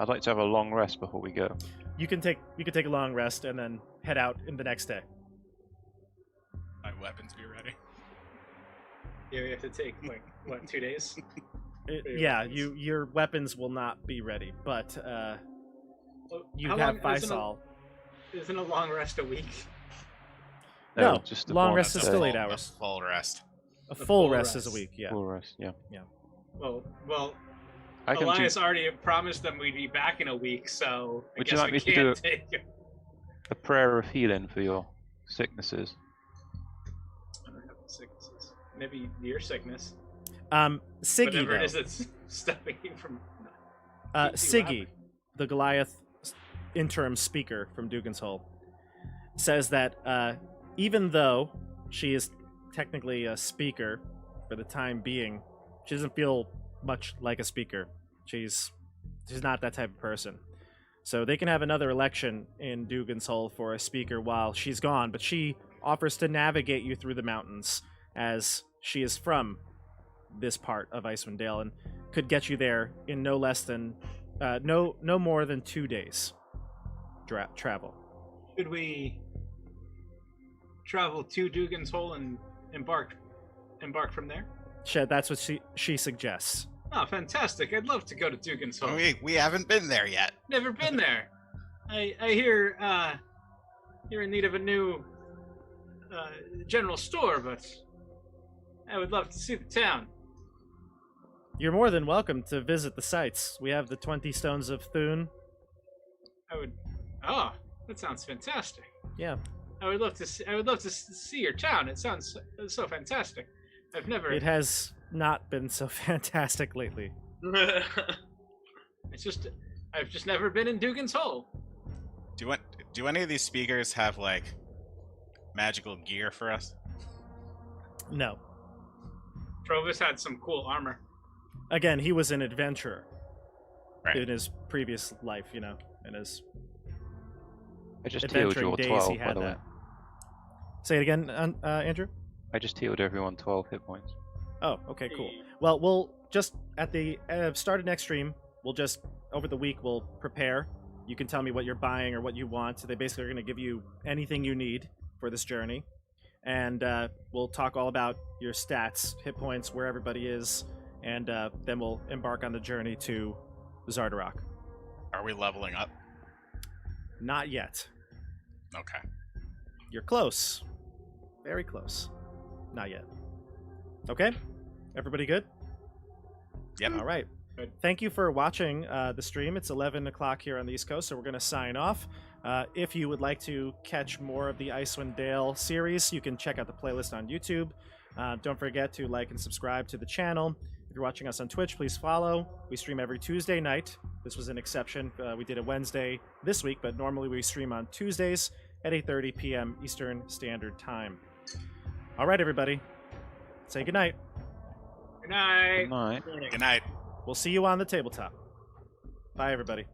like to have a long rest before we go. You can take a long rest and then head out in the next day. My weapons be ready. Yeah, we have to take 2 days. Yeah, your weapons will not be ready, but you How have long- Faisal. Isn't a long rest a week? No, just the long one rest is day. still 8 A hours. full rest. A full full rest is a rest. week. Yeah. Full rest, yeah. Well, I can Elias do already promised them we'd be back in a week, so I Would you guess like we me to can't do take it. a prayer of healing for your sicknesses. I don't have sicknesses. Maybe your sickness. Siggy, Whatever it though. is that's stopping you from. Siggy, the Goliath interim speaker from Dugan's Hole, says that even though she is technically a speaker for the time being, she doesn't feel much like a speaker. She's not that type of person. So they can have another election in Dugan's Hole for a speaker while she's gone, but she offers to navigate you through the mountains as she is from this part of Icewind Dale and could get you there in no less than no more than 2 days travel. Should we travel to Dugan's Hole and embark from there? Shed, that's what she suggests. Oh, fantastic! I'd love to go to Dugan's Hole. We haven't been there yet. Never been there. I hear you're in need of a new general store, but I would love to see the town. You're more than welcome to visit the sites. We have the 20 Stones of Thune. Oh, that sounds fantastic. Yeah. I would love to see your town. It sounds so fantastic. It has not been so fantastic lately. I've just never been in Dugan's Hole. Do any of these speakers have like magical gear for us? No. Provis had some cool armor. Again, he was an adventurer Right. in his previous life, in his I just healed adventuring your days 12, he by had the way. that. Say it again, Andrew? I just healed everyone 12 hit points. Oh, okay, cool. Well, we'll just, at the start of next stream, we'll just, over the week, we'll prepare. You can tell me what you're buying or what you want. So they basically are going to give you anything you need for this journey. And we'll talk all about your stats, hit points, where everybody is, and then we'll embark on the journey to Zardarok. Are we leveling up? Not yet. Okay. You're close. Very close. Not yet. Okay? Everybody good? Yep. All right. Good. Thank you for watching the stream. It's 11 o'clock here on the East Coast, so we're going to sign off. If you would like to catch more of the Icewind Dale series, you can check out the playlist on YouTube. Don't forget to like and subscribe to the channel. If you're watching us on Twitch, please follow. We stream every Tuesday night. This was an exception. We did a Wednesday this week, but normally we stream on Tuesdays at 8:30 p.m. Eastern Standard Time. All right, everybody. Say goodnight. Good night. Good night. Good night. We'll see you on the tabletop. Bye, everybody.